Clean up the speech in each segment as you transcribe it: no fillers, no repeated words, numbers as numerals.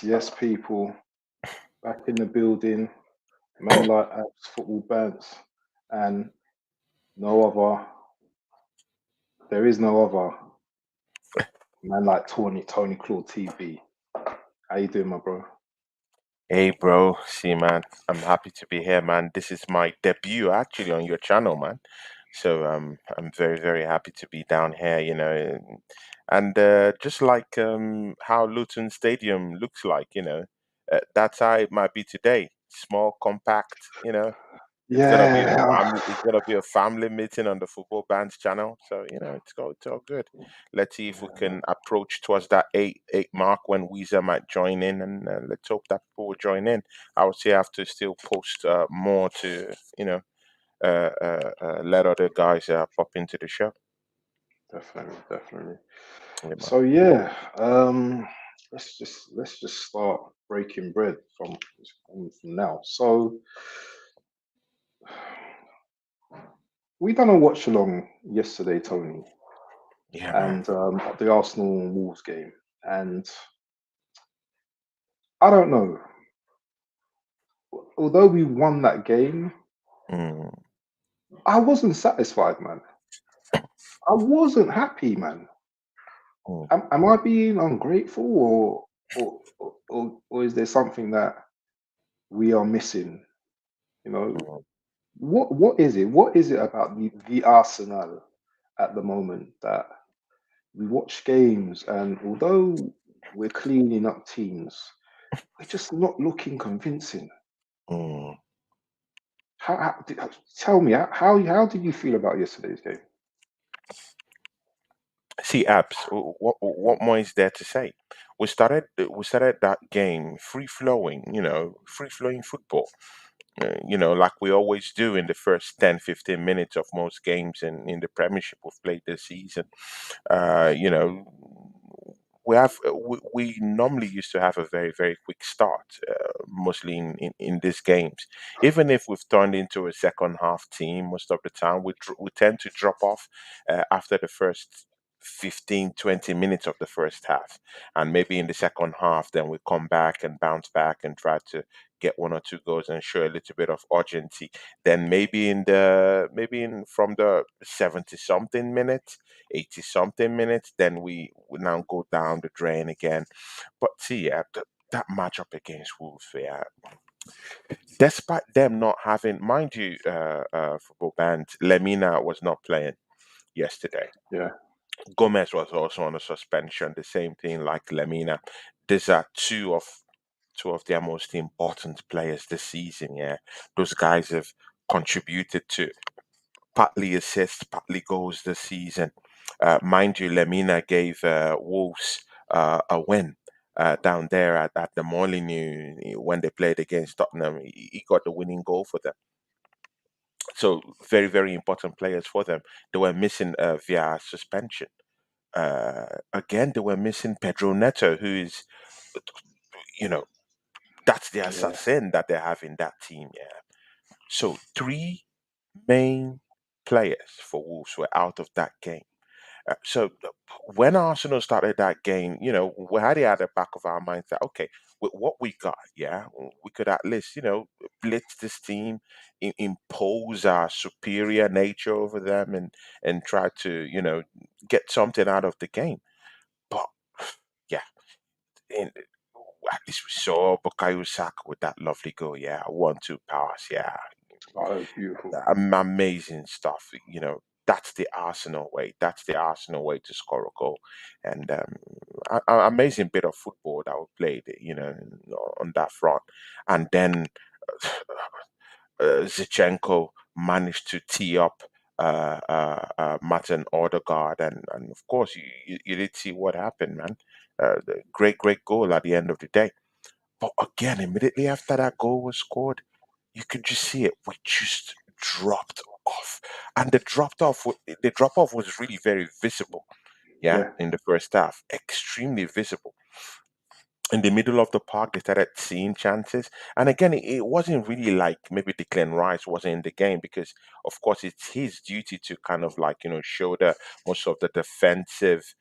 Yes, people, back in the building. Man like Apps, football bands, and no other. There is no other. Man like Tony Claude TV. How you doing, my bro? Hey bro, see man, I'm happy to be here, man. This is my debut actually on your channel, man. So I'm very happy to be down here, and just like how Luton Stadium looks like, that's how it might be today. Small, compact, Yeah, it's gonna be a family meeting on the Football Bands channel. So it's all good. Let's see if we can approach towards that eight mark when Weeza might join in, and let's hope that people will join in. I would say I have to still post more to let other guys pop into the show. definitely. Yeah, man. So yeah, let's just start breaking bread from now. So we done a watch along yesterday, Tony, Yeah, man. and the Arsenal and Wolves game, and I don't know. Although we won that game, Mm, I wasn't satisfied, man. I wasn't happy, man. mm, Am I being ungrateful, or is there something that we are missing? You know, mm. what is it? What is it about the Arsenal at the moment that we watch games, and although we're cleaning up teams, we're just not looking convincing. Mm. Tell me how did you feel about yesterday's game? See, abs. What more is there to say? We started that game free flowing, free flowing football. Like we always do in the first 10, 15 minutes of most games in the Premiership we've played this season. Uh, you know, we normally used to have a very quick start, mostly in these games. Even if we've turned into a second half team most of the time, we tend to drop off after the first 15, 20 minutes of the first half, and maybe in the second half then we come back and bounce back and try to get one or two goals and show a little bit of urgency. Then maybe in from the 70 something minutes, 80 something minutes, then we now go down the drain again. But see, that matchup against Wolves, yeah, despite them not having, mind you, football band, Lemina was not playing yesterday. Yeah, Gomez was also on a suspension, the same thing like Lemina. These are two of their most important players this season. Yeah, those guys have contributed to partly assists, partly goals this season. Mind you, Lemina gave Wolves a win down there at the Molineux when they played against Tottenham. He got the winning goal for them. So very important players for them. They were missing via suspension. Again, they were missing Pedro Neto, who is, you know, that's the yeah, assassin that they have in that team. Yeah. So three main players for Wolves were out of that game. So when Arsenal started that game, we had it at the back of our minds that okay, with what we got, yeah, we could at least, blitz this team, impose our superior nature over them, and try to, get something out of the game. But yeah, in, at least we saw Bukayo Saka with that lovely goal. Yeah, 1-2 pass. Yeah, oh, that was beautiful. amazing stuff. That's the Arsenal way. That's the Arsenal way to score a goal, and amazing bit of football that we played. On that front, and then Zichenko managed to tee up Martin Odegaard, and of course you did see what happened, man. The great goal at the end of the day. But again, immediately after that goal was scored, you could just see it. We just dropped off, and the drop off was really very visible. Yeah, Yeah, in the first half, extremely visible. In the middle of the park, they started seeing chances, and again, it wasn't really like maybe Declan Rice wasn't in the game because, of course, it's his duty to kind of like shoulder most of the defensive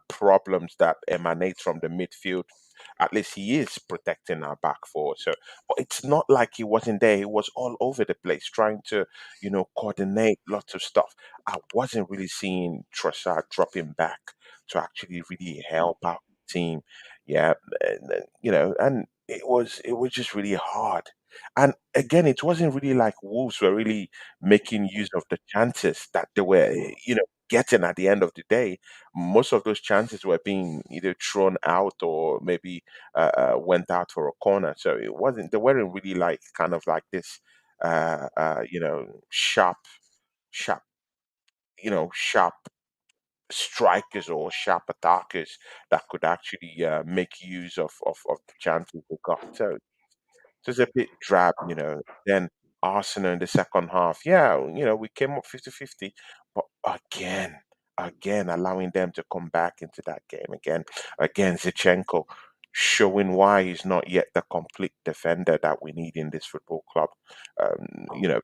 problems that emanate from the midfield. at least he is protecting our back four. So, but it's not like he wasn't there. He was all over the place trying to, coordinate lots of stuff. I wasn't really seeing Trossard dropping back to actually really help out the team. Yeah, and it was just really hard. And again, it wasn't really like Wolves were really making use of the chances that they were, getting at the end of the day. Most of those chances were being either thrown out or maybe went out for a corner. So they weren't really like kind of like this, sharp, sharp strikers or sharp attackers that could actually make use of the chances they got. So it was a bit drab. Then Arsenal in the second half, yeah, we came up 50-50, but again, allowing them to come back into that game again, Zichenko showing why he's not yet the complete defender that we need in this football club. You know,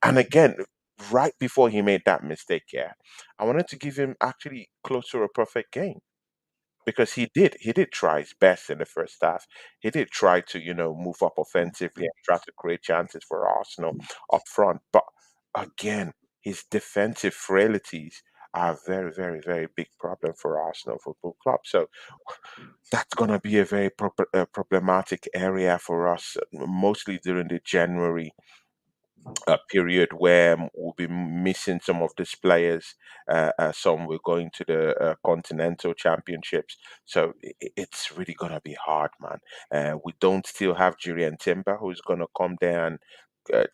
and again, right before he made that mistake, yeah, I wanted to give him actually close to a perfect game because he did try his best in the first half. He did try to move up offensively and try to create chances for Arsenal up front. But again, his defensive frailties are a very, very, very big problem for Arsenal Football Club. So that's going to be a very problematic area for us, mostly during the January a period where we'll be missing some of these players. Some will going to the continental championships, so it's really gonna be hard, man. We don't still have Julian Timber, who's gonna come there and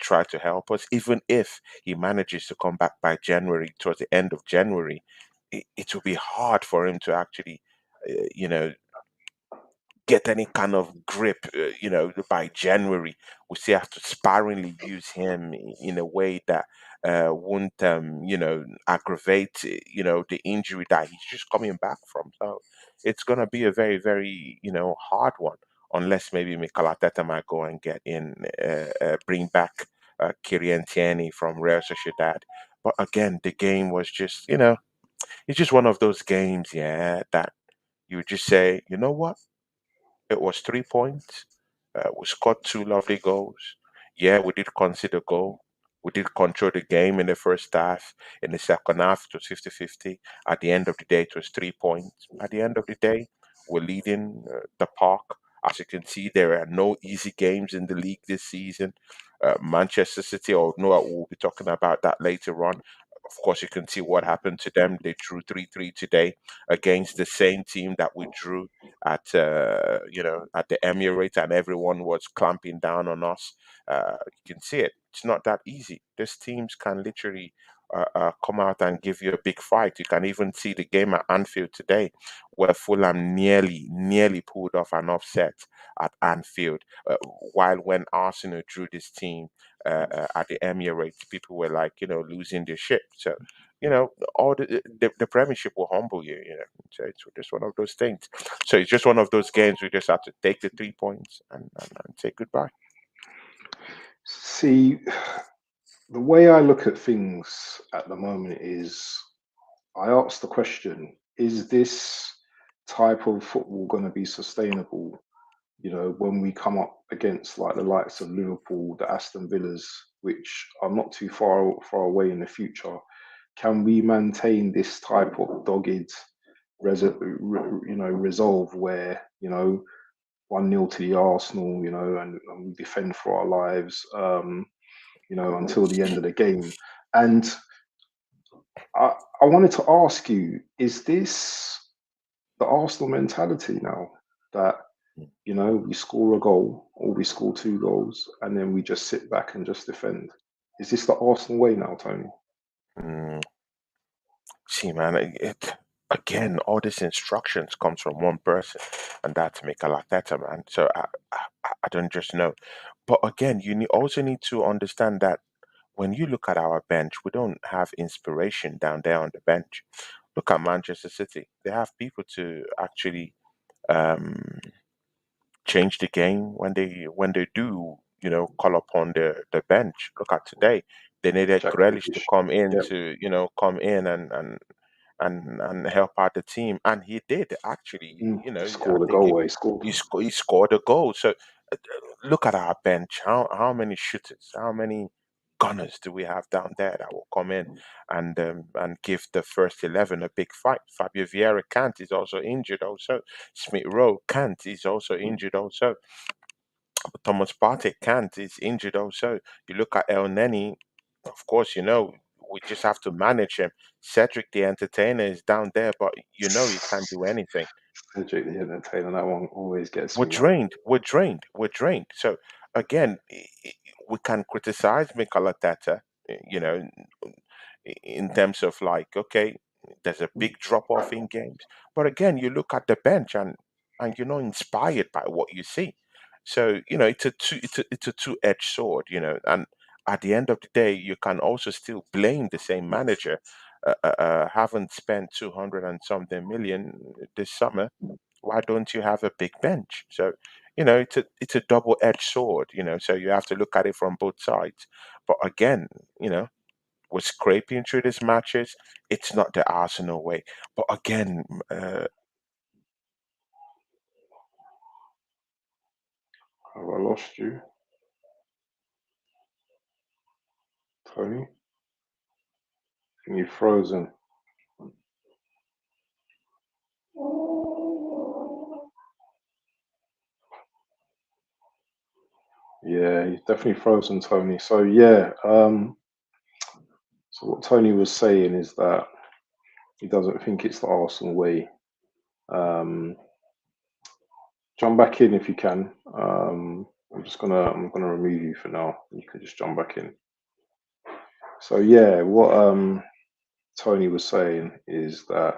try to help us. Even if he manages to come back by January, towards the end of January, it will be hard for him to actually, you know, get any kind of grip, by January. We still have to sparingly use him in a way that won't, aggravate, the injury that he's just coming back from. So it's going to be a very, very, hard one, unless maybe Mikel Arteta might go and bring back Kieran Tierney from Real Sociedad. But again, the game was just, it's just one of those games, yeah, that you would just say, you know what? It was 3 points. We scored two lovely goals. Yeah, we did concede a goal. We did control the game in the first half. In the second half, it was 50-50. At the end of the day, it was 3 points. At the end of the day, we're leading the park. As you can see, there are no easy games in the league this season. Manchester City, or no, we'll be talking about that later on. Of course, you can see what happened to them. They drew 3-3 today against the same team that we drew at the Emirates, and everyone was clamping down on us. You can see it. It's not that easy. These teams can literally come out and give you a big fight. You can even see the game at Anfield today, where Fulham nearly pulled off an offset at Anfield. While when Arsenal drew this team at the Emirates, people were like, losing their shit. So all the Premiership will humble you. So it's just one of those things. So it's just one of those games we just have to take the 3 points and say goodbye. See, the way I look at things at the moment is I ask the question, is this type of football going to be sustainable? When we come up against like the likes of Liverpool, the Aston Villas, which are not too far away in the future, can we maintain this type of dogged, resolve where 1-0 to the Arsenal, and we defend for our lives, until the end of the game. And I wanted to ask you, is this the Arsenal mentality now that, we score a goal or we score two goals and then we just sit back and just defend? Is this the Arsenal way now, Tony? Mm, See, man, again, all these instructions comes from one person, and that's Mikel Arteta, man. So I don't just know. But again, also need to understand that when you look at our bench, we don't have inspiration down there on the bench. Look at Manchester City; they have people to actually um, change the game when they do, call upon the bench. Look at today; they needed Jack Grealish to Grealish. come in Yeah. to come in and and help out the team, and he did actually. Mm. You know, Just I scored a think goal where he scored. he scored a goal. So look at our bench. How many shooters? How many gunners do we have down there that will come in and give the first 11 a big fight? Fabio Vieira can't. Is also injured. Also, Smith Rowe can't. Is also injured. Also, Thomas Partey can't. Is injured. Also, you look at El Neni. Of course, we just have to manage him. Cedric the Entertainer is down there, but he can't do anything. Cedric the Entertainer, that one always gets We're me, man. drained. We're drained. We're drained. So again, we can criticize Mikel Arteta, in terms of like, okay, there's a big drop off in games, but again, you look at the bench and you're not inspired by what you see. So it's a two-edged sword, and at the end of the day, you can also still blame the same manager. Haven't spent 200 and something million this summer. Why don't you have a big bench? So it's a double-edged sword. So you have to look at it from both sides. But again, we're scraping through these matches. It's not the Arsenal way. But again, Have I lost you, Tony? You're frozen. Yeah, he's definitely frozen, Tony. So yeah, so what Tony was saying is that he doesn't think it's the Arsenal way. Um, jump back in if you can. I'm gonna remove you for now. You can just jump back in. So yeah, what Tony was saying is that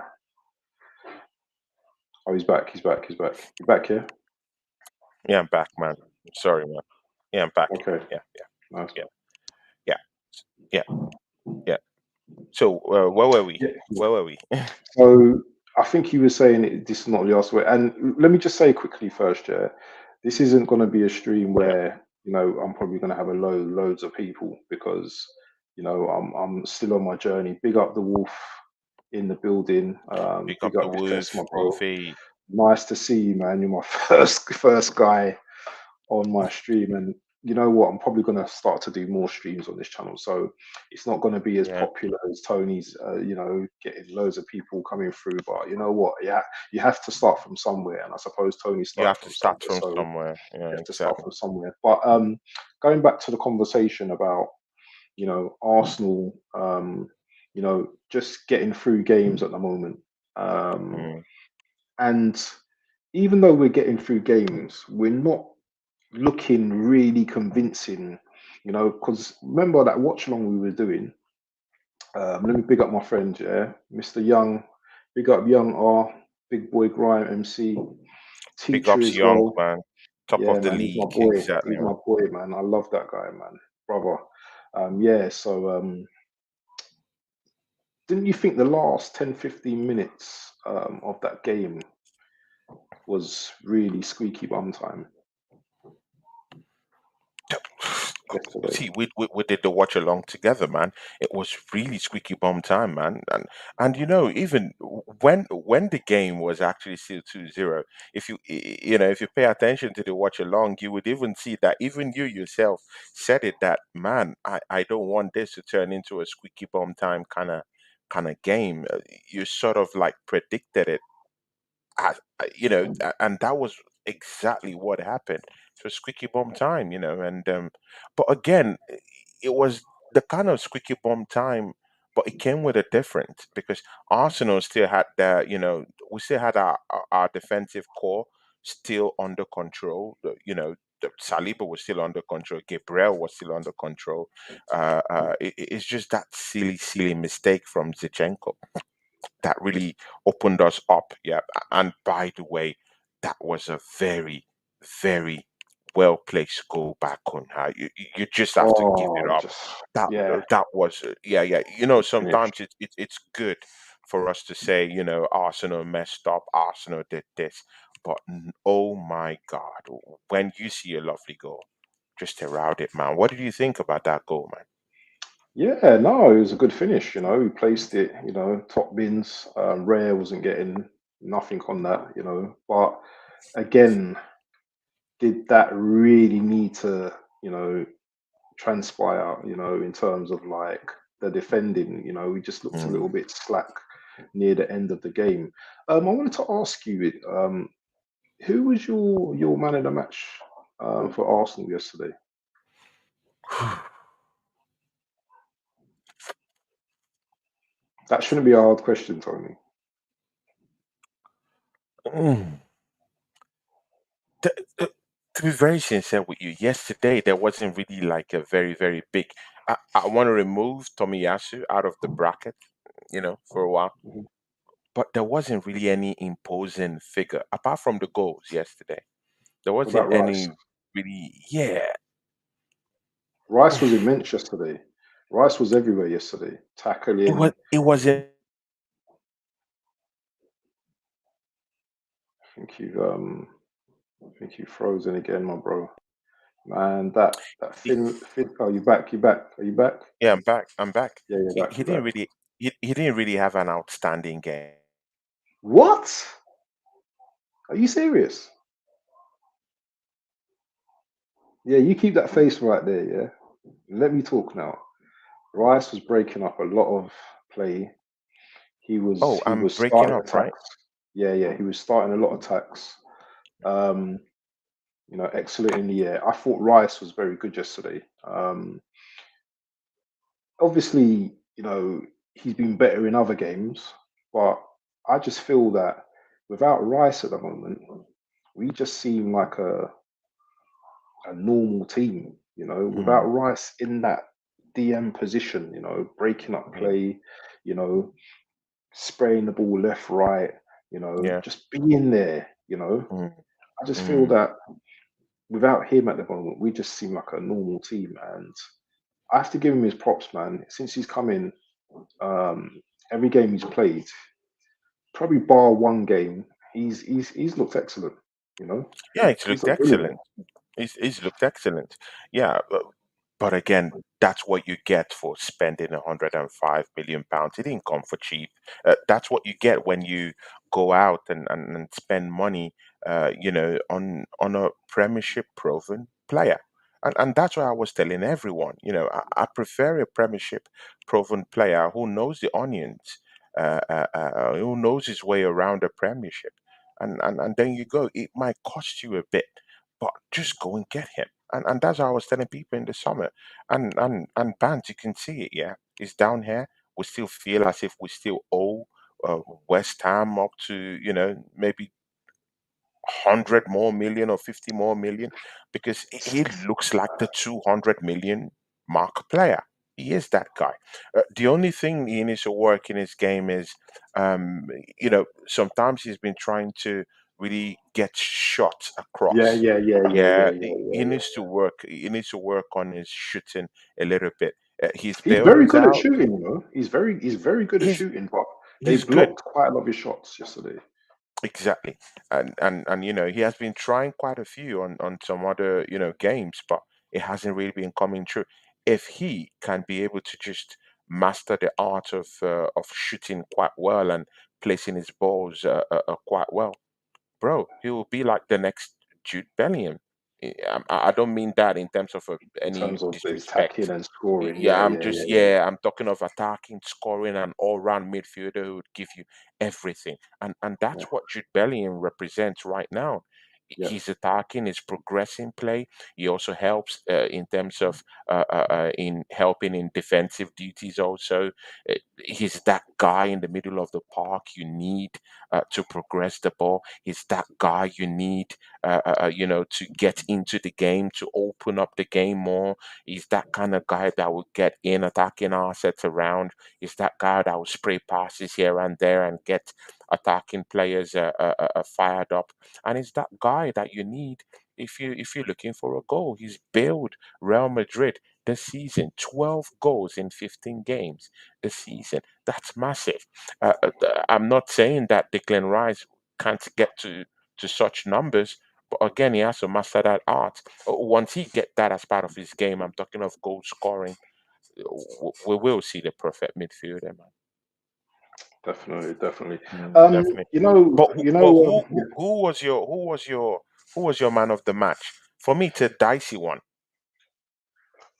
he's back, he's back, he's back. You back here? yeah, I'm back, man. Sorry, man. Yeah, I'm back. Okay, Yeah, yeah, nice. yeah, yeah, yeah, yeah. So where were we? Yeah. Where were we? So I think he was saying this is not the Arsenal way. And let me just say quickly first, yeah, this isn't going to be a stream Yeah, where I'm probably going to have loads of people because I'm still on my journey. Big up the Wolf in the building. pick up Big the up Wolf, Defense, my bro. Wolfie. Nice to see you, man. You're my first guy on my stream, and you know what, I'm probably going to start to do more streams on this channel, so it's not going to be as Yeah, popular as Tony's, getting loads of people coming through, but you know what, yeah, you have to start from somewhere, and I suppose Tony you started have to from start somewhere, from so somewhere. Yeah, you have to start exactly. from somewhere. But going back to the conversation about Arsenal, just getting through games at the moment, um, Mm. and even though we're getting through games, we're not looking really convincing, because remember that watch along we were doing. Let me big up my friend, yeah, Mr. Young, big up Young R, big boy Grime MC, Big teacher ups, as Young well. man, top Yeah, of the man, he's my league. boy. Exactly, He's man. my boy, man. I love that guy, man, brother. Yeah, so didn't you think the last 10, 15 minutes of that game was really squeaky bum time yesterday? See, we did the watch along together, man. It was really squeaky bum time, man. And even when the game was actually still 2-0, if you pay attention to the watch along, you would even see that even you yourself said it, that man, I don't want this to turn into a squeaky bum time kind of game. You sort of like predicted it, and that was exactly what happened. So squeaky bum time, and but again, it was the kind of squeaky bum time, but it came with a difference because Arsenal still had we still had our defensive core still under control. The Saliba was still under control. Gabriel was still under control. It's just that silly mistake from Zichenko that really opened us up. Yeah. And by the way, that was a very, very well placed goal back on her. You just have to give it Oh, up. just That yeah, that was yeah. good finish. Sometimes it's good for us to say Arsenal messed up, Arsenal did this, but oh my God, when you see a lovely goal, just around it, man. What did you think about that goal, man? Yeah, no, it was a good finish. He placed it. Top bins. Rare wasn't getting nothing on that. But again, did that really need to transpire? In terms of like the defending. We just looked a little Mm. bit slack near the end of the game. I wanted to ask you, who was your man of the match for Arsenal yesterday? That shouldn't be a hard question, Tony. Mm. To, to to be very sincere with you, yesterday there wasn't really like a very, very big. I want to remove Tomiyasu out of the bracket, for a while, Mhm. but there wasn't really any imposing figure apart from the goals yesterday. There What wasn't about Rice? any really, yeah. Rice was immense yesterday. Rice was everywhere yesterday, It was tackling. it wasn't. I think you frozen again, my bro. Man, that thin. Oh, you back? You back? Are you back? Yeah, I'm back. I'm back. Yeah, you're He, back. he You're didn't back. really he didn't really have an outstanding game. What? Are you serious? Yeah, you keep that face right there. Yeah. Let me talk now. Rice was breaking up a lot of play. He was Oh, he I'm was breaking starting up, right? attacks. Yeah, yeah, he was starting a lot of attacks. Um, excellent in the air. I thought Rice was very good yesterday. Obviously, he's been better in other games, but I just feel that without Rice at the moment, we just seem like a normal team. Without Mm, Rice in that DM position, breaking up mm, play, you know, spraying the ball left, right, yeah. just being there. Mm, I just feel mm. that without him at the moment, we just seem like a normal team. And I have to give him his props, man. Since he's come in, every game he's played, probably bar one game, he's looked excellent. You know, Yeah, it's he's looked looked brilliant. excellent. It's looked excellent. Yeah, but again, that's what you get for spending 105 million pounds. It didn't come for cheap. That's what you get when you go out and spend money, on a Premiership proven player. And that's why I was telling everyone, I prefer a Premiership proven player who knows the onions, who knows his way around the Premiership. And then you go. It might cost you a bit, but just go and get him. And that's what I was telling people in the summer. And Bant, you can see it, yeah. It's down here. We still feel as if we still owe West Ham up to, maybe 100 more million or 50 more million, because he looks like the 200 million mark player. He is that guy. The only thing he needs to work in his game is, um, sometimes he's been trying to really get shots Yeah, across. yeah, yeah, yeah, Yeah, yeah, yeah, he yeah, needs yeah. to work. He needs to work on his shooting a little bit. His He's build very is good at out. shooting. He's very good at He's shooting, but they he's good. blocked quite a lot of his shots yesterday. Exactly. And he has been trying quite a few on some other, games, but it hasn't really been coming true. If he can be able to just master the art of shooting quite well and placing his balls quite well, bro, he will be like the next Jude Bellingham. I don't mean that in terms of In any terms of his disrespect. attacking and scoring. Yeah, Yeah, yeah, yeah, yeah, I'm talking of attacking, scoring, and all-round midfielder who would give you everything, and yeah, that's what Jude Bellingham represents right now. yeah. He's attacking, he's progressing play. He also helps in terms of in helping in defensive duties. Also, he's that guy in the middle of the park you need to progress the ball. He's that guy you need, to get into the game, to open up the game more. He's that kind of guy that will get in attacking assets around. He's that guy that will spray passes here and there and get attacking players fired up. And it's that guy that you need if you're looking for a goal. He's built Real Madrid this season, 12 goals in 15 games this season. That's massive. I'm not saying that Declan Rice can't get to such numbers, but again, he has to master that art. Once he get that as part of his game, I'm talking of goal scoring. we will see the perfect midfielder, man. Definitely, definitely. Definitely. You know, But you know, who was your man of the match? For me, it's a dicey one.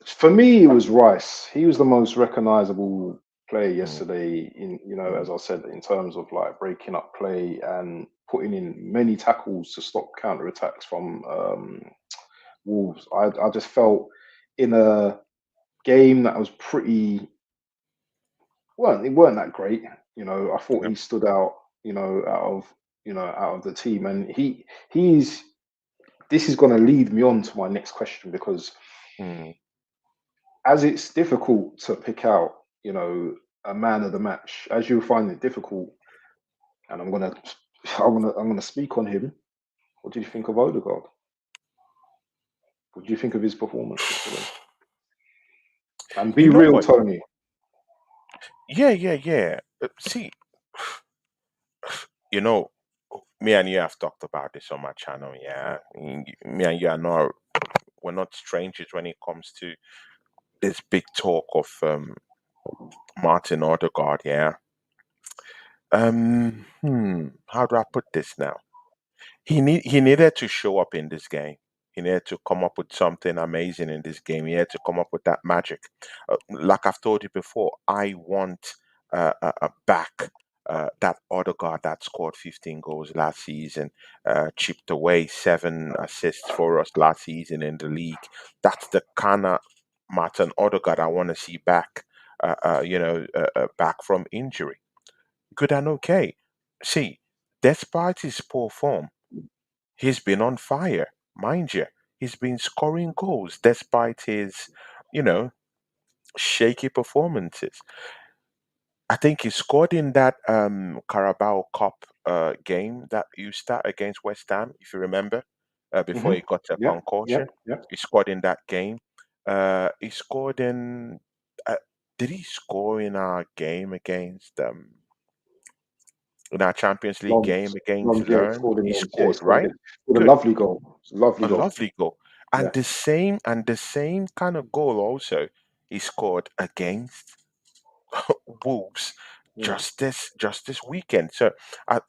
for me, it was Rice. He was the most recognizable player Mm, yesterday. In mm, as I said, in terms of like breaking up play and putting in many tackles to stop counter attacks from Wolves. I just felt in a game that was pretty weren't that great. I thought yeah. he stood out. Out of the team, and he's this is going to lead me on to my next question because Mm, as it's difficult to pick out, a man of the match, as you find it difficult, and I'm gonna speak on him. What do you think of Odegaard? What do you think of his performance yesterday? And you be know real, what? Tony. Yeah, yeah, yeah. See, you know, me and you have talked about this on my channel. Yeah, me and you are not we're not strangers when it comes to this big talk of Martin Odegaard. Yeah. How do I put this now? He needed to show up in this game. He needed to come up with something amazing in this game. He had to come up with that magic. Like I've told you before, I want back that Odegaard that scored 15 goals last season, chipped away 7 assists for us last season in the league. That's the kind of Martin Odegaard I want to see back. Back from injury. Good and okay. See, despite his poor form. He's been on fire, mind you. He's been scoring goals despite his, you know, shaky performances. I think he scored in that Carabao Cup game that you start against West Ham, if you remember, before Hmm. he got a Yep, concussion. yep, yep. He scored in that game. He scored in. Uh, did he score in our Champions League game Lons, against Lons, yeah, he Learn? scored in He Lons. Yeah, he scored, scored right? it. With a Good. lovely goal. It's a lovely A goal. lovely goal. Yeah. And the same kind of goal also he scored against Wolves Mm. just this weekend. So I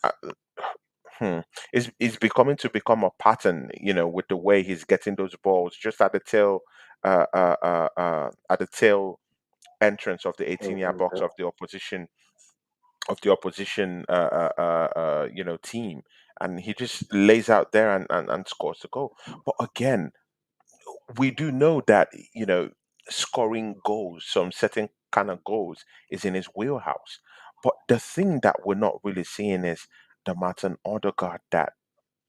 it's becoming to become a pattern, with the way he's getting those balls just at the tail entrance of the 18-yard box Yeah. of the opposition team, and he just lays out there and scores the goal. But again, we do know that scoring goals, some certain kind of goals, is in his wheelhouse. But the thing that we're not really seeing is the Martin Odegaard that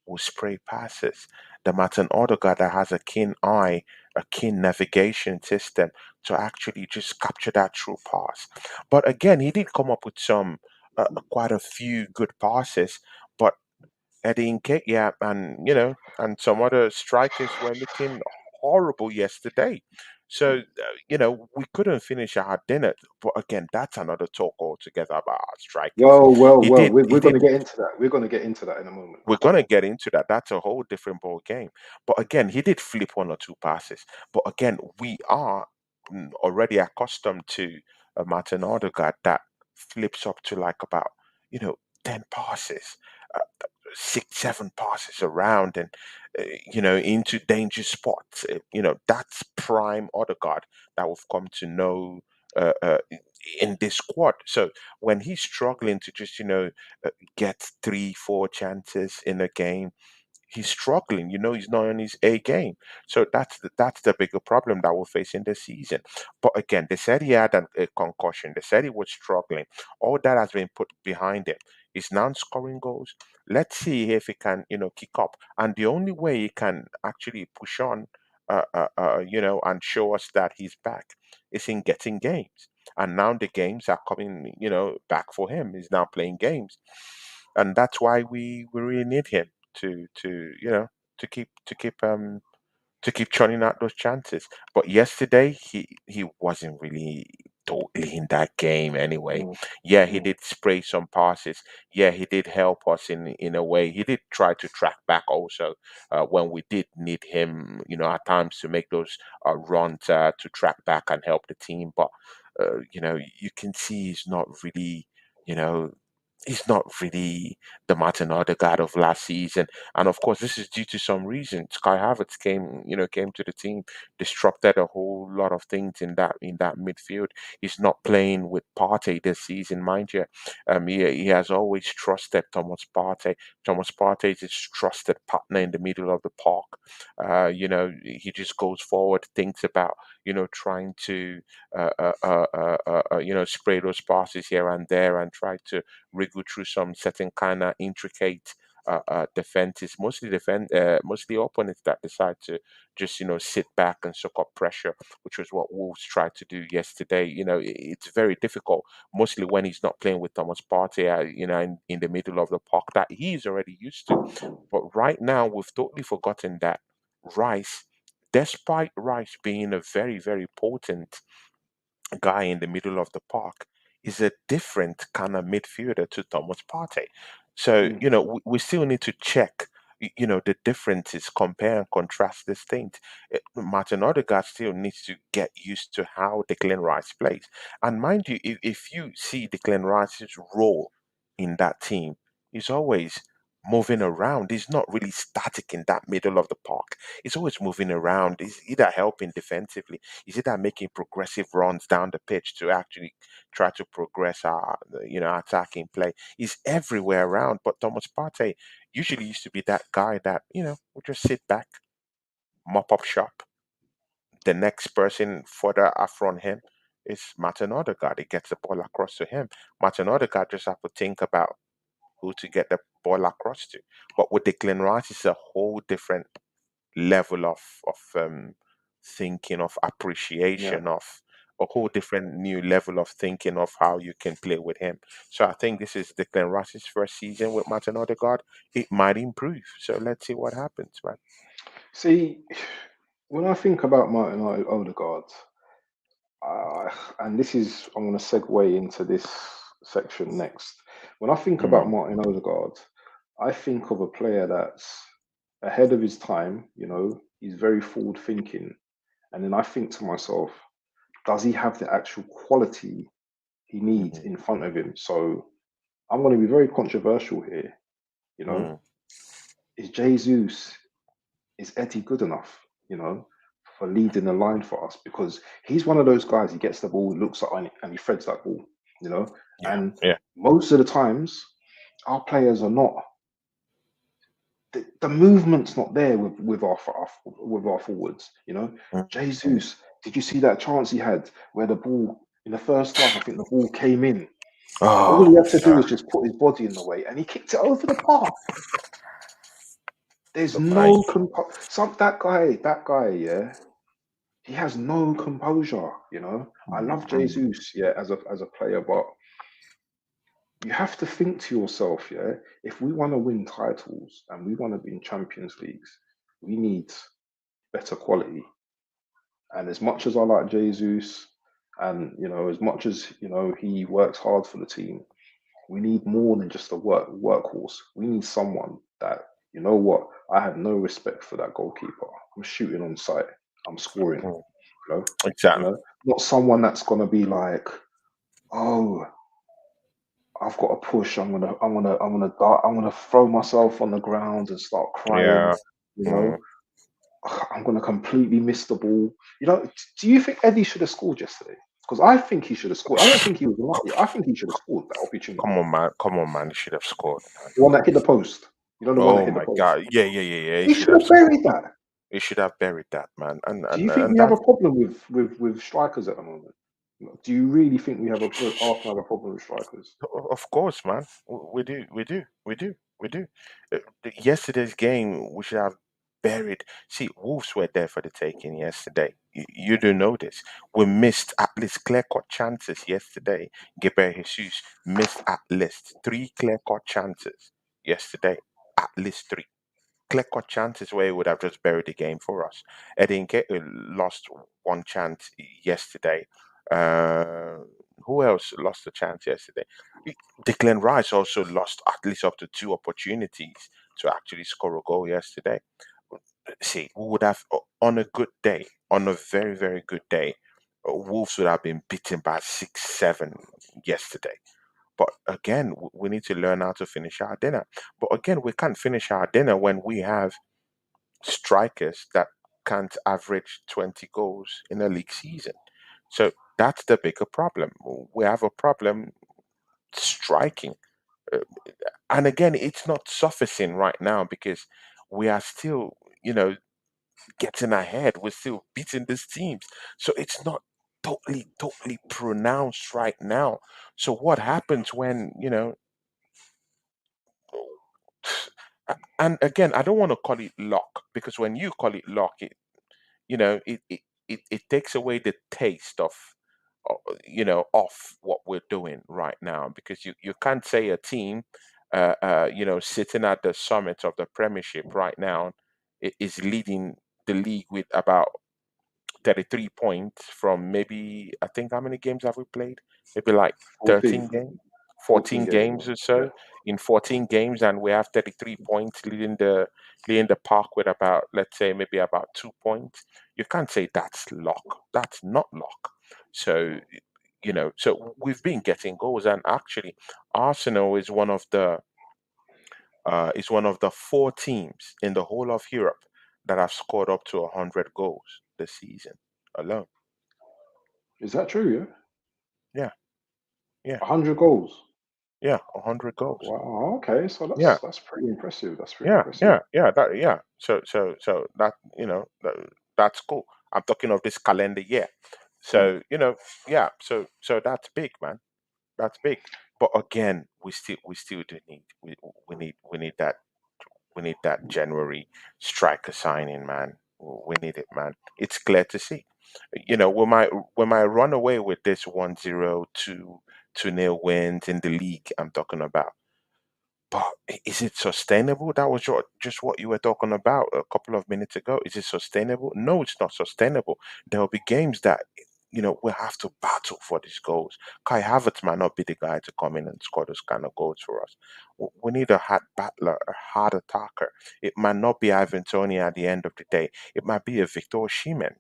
will spray passes, the Martin Odegaard that has a keen eye, a keen navigation system to actually just capture that true pass. But again, he did come up with some quite a few good passes, but Eddie Nketiah and and some other strikers were looking horrible yesterday. So we couldn't finish our dinner. But again, that's another talk altogether about our strikers. He Well. did. We're He going did. to get into that. We're going to get into that in a moment. We're gonna get into that. That's a whole different ball game. But again, he did flip one or two passes. But again, we are already accustomed to a Martin Odegaard that flips up to like about 10 passes. Uh, 6, 7 passes around and into danger spots. That's prime Odegaard that we've come to know in this squad. So when he's struggling to just get 3, 4 chances in a game, he's struggling. He's not on his A game. So that's the bigger problem that we're facing this season. But again, they said he had a concussion. They said he was struggling. All that has been put behind him. He's now scoring goals. Let's see if he can, kick up. And the only way he can actually push on, and show us that he's back is in getting games. And now the games are coming, back for him. He's now playing games, and that's why we really need him to to keep churning out those chances. But yesterday he wasn't really totally in that game anyway. mm, Yeah, he mm, did spray some passes. Yeah, he did help us in a way. He did try to track back also when we did need him, at times to make those runs to track back and help the team. But you can see you know, he's not really the Martin Odegaard of last season. And of course, this is due to some reasons. Kai Havertz came to the team, disrupted a whole lot of things in that midfield. He's not playing with Partey this season, mind you. He has always trusted Thomas Partey. Thomas Partey is his trusted partner in the middle of the park. He just goes forward, thinks about trying to spray those passes here and there and try to wriggle through some certain kind of intricate defenses, mostly opponents that decide to just sit back and soak up pressure, which was what Wolves tried to do yesterday. It's very difficult, mostly when he's not playing with Thomas Partey, in the middle of the park that he's already used to. But right now, we've totally forgotten that Rice, despite Rice being a very, very potent guy in the middle of the park, is a different kind of midfielder to Thomas Partey. So, mm. we still need to check, the differences, compare and contrast these things. Martin Odegaard still needs to get used to how Declan Rice plays. And mind you, if you see Declan Rice's role in that team, he's always moving around. He's not really static in that middle of the park. He's always moving around. He's either helping defensively, is it that making progressive runs down the pitch to actually try to progress our, attacking play? Is everywhere around. But Thomas Partey usually used to be that guy that would just sit back, mop up shop. The next person further up from him is Martin Odegaard. He gets the ball across to him. Martin Odegaard just have to think about who to get the ball across to. But with Declan Rice, it's a whole different level of thinking, of Yeah. appreciation, of a whole different new level of thinking of how you can play with him. So I think this is Declan Rice's first season with Martin Odegaard. It might improve. So let's see what happens, man. See, when I think about Martin Odegaard, and this is, I'm going to segue into this section next. When I think about Mm, Martin Odegaard, I think of a player that's ahead of his time. He's very forward thinking, and then I think to myself, does he have the actual quality he needs mm, in front of him? So I'm going to be very controversial here. You know, mm. is Jesus, is Eddie good enough? You know, for leading the line for us, because he's one of those guys. He gets the ball, looks at it, and he threads that ball. You know, Yeah, and yeah. most of the times our players are not. The movement's not there with our forwards. Mm, mm. Jesus, did you see that chance he had where the ball in the first half? I think the ball came in. All he Oh, had to do was just put his body in the way, and he kicked it over the park. There's my. no some that guy, yeah. He has no composure. I Mm, love mm, Jesus, yeah, as a player, but you have to think to yourself, yeah, if we want to win titles and we want to be in Champions Leagues, we need better quality. And as much as I like Jesus, and as much as he works hard for the team, we need more than just a workhorse. We need someone that, what, I have no respect for that goalkeeper. I'm shooting on sight. I'm scoring. mm. You know, Exactly. not someone that's gonna be like, oh, I've got to push. I'm gonna throw myself on the ground and start crying. Yeah. You know, Mm. I'm gonna completely miss the ball. Do you think Eddie should have scored yesterday? Because I think he should have scored. I don't think he was lucky. I think he should have scored that opportunity. Come on, man. Come on, man. He should have scored, man. The one that hit the post. The one that Oh hit the my post. God. Yeah, yeah, yeah, yeah. He He should should have have scored. buried that. He should have buried that, man. And Do and you think and we have a that's problem with strikers at the moment? Do you really think we have Arsenal have a problem with strikers? of course, man. We do, we do, we do, we do. Yesterday's game, we should have buried. See, Wolves were there for the taking yesterday. You do know this. We missed at least clear-cut chances yesterday. Gabriel Jesus missed at least three clear-cut chances yesterday. At least three clear-cut chances where he would have just buried the game for us. Edinke lost one chance yesterday. Uh, who else lost a chance yesterday? Declan Rice also lost at least up to two opportunities to actually score a goal yesterday. See, we would have on a good day, on a very very good day, Wolves would have been beaten by 6-7 yesterday. But again, we need to learn how to finish our dinner. But again, we can't finish our dinner when we have strikers that can't average 20 goals in a league season. So that's the bigger problem. We have a problem striking. Uh, And again, it's not surfacing right now because we are still, getting ahead. We're still beating these teams. So it's not totally pronounced right now. So what happens when, and again, I don't want to call it luck because when you call it luck, it takes away the taste of what we're doing right now because you can't say a team sitting at the summit of the premiership right now is leading the league with about 33 points from maybe, I think, how many games have we played? Maybe like 14, 13 games, 14 14 games. games or Yeah. so. In 14 games, and we have 33 points, leading the park with about, let's say, maybe about 2 points. You can't say that's luck. That's not luck. So so we've been getting goals, and actually, Arsenal is one of the four teams in the whole of Europe that have scored up to 100 goals this season alone. Is that true? Yeah. Yeah, yeah, 100 goals. yeah, 100 goals. Wow. Okay. So Yeah, that's pretty impressive. That's pretty yeah, impressive. yeah, yeah. Yeah. So that that's cool. I'm talking of this calendar year. Mm. So yeah. So that's big, man. That's big. But again, we still do need we need that January striker signing, man. We need it, man. It's clear to see. We might run away with this 1-0 2-0 wins in the league I'm talking about. But is it sustainable? That was just what you were talking about a couple of minutes ago. Is it sustainable? No, it's not sustainable. There will be games that we'll have to battle for these goals. Kai Havertz might not be the guy to come in and score those kind of goals for us. We need a hard battler, a hard attacker. It might not be Ivan Tony at the end of the day. It might be a Victor Osimhen.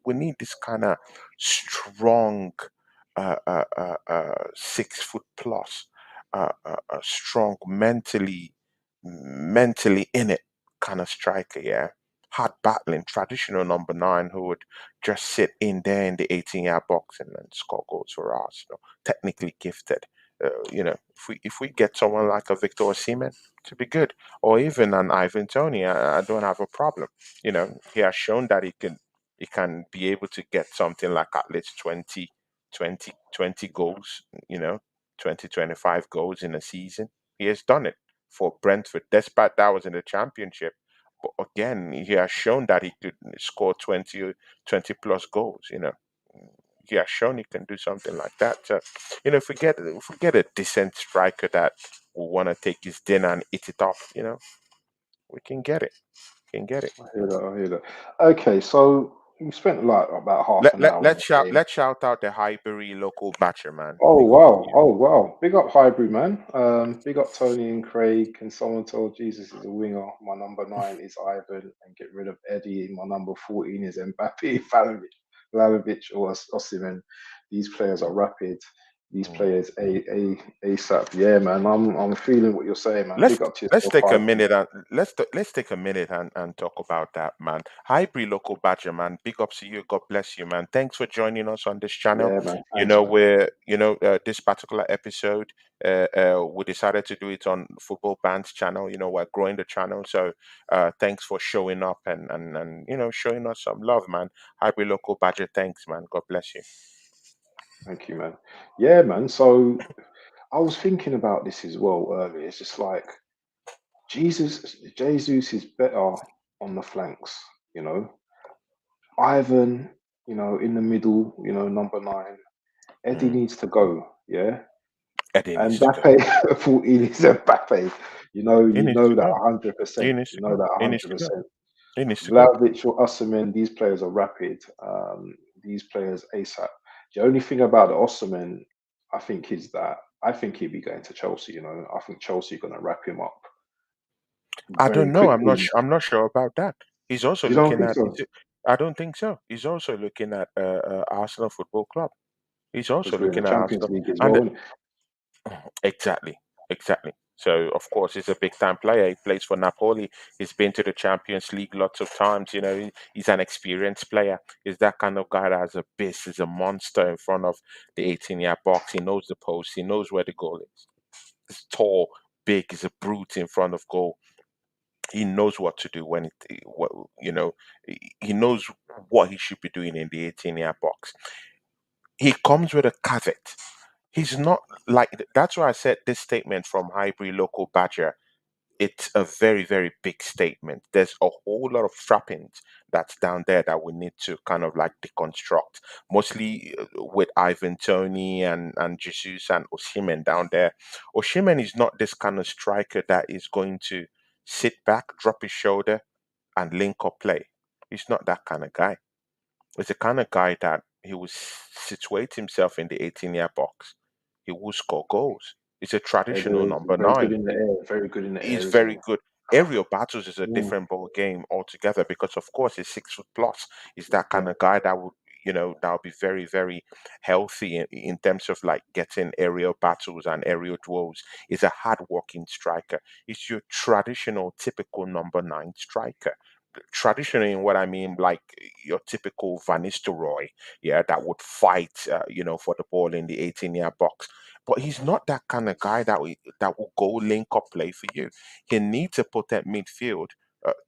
We need this kind of strong, 6 foot plus strong, mentally in it kind of striker, yeah. Hard battling, traditional number nine who would just sit in there in the 18-yard box and score goals for us. Technically gifted. If we get someone like a Victor Osimhen to be good, or even an Ivan Tony, I don't have a problem. He has shown that he can be able to get something like at least 20 goals. 2025 goals in a season. He has done it for Brentford, despite that was in the championship. But again, he has shown that he could score 20 plus goals. He has shown he can do something like that. So, if we get a decent striker that will want to take his dinner and eat it up, we can get it. Can get it. I hear that. I hear that. Okay. So you spent like about half Let an let hour on let's the shout game. let's shout out the Highbury local batcher, man. Oh Big up to wow! you. Oh wow! Big up Highbury, man. Big up Tony and Craig. Can someone tell Jesus is a winger? My number 9 is Ivan, and get rid of Eddie. My number 14 is Mbappe, Vlahovic, or Osimhen. These players are rapid. These Mm. players ASAP. Yeah, man. I'm feeling what you're saying, man. Let's Big up to let's yourself, take a Highbury. minute and let's take a minute and talk about that, man. Highbury local badger, man. Big ups to you. God bless you, man. Thanks for joining us on this channel. Yeah, man. Thanks, man. This particular episode, we decided to do it on Football Band's channel. We're growing the channel, so thanks for showing up and showing us some love, man. Highbury local badger, thanks, man. God bless you. Thank you, man. Yeah, man. So I was thinking about this as well earlier. It's just like Jesus is better on the flanks, you know. Ivan, in the middle, number 9. Eddie Mm. needs to go, yeah. Eddie And needs to go. Mbappe, 14 is Mbappe. He You needs know to that go. He 100%. needs You to know go. that He needs to go. 100%. He needs to go. Vlahovic or Osimhen, these players are rapid. These players ASAP. The only thing about the Osimhen, I think, is that I think he'd be going to Chelsea. You know, I think Chelsea are going to wrap him up I very don't know. I'm not. quickly. I'm not sure about that. He's also You don't looking think at. so? I don't think so. He's also looking at Arsenal Football Club. He's also Because we're in the looking at Champions Arsenal, League as and well, innit? exactly, exactly. So of course he's a big time player. He plays for Napoli. He's been to the Champions League lots of times. You know, he's an experienced player. He's that kind of guy that has a beast. He's a monster in front of the 18-yard box. He knows the post. He knows where the goal is. He's tall, big. He's a brute in front of goal. He knows what to do when what, you know, he knows what he should be doing in the 18-yard box. He comes with a caveat. He's not like that's why I said this statement from Highbury local Badger. It's a very, very big statement. There's a whole lot of trappings that's down there that we need to kind of like deconstruct. Mostly with Ivan Tony and Jesus and Oshimen down there. Oshimen is not this kind of striker that is going to sit back, drop his shoulder, and link up play. He's not that kind of guy. He's the kind of guy that he will situate himself in the 18-yard box. He will score goals. He's a traditional number Very good nine. in the air. Very good in the He's air as very well. good. Aerial battles is a Mm, different ball game altogether because, of course, he's 6 foot plus. He's that kind yeah. of guy that would, that would be very, very healthy in terms of like getting aerial battles and aerial duels. He's a hard-working striker. He's your traditional, typical number nine striker. Traditionally, what I mean, like your typical Van Nistelrooy, yeah, that would fight, for the ball in the 18-yard box. But he's not that kind of guy that will go link up play for you. He needs a potent midfield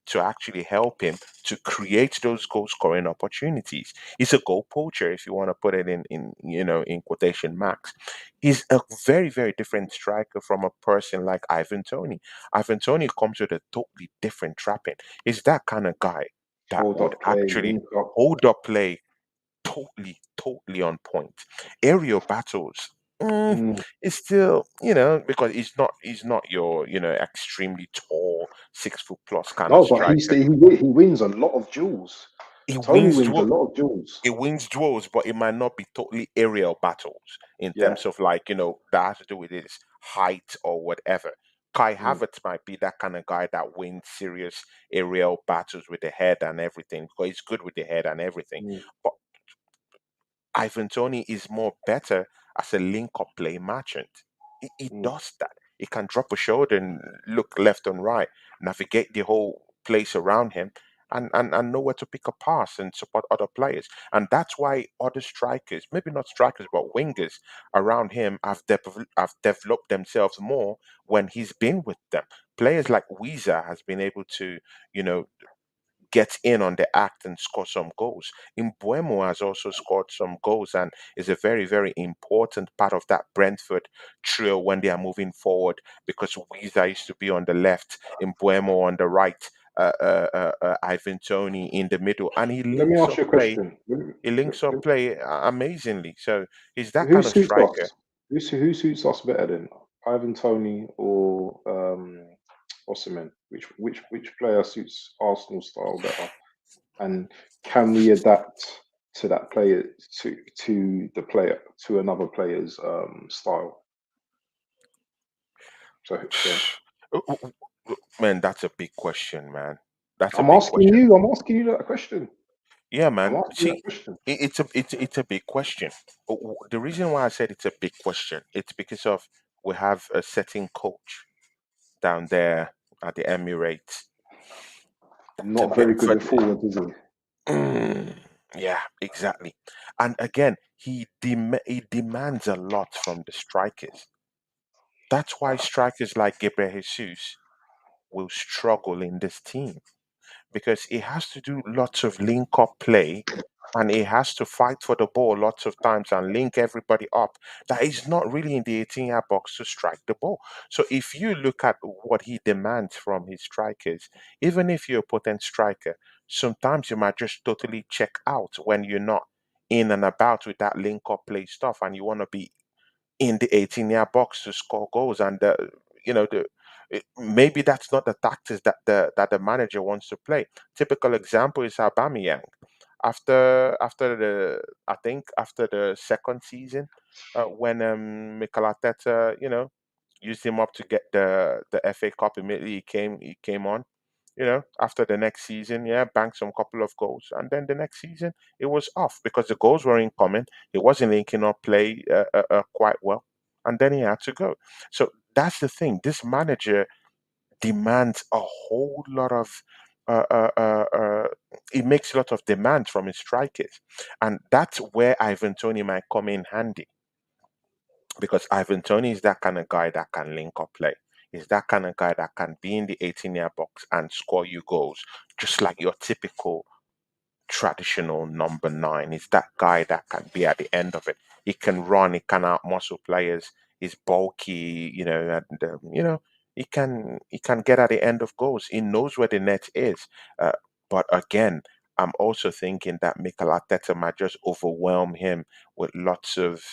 to actually help him to create those goal scoring opportunities. He's a goal poacher, if you want to put it in quotation marks. He's a very, very different striker from a person like Ivan Tony. Ivan Tony comes with a totally different trapping. He's that kind of guy that Hold would up, play, actually link up. hold up play totally, totally on point. Aerial battles. Mm. It's still, because he's not your, extremely tall, 6 foot plus kind of No, but striker. he wins a lot of duels. He Tony wins wins a duel, lot of duels. he wins duels, but it might not be totally aerial battles in Yeah. terms of like, that has to do with his height or whatever. Kai Mm, Havertz might be that kind of guy that wins serious aerial battles with the head and everything because he's good with the head and everything. mm, But Ivan Tony is more better as a link-up play merchant. He mm. does that. He can drop a shoulder and look left and right, navigate the whole place around him, and know where to pick a pass and support other players. And that's why other strikers, maybe not strikers, but wingers around him have developed themselves more when he's been with them. Players like Weeza has been able to, you know, get in on the act and score some goals. Mbuemo has also scored some goals and is a very, very important part of that Brentford trio when they are moving forward because Weeza used to be on the left, Mbuemo on the right, Ivan Tony in the middle, and he Let me links ask up you a play. question. He links up play amazingly. So he's that Who kind of suits striker. us? Who suits us better than Ivan Tony or Osimhen? Which player suits Arsenal style better? And can we adapt to that player to another player's style? So yeah, Man, that's a big question, man. That's a I'm big asking question. you. I'm asking you that question. Yeah, I'm man. asking you that See, question. it's a big question. The reason why I said it's a big question, it's because of we have a certain coach down there at the Emirates. That's a Not bit very of good a with forwards, is he? yeah, exactly. And again, he demands a lot from the strikers. That's why strikers like Gabriel Jesus will struggle in this team because he has to do lots of link up play and he has to fight for the ball lots of times and link everybody up that is not really in the 18-yard box to strike the ball. So if you look at what he demands from his strikers, even if you're a potent striker, sometimes you might just totally check out when you're not in and about with that link up play stuff and you want to be in the 18-yard box to score goals and maybe that's not the tactics that the manager wants to play. Typical example is Aubameyang. after the I think after the second season, when Mikel Arteta, used him up to get the FA Cup immediately he came on. After the next season, yeah, banked some couple of goals, and then the next season it was off because the goals weren't coming. He wasn't linking up play quite well, and then he had to go. So that's the thing. This manager demands a whole lot of. Uh, uh, uh, uh, he makes a lot of demands from his strikers, and that's where Ivan Tony might come in handy because Ivan Tony is that kind of guy that can link up play. He's that kind of guy that can be in the 18-yard box and score you goals, just like your typical traditional number nine. He's that guy that can be at the end of it. He can run. He can out muscle players. He's bulky, and he can get at the end of goals. He knows where the net is. But again, I'm also thinking that Mikel Arteta might just overwhelm him with lots of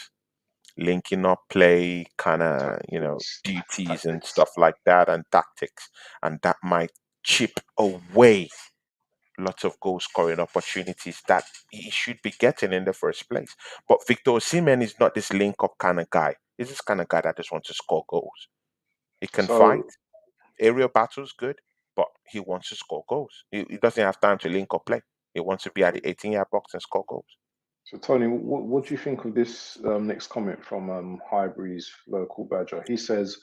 linking up play kind of Tactics, duties and tactics. stuff like that and tactics, and that might chip away lots of goal scoring opportunities that he should be getting in the first place. But Victor Osimhen is not this link up kind of guy. He's this kind of guy that just wants to score goals. He can fight, So, aerial battles good, but he wants to score goals. He doesn't have time to link up play. He wants to be at the 18-yard box and score goals. so Tony, what do you think of this next comment from Highbury's local badger? He says,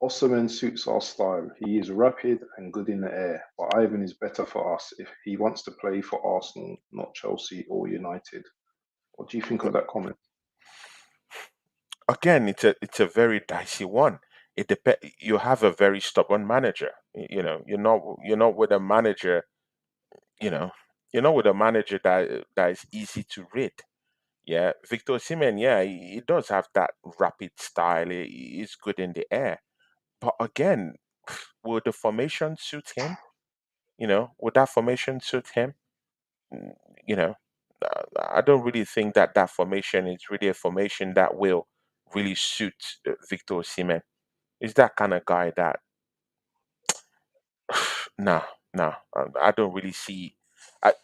Osimhen suits our style. He is rapid and good in the air, but Ivan is better for us if he wants to play for Arsenal, not Chelsea or United. What do you think of that comment? Again, it's a very dicey one. It depends. You have a very stubborn manager. You're not with a manager. You know, you're not with a manager that is easy to read. Yeah, Victor Osimhen, yeah, he does have that rapid style. He's good in the air, but again, will the formation suit him? Would that formation suit him? Mm, You know, I don't really think that that formation is really a formation that will really suit Victor Osimhen. Is that kind of guy that, nah, nah, I don't really see. I,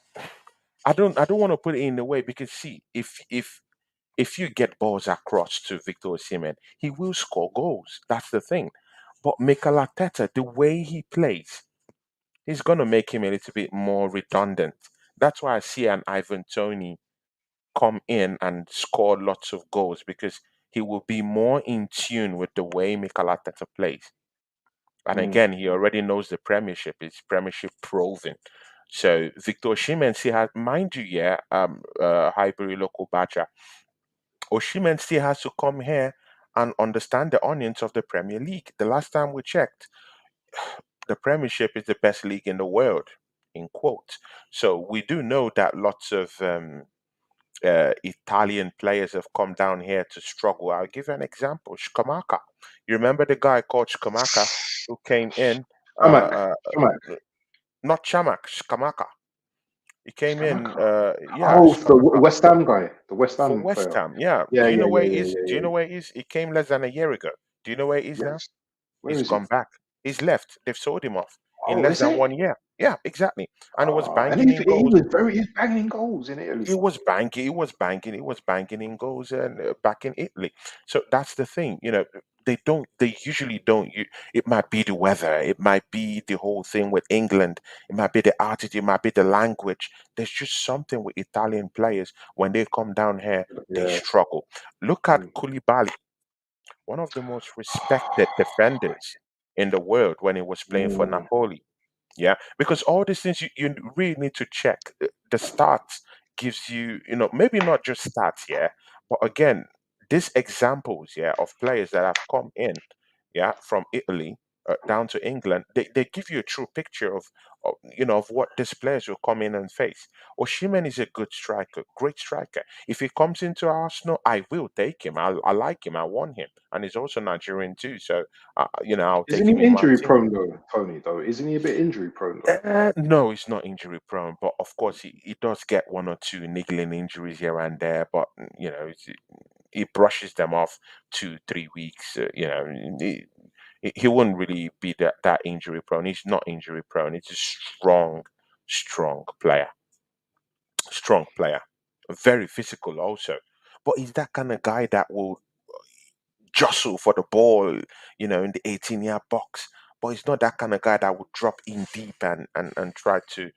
I don't want to put it in the way because see, if you get balls across to Victor Osimhen, he will score goals. That's the thing. But Mikel Arteta, the way he plays, he's gonna make him a little bit more redundant. That's why I see an Ivan Tony come in and score lots of goals because he will be more in tune with the way Mikel Arteta plays. And Mm. again, he already knows the Premiership. It's Premiership proven. So Victor Osimhen, still has, mind you, yeah, Highbury local badger. Osimhen still has to come here and understand the onions of the Premier League. The last time we checked, the Premiership is the best league in the world, in quotes. So we do know that lots of Italian players have come down here to struggle. I'll give you an example. Skamaka. You remember the guy called Skamaka who came in? Uh, Chamak, uh, Chamak, Not Chamak, Skamaka. He came in, Skamaka. yeah, Oh, the Skamaka West Ham guy, the West for Ham West player. Ham. Yeah. Yeah, Do you yeah, know yeah, where he yeah, is? yeah, Do you yeah. know where he is? He came less than a year ago. Do you know where he is now? Yes. Where He's is he? gone back. He's left. They've sold him off in Oh, less is than it? 1 year. Yeah, exactly. And it was And banking in he goals. was he's banging goals in Italy. It was banking in goals and back in Italy. So that's the thing. They usually don't. It might be the weather. It might be the whole thing with England. It might be the attitude. It might be the language. There's just something with Italian players when they come down here, they Yeah. struggle. Look at Mm. Koulibaly, one of the most respected defenders in the world when he was playing for Mm. Napoli. Yeah, because all these things you really need to check. The stats gives you, maybe not just stats, yeah, but again, these examples, yeah, of players that have come in, yeah, from Italy down to England, they give you a true picture of what these players will come in and face. Oshimen is a good striker, great striker. If he comes into Arsenal, I will take him. I like him. I want him, and he's also Nigerian too, so I'll Isn't take him he in my injury team. prone though, Tony? Though, isn't he a bit injury prone though? No, he's not injury prone, but of course he does get one or two niggling injuries here and there. But he brushes them off 2 3 weeks. He wouldn't really be that injury prone. He's not injury prone. He's a strong, strong player. strong player, very physical also. But he's that kind of guy that will jostle for the ball, in the 18-yard box. But he's not that kind of guy that would drop in deep and try to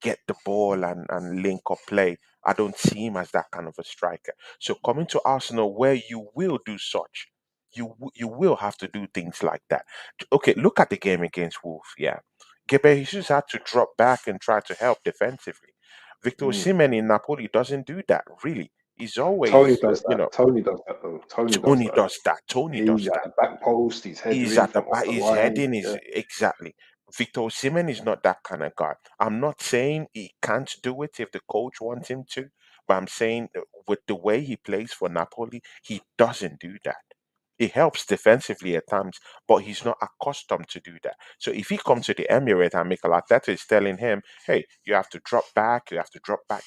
get the ball and link up play. I don't see him as that kind of a striker. So coming to Arsenal, where you will do such, you will have to do things like that. Okay, look at the game against Wolves. Yeah, Gabriel Jesus had to drop back and try to help defensively. Victor Mm. Osimhen in Napoli doesn't do that really. He's Tony always, does that. Tony does that though. Tony does Tony that. does that. Tony He's does at that. the back post. He's He's heading at the from off back. the His line. heading is Yeah, exactly. Victor Osimhen is not that kind of guy. I'm not saying he can't do it if the coach wants him to, but I'm saying with the way he plays for Napoli, he doesn't do that. He helps defensively at times, but he's not accustomed to do that. So if he comes to the Emirates and Mikel Arteta is telling him, "Hey, you have to drop back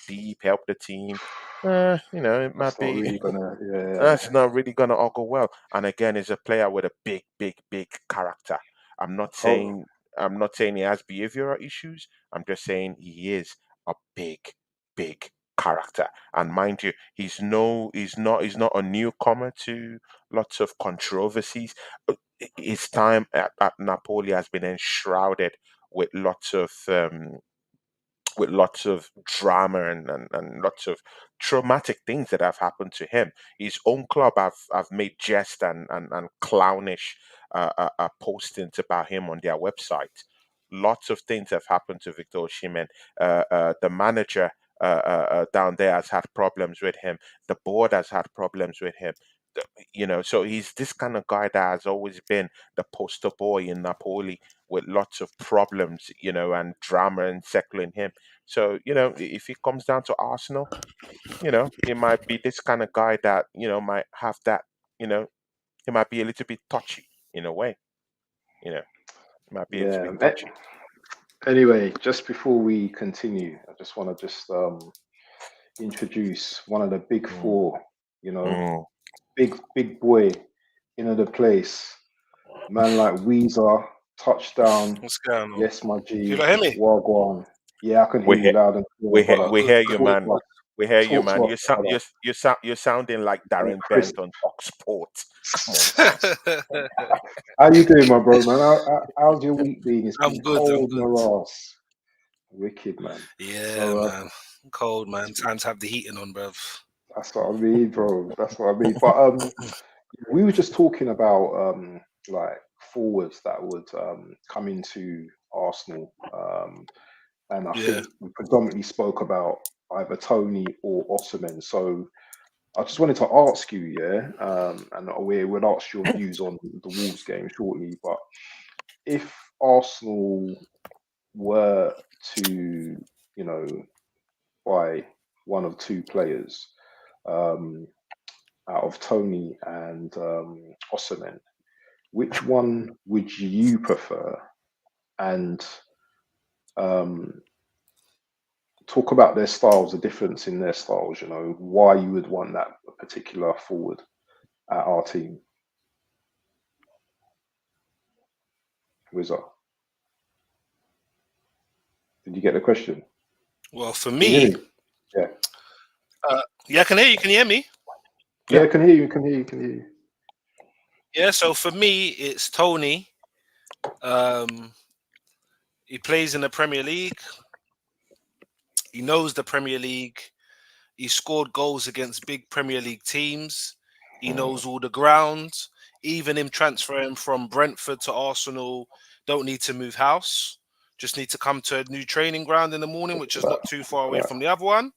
deep, help the team," it might that's not be really gonna. Yeah, that's not really gonna all go well. And again, he's a player with a big, big, big character. I'm not oh, saying I'm not saying he has behavioral issues. I'm just saying he is a big, big character. And mind you, he's not a newcomer to lots of controversies. His time at Napoli has been enshrouded with lots of drama and lots of traumatic things that have happened to him. His own club have made jest and clownish postings about him on their website. Lots of things have happened to Victor Osimhen. The manager down there has had problems with him. The board has had problems with him. So he's this kind of guy that has always been the poster boy in Napoli with lots of problems, and drama encircling him. So, if it comes down to Arsenal, he might be this kind of guy that, might have that, he might be a little bit touchy in a way, you know, he might be a little yeah. bit touchy. Anyway, just before we continue, I just want to just introduce one of the big Mm, four. You know, mm. big boy in the place. Man like Weeza, touchdown. What's going on? Yes, my Can you G. not hear me? Wagwan. Yeah, I can hear We you hear, loud and clear, we hear, brother. Oh, we good, hear good, you, Talk man. to us. We hear you, Talk to man. us, brother. You're sounding like And Darren Chris, Bent on Talk Sport. Come on, man. good. how you doing, my bro, man? How's your week been? It's I'm been good. I'm cold in good. the ass. Wicked, man. Yeah, So man. Cold, man. Time to have the heating on, bruv. that's what I mean, bro. That's what I mean. But we were just talking about like forwards that would come into Arsenal, and I Yeah. think we predominantly spoke about either Tony or Ottoman. So I just wanted to ask you, yeah, and we would ask your views on the Wolves game shortly. But if Arsenal were to, you know, buy one of two players um, out of Tony and Osimhen, which one would you prefer? And um, talk about their styles, the difference in their styles. You know, why you would want that particular forward at our team. Wizard, did you get the question? Well, for Can you hear me, me? Yeah, yeah, I can hear you. Can you hear me? yeah, Yeah. I can hear you. Can hear you. Can hear you. Yeah. So for me, it's Tony. Um, he plays in the Premier League. He knows the Premier League. He scored goals against big Premier League teams. He knows all the grounds. Even him transferring from Brentford to Arsenal, don't need to move house. Just need to come to a new training ground in the morning, Look which at is that. not too far Look away at from the other one.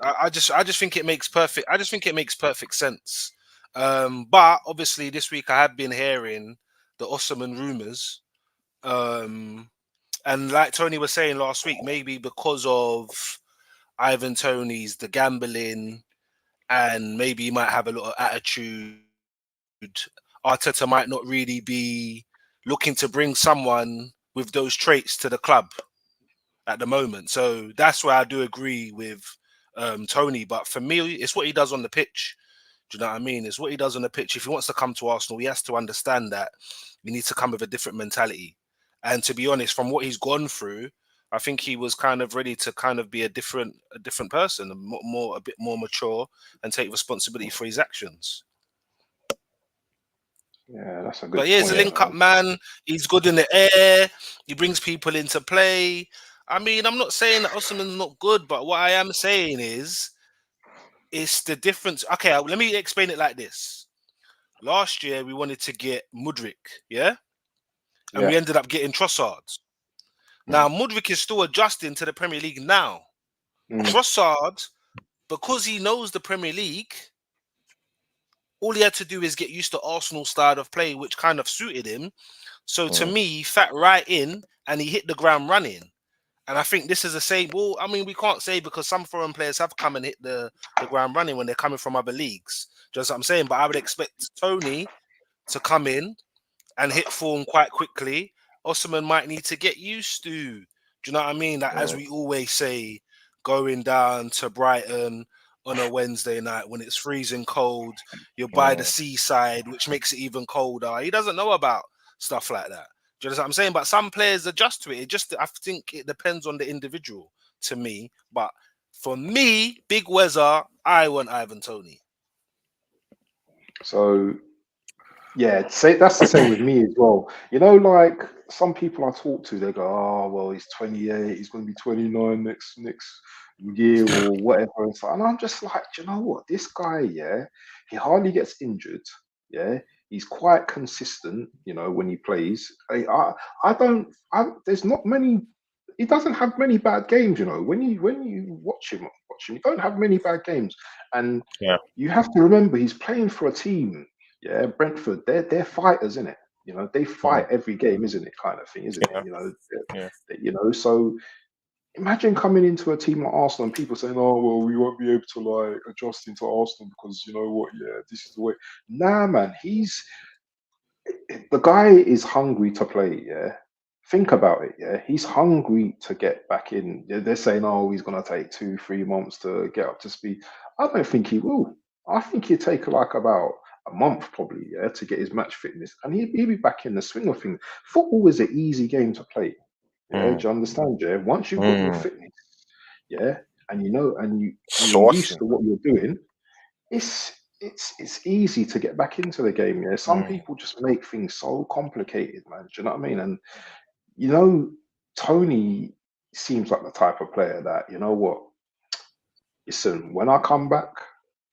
I just think it makes perfect. I just think it makes perfect sense. But obviously, this week I have been hearing the Osman rumors. Um, and like Tony was saying last week, maybe because of Ivan Tony's the gambling, and maybe he might have a lot of attitude. Arteta might not really be looking to bring someone with those traits to the club at the moment. So that's where I do agree with Tony. But for me, it's what he does on the pitch. Do you know what I mean? It's what he does on the pitch. If he wants to come to Arsenal, he has to understand that he needs to come with a different mentality. And to be honest, from what he's gone through, I think he was kind of ready to kind of be a different person, a bit more mature, and take responsibility for his actions. Yeah, that's a But good yeah, he's a point. Yeah. link-up man. He's good in the air. He brings people into play. I mean, I'm not saying that Osman's not good, but what I am saying is, it's the difference. Okay, let me explain it like this. Last year, we wanted to get Mudryk, yeah? And Yeah. we ended up getting Trossard. Now, Mudryk is still adjusting to the Premier League now. Mm. Trossard, because he knows the Premier League, all he had to do is get used to Arsenal's style of play, which kind of suited him. So to me, he sat right in and he hit the ground running. And I think this is the same. Well, I mean, we can't say because some foreign players have come and hit the ground running when they're coming from other leagues. Just what I'm saying. But I would expect Tony to come in and hit form quite quickly. Osman might need to get used to. Do you know what I mean? Like, as we always say, going down to Brighton on a Wednesday night when it's freezing cold, you're by the seaside, which makes it even colder. He doesn't know about stuff like that. Do you know what I'm saying? But some players adjust to it. I think it depends on the individual to me. But for me, Big Weeza, I want Ivan Toney. So yeah, that's the same with me as well. You know, like some people I talk to, they go, "Oh, well, he's 28. He's going to be 29 next year or whatever." And I'm just like, "Do you know what? This guy, yeah, he hardly gets injured. Yeah, he's quite consistent. You know, when he plays, I don't. There's not many. He doesn't have many bad games. You know, when you watch him, he don't have many bad games. And Yeah. you have to remember, he's playing for a team. Yeah, Brentford, they're fighters, isn't it? You know, they fight every game, isn't it? Kind of thing, isn't it? Yeah. You know, Yeah. so imagine coming into a team like Arsenal and people saying, "Oh, well, we won't be able to like adjust into Arsenal because you know what? Yeah, this is the way." Nah, man, the guy is hungry to play. Yeah, think about it. Yeah, he's hungry to get back in. Yeah, they're saying, "Oh, he's gonna take 2, 3 months to get up to speed." I don't think he will. I think he'll take like about a month probably, yeah, to get his match fitness, and he'll be back in the swing of things. Football is an easy game to play. Yeah, do Mm. you understand, yeah? Once you've got your Mm. fitness, yeah, and you know, and you're used Sourcing. to what you're doing, it's easy to get back into the game. Yeah, some Mm. people just make things so complicated, man. Do you know what I mean? And you know, Tony seems like the type of player that, you know what? Listen, when I come back,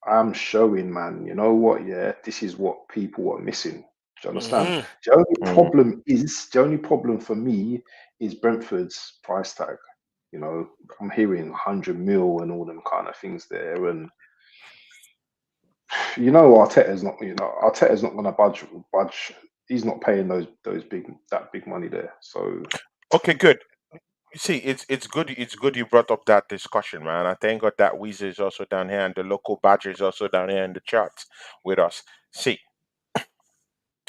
I'm showing, man. You know what? Yeah, this is what people are missing. Do you understand? Mm-hmm. Mm. The only problem for me is Brentford's price tag. You know, I'm hearing 100 mil and all them kind of things there, and you know, Arteta's not going to budge. He's not paying those big money there. So Okay, good. You see, it's good. It's good you brought up that discussion, man. I thank God that Weezer is also down here, and the local badger is also down here in the chat with us. See,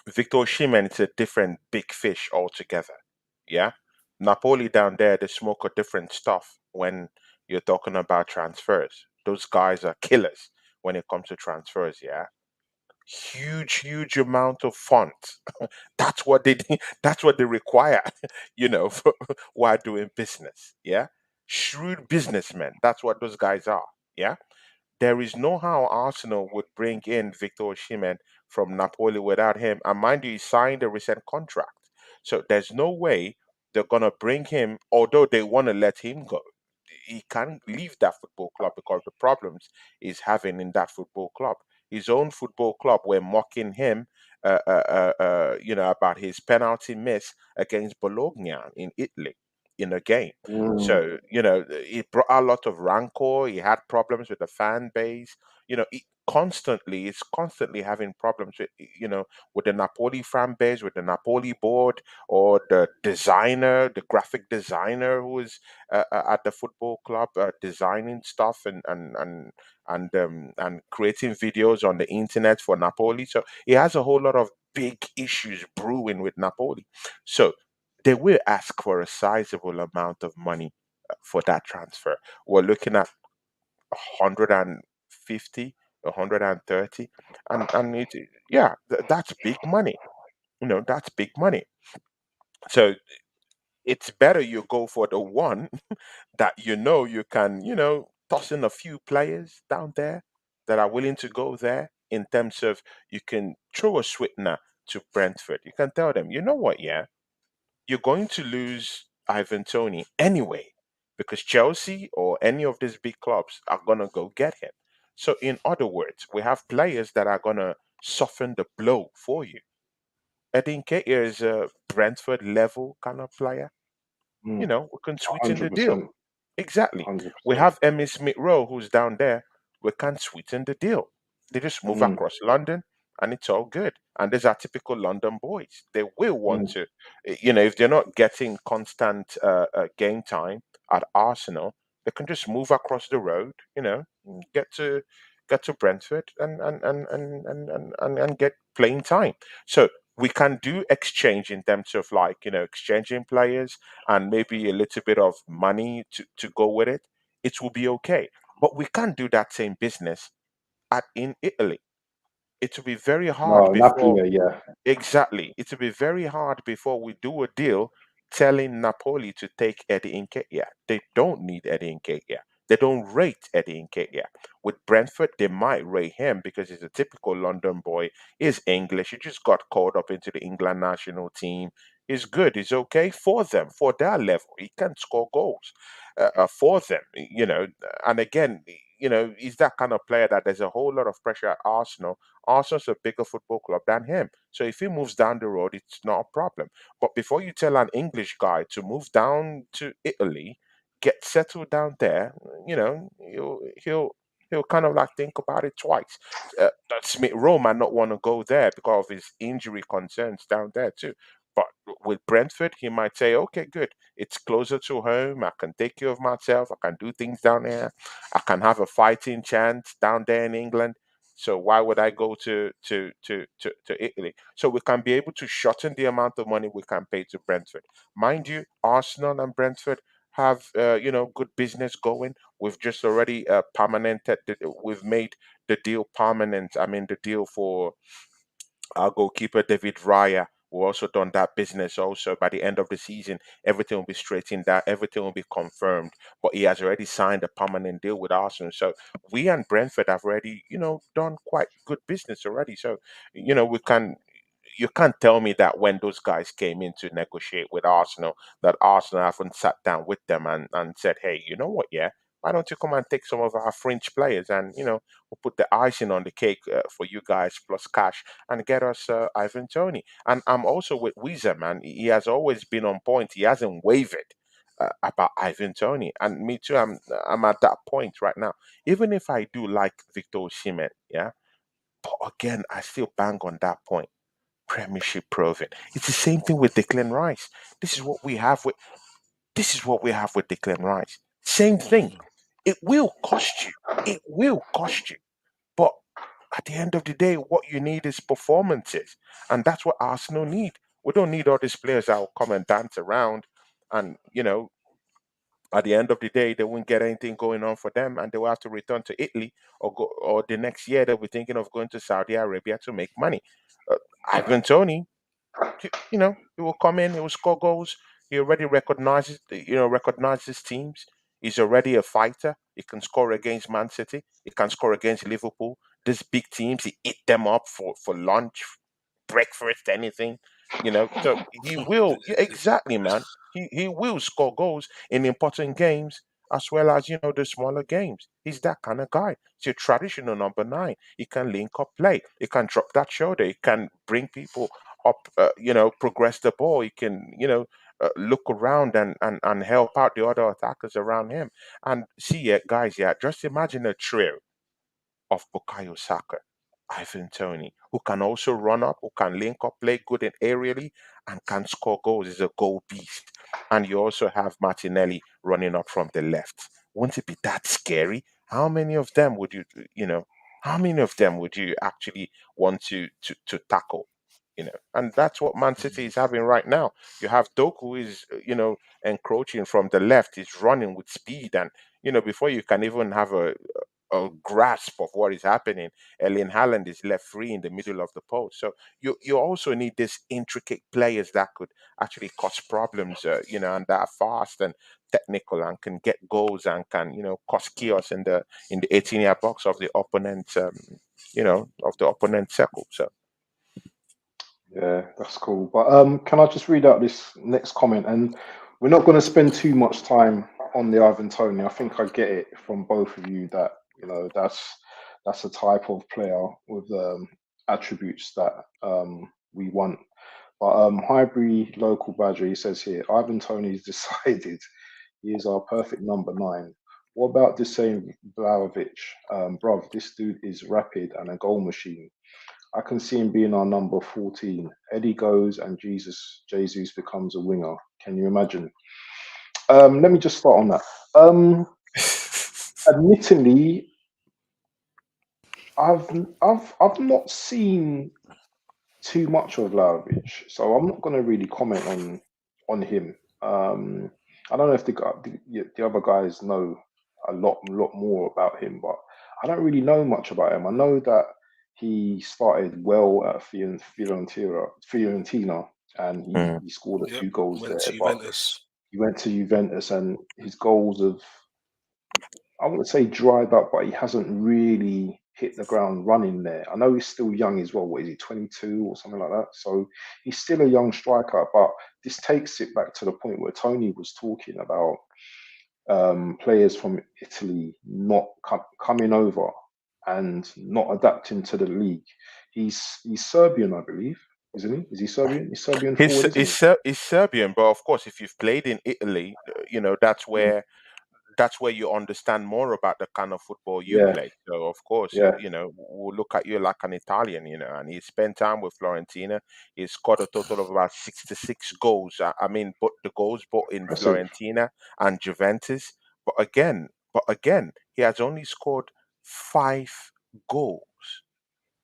Victor Osimhen is a different big fish altogether. Yeah, Napoli down there, they smoke a different stuff when you're talking about transfers. Those guys are killers when it comes to transfers. Yeah, huge amount of funds. That's what they that's what they require, while doing business. Yeah, shrewd businessmen. That's what those guys are. Yeah, there is no how Arsenal would bring in Victor Osimhen from Napoli without him. And mind you, he signed a recent contract. So there's no way they're going to bring him, although they want to let him go. He can't leave that football club because the problems he's having in that football club. His own football club were mocking him, about his penalty miss against Bologna in Italy in a game. mm, So, it brought a lot of rancor. He had problems with the fan base. It's constantly having problems with the Napoli fan base, with the Napoli board, or the designer, the graphic designer who is at the football club designing stuff and creating videos on the internet for Napoli. So he has a whole lot of big issues brewing with Napoli. So they will ask for a sizable amount of money for that transfer. We're looking at 150, 130, and that's big money. That's big money. So it's better you go for the one that you can, toss in a few players down there that are willing to go there in terms of you can throw a sweetener to Brentford. You can tell them, you know what, yeah, you're going to lose Ivan Tony anyway because Chelsea or any of these big clubs are going to go get him. So, in other words, we have players that are going to soften the blow for you. Eddie Nketiah is a Brentford level kind of player. Mm. We can sweeten the deal. 100%. Exactly. We 100%. have Emmy Smith Rowe who's down there. We can sweeten the deal. They just move Mm. across London and it's all good. And these are typical London boys. They will want Mm. to, if they're not getting constant game time at Arsenal, they can just move across the road, get to Brentford and get playing time. So we can do exchange in terms of like, exchanging players and maybe a little bit of money to go with it, it will be okay. But we can't do that same business in Italy. It will be very hard No, before. Napoli, yeah. Exactly. It will be very hard before we do a deal telling Napoli to take Eddie Nketiah. They don't need Eddie Nketiah. They don't rate Eddie Nketiah. With Brentford, they might rate him because he's a typical London boy. He's English. He just got called up into the England national team. He's good. He's okay for them, for their level. He can score goals for them, And again, he's that kind of player that there's a whole lot of pressure at Arsenal. Arsenal's a bigger football club than him. So if he moves down the road, it's not a problem. But before you tell an English guy to move down to Italy, get settled down there, he'll kind of like think about it twice. That Smith Rowe might not want to go there because of his injury concerns down there too. But with Brentford, he might say, okay, good. It's closer to home. I can take care of myself. I can do things down there. I can have a fighting chance down there in England. So why would I go to Italy? So we can be able to shorten the amount of money we can pay to Brentford. Mind you, Arsenal and Brentford have good business going. We've just already permanented. We've made the deal permanent. I mean the deal for our goalkeeper David Raya. We've also done that business also. By the end of the season, everything will be straightened out, everything will be confirmed. But he has already signed a permanent deal with Arsenal. So we and Brentford have already, done quite good business already. So, we can you can't tell me that when those guys came in to negotiate with Arsenal, that Arsenal haven't sat down with them and said, hey, you know what, yeah, why don't you come and take some of our French players and, we'll put the icing on the cake for you guys plus cash and get us Ivan Tony. And I'm also with Weeza, man. He has always been on point. He hasn't wavered. About Ivan Tony and me too. I'm at that point right now. Even if I do like Victor Osimhen, yeah, but again I still bang on that point. Premiership proven. It's the same thing with Declan Rice. This is what we have with this is what we have with Declan Rice. Same thing. Mm. It will cost you. It will cost you. But at the end of the day, what you need is performances. And that's what Arsenal need. We don't need all these players that will come and dance around and, at the end of the day, they won't get anything going on for them, and they will have to return to Italy or the next year they'll be thinking of going to Saudi Arabia to make money. Uh, Ivan Tony, he will come in, he will score goals. He already recognizes teams. He's already a fighter. He can score against Man City. He can score against Liverpool. These big teams, he eat them up for lunch, breakfast, anything. So he will, yeah, exactly, man. He will score goals in important games as well as the smaller games. He's that kind of guy. He's a traditional number nine. He can link up play. He can drop that shoulder. He can bring people up, progress the ball. He can, look around and help out the other attackers around him. And see, yeah, guys, yeah, just imagine a trio of Bukayo Saka, Ivan Tony, who can also run up, who can link up, play good and aerially, and can score goals. Is a goal beast. And you also have Martinelli running up from the left. Wouldn't it be that scary? How many of them would how many of them would you actually want to tackle? And that's what Man City is having right now. You have Doku is encroaching from the left. He's running with speed, and before you can even have a grasp of what is happening. Erling Haaland is left free in the middle of the post. So you also need these intricate players that could actually cause problems, and that are fast and technical and can get goals and can cause chaos in the 18-yard box of the opponent, of the opponent circle. So Yeah, that's cool. But can I just read out this next comment? And we're not going to spend too much time on the Ivan Toney. I think I get it from both of you that that's a type of player with attributes that we want. But Highbury local badger, he says here, Ivan Toney's decided he is our perfect number 9. What about the same Vlahovic? Bruv, this dude is rapid and a goal machine. I can see him being our number 14. Eddie goes and Jesus becomes a winger. Can you imagine? Let me just start on that. Admittedly, I've not seen too much of Vlahovic, so I'm not going to really comment on him. I don't know if the other guys know a lot more about him, but I don't really know much about him. I know that he started well at Fiorentina, and he scored a few goals went there. to But Juventus. he went to Juventus, and his goals have, I wouldn't say dried up, but he hasn't really hit the ground running there. I know he's still young as well. What is he, 22 or something like that? So he's still a young striker, but this takes it back to the point where Tony was talking about players from Italy not coming over and not adapting to the league. He's Serbian, I believe, isn't he? Is he Serbian? He's Serbian forward, isn't he? He's Serbian, but of course, if you've played in Italy, Mm. that's where you understand more about the kind of football you Yeah, play. So of course, yeah, we'll look at you like an Italian, and he spent time with Fiorentina. He scored a total of about 66 goals. I mean, but the goals both in impressive. Fiorentina and Juventus. But again, he has only scored 5 goals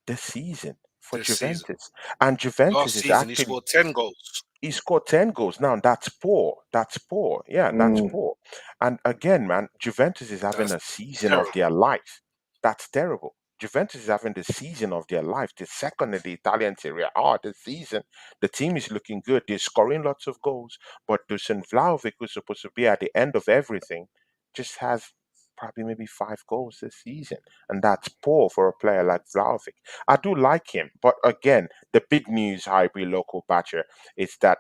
this season for This season. Juventus, and Juventus Last is season, he actually scored 10 goals. he scored 10 goals. Now that's poor. That's poor. Yeah, that's Mm, poor. And again, man, Juventus is having That's a season of terrible. their life. That's terrible. Juventus is having the season of their life. The second in the Italian Serie A this season. The team is looking good. They're scoring lots of goals. But Dusan Vlahovic, who's supposed to be at the end of everything, just has probably maybe 5 goals this season. And that's poor for a player like Vlahovic. I do like him. But again, the big news, Highbury local batcher, is that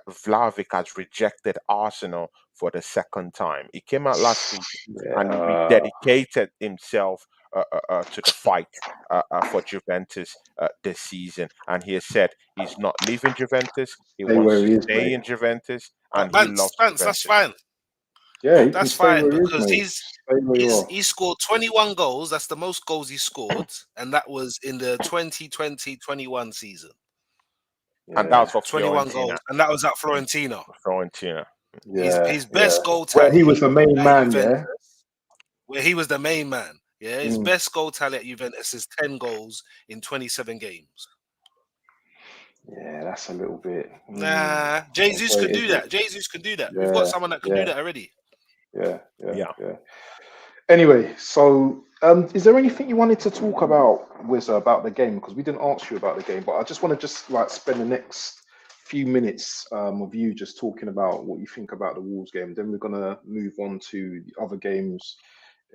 Vlahovic has rejected Arsenal for the second time. He came out last week and he yeah, rededicated himself to the fight for Juventus this season. And he has said he's not leaving Juventus. He stay wants where to he is, stay mate. in Juventus But and he loves Bance, that's Juventus. fine. Yeah, he can That's stay fine where he is, because mate. Stay where you are. he scored 21 goals. That's the most goals he scored, and that was in the 2020-21 season. And that was Yeah, for 21 goals, Fiorentina. and that was at Florentina. Fiorentina. yeah, His yeah. best goal Where he was tally the main at man, Juventus, yeah. where he was the main man. Yeah, his Mm, best goal tally at Juventus is 10 goals in 27 games. yeah, that's a little bit Nah, Jesus can do frustrated. that. Jesus can do that. We've got Yeah, someone that can do yeah, that already. yeah, yeah, Yeah. yeah. Anyway, so is there anything you wanted to talk about, Weeza, about the game? Because we didn't ask you about the game, but I just want to like spend the next few minutes of you just talking about what you think about the Wolves game. Then we're gonna move on to the other games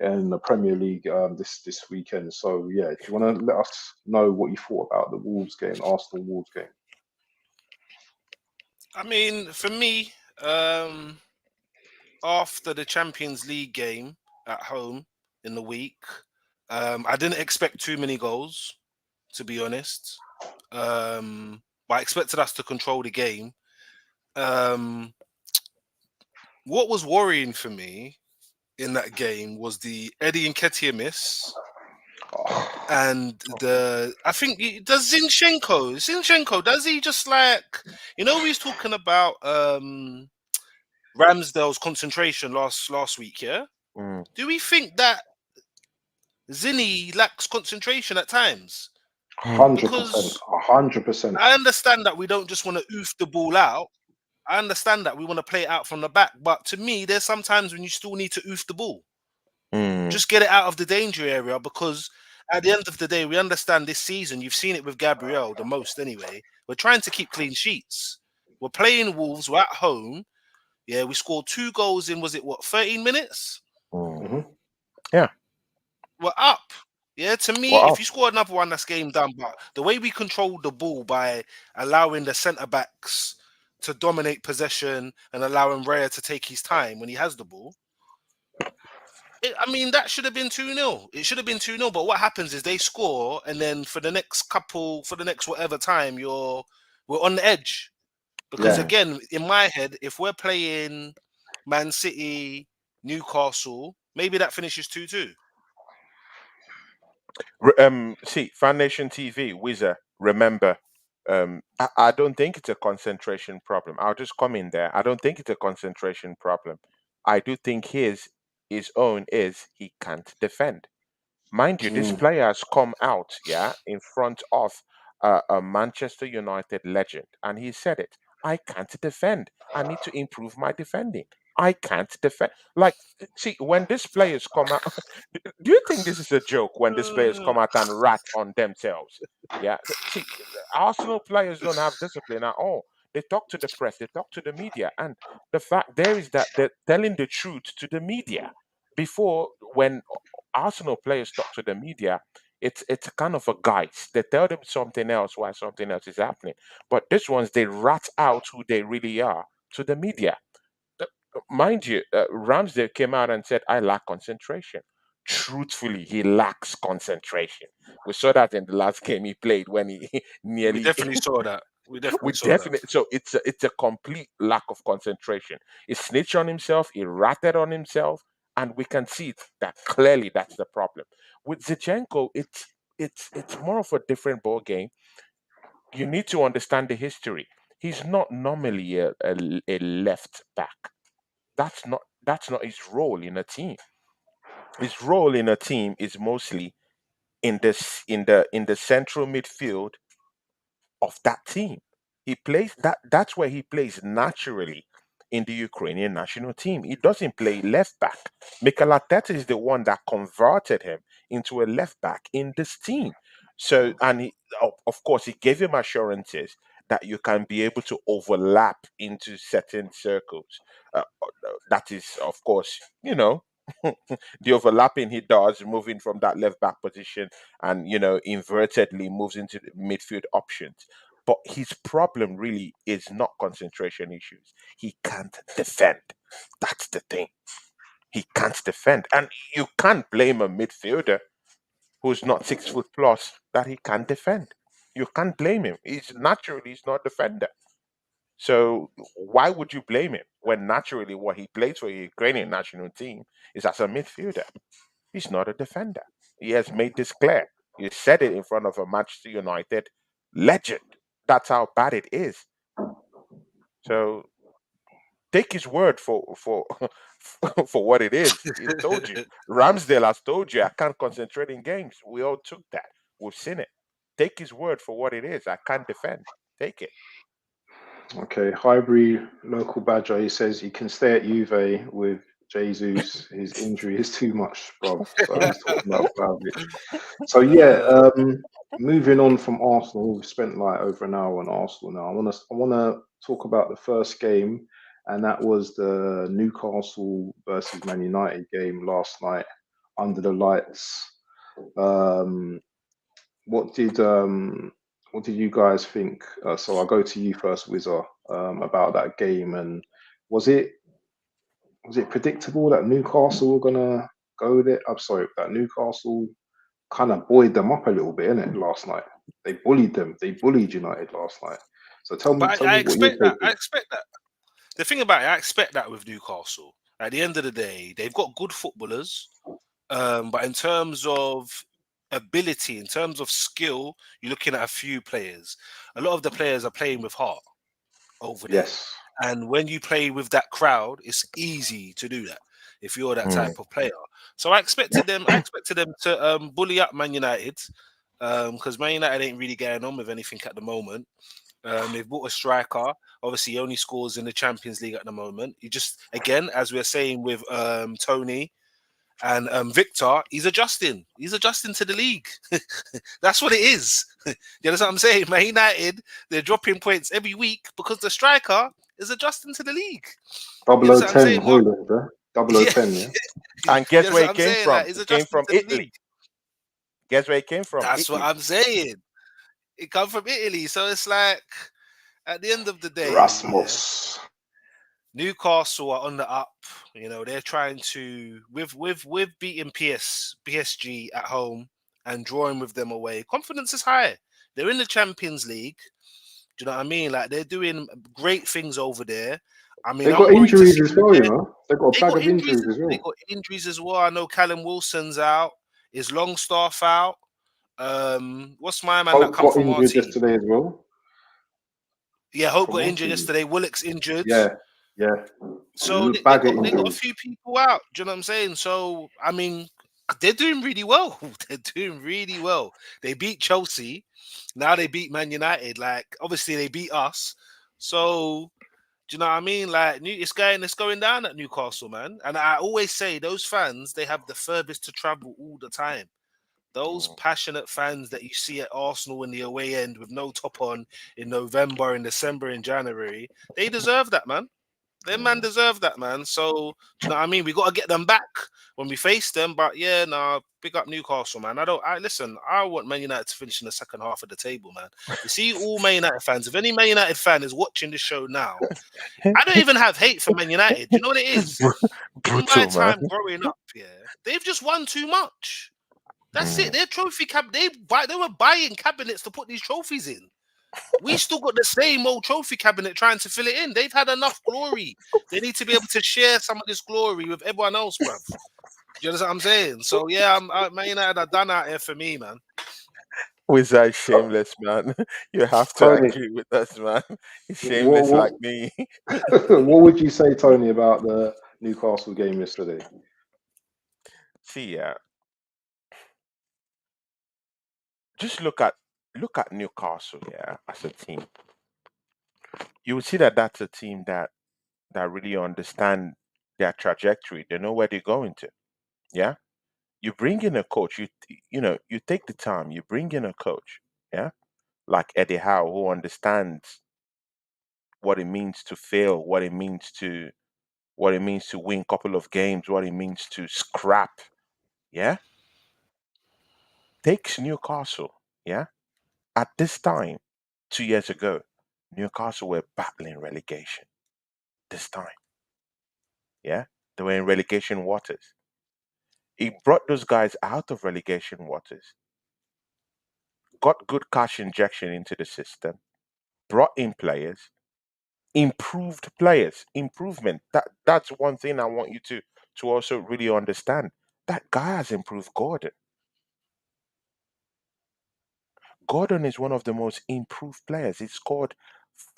in the Premier League this weekend. So yeah, do you want to let us know what you thought about the Wolves game, Arsenal Wolves game? I mean, for me, after the Champions League game at home in the week, I didn't expect too many goals, to be honest. But I expected us to control the game. What was worrying for me in that game was the Eddie Nketiah miss. Oh, And I think does Zinchenko, does he just like, we was talking about Ramsdale's concentration last week, yeah? Mm. Do we think that Zinny lacks concentration at times? 100%, Because 100%. I understand that we don't just want to oof the ball out. I understand that we want to play it out from the back, but to me, there's sometimes when you still need to oof the ball. Just get it out of the danger area, because at the end of the day, we understand this season, you've seen it with Gabriel the most anyway. We're trying to keep clean sheets. We're playing Wolves, we're at home. Yeah, we scored 2 goals in, was it what, 13 minutes? Yeah. We're up. Yeah, to me, We're if up. you score another one, that's game done. But the way we controlled the ball by allowing the centre backs to dominate possession and allowing Raya to take his time when he has the ball, I mean, that should have been 2-0. It should have been 2-0. But what happens is they score, and then for the next whatever time, we're on the edge. Because Yeah. again, in my head, if we're playing Man City, Newcastle, maybe that finishes 2-2. See, Fan Nation TV, Weeza, remember, I don't think it's a concentration problem. I'll just come in there. I don't think it's a concentration problem. I do think his own is he can't defend. Mind you, this player has come out, yeah, in front of a Manchester United legend, and he said it. I can't defend. I need to improve my defending. I can't defend. Like, see, when these players come out, do you think this is a joke when these players come out and rat on themselves? Yeah, see, Arsenal players don't have discipline at all. They talk to the press, they talk to the media, and the fact there is that they're telling the truth to the media. Before, when Arsenal players talk to the media, it's kind of a guise. They tell them something else while something else is happening. But this ones, they rat out who they really are to the media. Uh, Mind you, Ramsdale came out and said, "I lack concentration." Truthfully, he lacks concentration. We saw that in the last game he played when he We nearly definitely saw that. We we definitely saw that. definitely so it's a complete lack of concentration. He snitched on himself, he ratted on himself, and we can see it that clearly that's the problem. With Zichenko, it's more of a different ball game. You need to understand the history. He's not normally a left back. That's not his role in a team. His role in a team is mostly in the central midfield of that team. He plays that's where he plays naturally in the Ukrainian national team. He doesn't play left back. Mikel Arteta is the one that converted him into a left back in this team. So, and of course, he gave him assurances that you can be able to overlap into certain circles. That is, of course, the overlapping he does, moving from that left back position and invertedly moves into the midfield options. But his problem really is not concentration issues. He can't defend. That's the thing. He can't defend. And you can't blame a midfielder who's not 6 foot plus that he can't defend. You can't blame him. He's not a defender. So why would you blame him when naturally what he plays for the Ukrainian national team is as a midfielder? He's not a defender. He has made this clear. He said it in front of a Manchester United legend. That's how bad it is. So take his word for for what it is. He told you. Ramsdale has told you I can't concentrate in games. We all took that. We've seen it. Take his word for what it is. I can't defend. Take it. Okay, Highbury local badger. He says he can stay at Juve with Jesus. His injury is too much, bruv. So he's talking about Vlahovic. So yeah, moving on from Arsenal, we've spent like over an hour on Arsenal now. I wanna talk about the first game, and that was the Newcastle versus Man United game last night under the lights. Um, what did you guys think? So I'll go to you first, Wizard, about that game, and was it predictable that Newcastle were gonna go with it? I'm sorry, that Newcastle kind of buoyed them up a little bit, innit, last night. They bullied them. They bullied United last night. So But tell I me what your expect that. take I is. expect that. The thing about it, I expect that with Newcastle. At the end of the day, they've got good footballers, but in terms of ability, in terms of skill, you're looking at a few players. A lot of the players are playing with heart over there. Yes. And when you play with that crowd, it's easy to do that if you're that Mm. type of player. So I expected them. I expected them to bully up Man United, because Man United ain't really getting on with anything at the moment. They've bought a striker. Obviously, he only scores in the Champions League at the moment. He just, again, as we're saying with Tony And Victor, he's adjusting. He's adjusting to the league. That's what it is. You understand what I'm saying? Man United, they're dropping points every week because the striker is adjousting to the league. You understand what I'm 0010 saying, Mark? Hoyland, huh? Yeah. 0010, yeah. And You guess where understand what he I'm came saying? from? Like, he's He came adjusting from to the league. Italy. Guess where he came from? That's what Italy. I'm saying. It come from Italy. So it's like, at the end of the day, yeah, Rasmus. Newcastle are on the up. You know, they're trying to with beating PSG at home and drawing with them away. Confidence is high. They're in the Champions League. Do you know what I mean? Like, they're doing great things over there. I mean, They I'm got worried to injuries see as them well, you there. know. They got a They bag got of injuries. injuries as They well. got injuries as well. I know Callum Wilson's out. Is Longstaff out? What's my man that Hope come got from our injured team? yesterday as well. Yeah, Hope From got what injured team? yesterday. Willock's injured. Yeah, yeah. So A they bag of got a injuries. few people out. Do you know what I'm saying? So I mean, they're doing really well. They're doing really well. They beat Chelsea. Now they beat Man United. Like, obviously they beat us. So do you know what I mean? Like, it's going down at Newcastle, man. And I always say those fans, they have the furthest to travel all the time. Those Mm. passionate fans that you see at Arsenal in the away end with no top on in November, in December, in January, they deserve that, man. Them man Mm. deserve that, man. So, do you know what I mean? We got to get them back when we face them. But yeah, nah, big up Newcastle, man. Listen, I want Man United to finish in the second half of the table, man. You see, all Man United fans, if any Man United fan is watching the show now, I don't even have hate for Man United. Do you know what it is? In my Brutal, man. time growing up, yeah, they've just won too much. That's it. Mm. Their trophy they were buying cabinets to put these trophies in. We still got the same old trophy cabinet trying to fill it in. They've had enough glory. They need to be able to share some of this glory with everyone else, bruv. You understand what I'm saying? So yeah, Man United are done out here for me, man. Weeza is shameless, man. You have to Tony, agree with us, man. He's what, shameless like what, me. what would you say, Tony, about the Newcastle game yesterday? See, yeah, just look at Newcastle, yeah, as a team. You will see that that's a team that really understand their trajectory. They know where they're going to. Yeah, you bring in a coach. You take the time. You bring in a coach. Yeah, like Eddie Howe, who understands what it means to fail, what it means to win a couple of games, what it means to scrap. Yeah, takes Newcastle. Yeah, at this time, 2 years ago, Newcastle were battling relegation. This time, yeah, they were in relegation waters. He brought those guys out of relegation waters, got good cash injection into the system, brought in players, improved players, improvement. That's one thing I want you to also really understand. That guy has improved Gordon. Gordon is one of the most improved players. He scored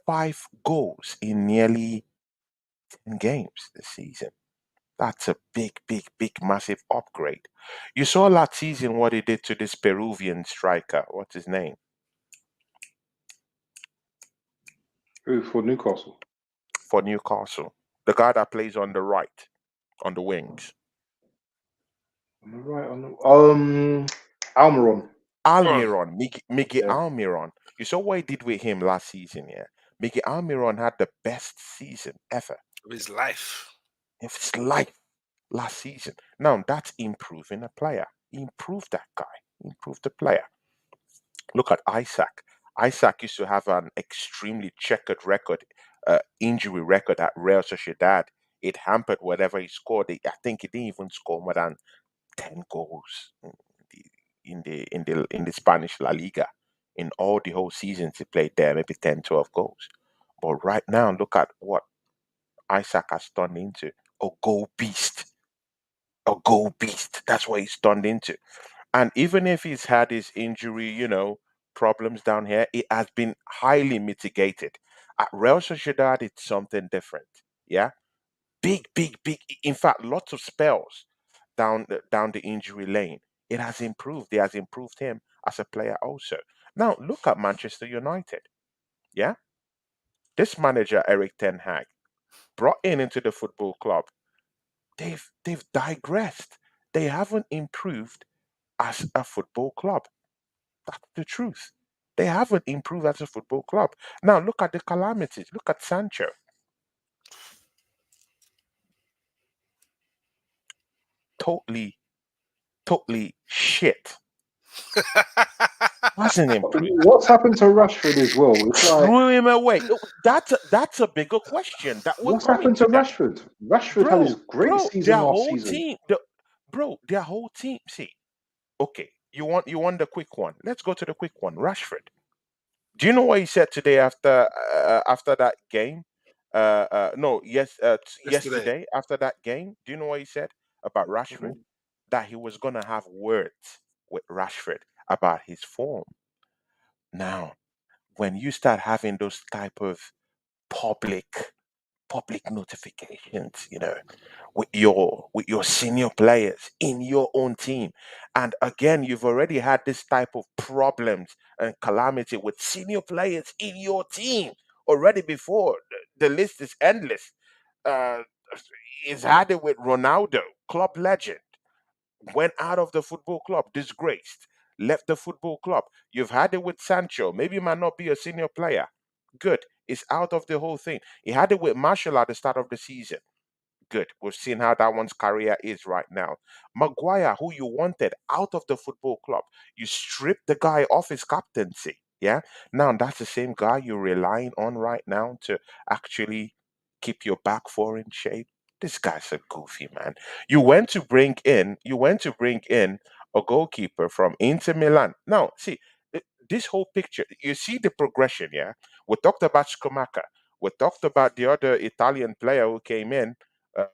5 goals in nearly 10 games this season. That's a big, big, big, massive upgrade. You saw last season what he did to this Peruvian striker. What's his name? Who for Newcastle? For Newcastle. The guy that plays on the right, on the wings. On the right, Almiron. Almiron, Miggy Yeah. Almiron. You saw what he did with him last season, yeah? Miggy Almiron had the best season ever Of his life. of his life last season. Now that's improving a player. Improve that guy. Improve the player. Look at Isaac. Isaac used to have an extremely checkered record, injury record at Real Sociedad. It hampered whatever he scored. I think he didn't even score more than 10 goals in the Spanish La Liga. In all the whole seasons he played there, maybe 10, 12 goals. But right now, look at what Isaac has turned into. A goal beast. A goal beast. That's what he's turned into. And even if he's had his injury, problems down here, it has been highly mitigated. At Real Sociedad, it's something different. Yeah, big, big, big. In fact, lots of spells down the injury lane. It has improved. It has improved him as a player also. Now look at Manchester United. Yeah, this manager Eric Ten Hag brought into the football club. They've digressed. they haven't improved as a football club. That's the truth. They haven't improved as a football club. Now look at the calamities. Look at Sancho. Totally, totally shit. Hasn't improved. What's happened to Rashford as well? It's like, Threw him away. That's a bigger question. That we're what's going happened to to that. Rashford? Rashford had his great Bro, season their last whole season. team, their whole team. See, okay, you want the quick one. Let's go to the quick one. Rashford. Do you know what he said today after that game? No, Yesterday. yesterday after that game. Do you know what he said about Rashford? Mhm. That he was gonna have words with Rashford about his form. Now, when you start having those type of public notifications, with your senior players in your own team. And again, you've already had this type of problems and calamity with senior players in your team already before. The list is endless. Uh, he's had it with Ronaldo, club legend, went out of the football club, disgraced, left the football club. You've had it with Sancho. Maybe he might not be a senior player. Good. It's out of the whole thing. He had it with Marshall at the start of the season. Good. We've seen how that one's career is right now. Maguire, who you wanted out of the football club, you stripped the guy off his captaincy. Yeah. Now that's the same guy you're relying on right now to actually keep your back four in shape. This guy's a goofy man. You went to bring in a goalkeeper from Inter Milan. Now, see, this whole picture, you see the progression, yeah? We talked about Schumacher. We talked about the other Italian player who came in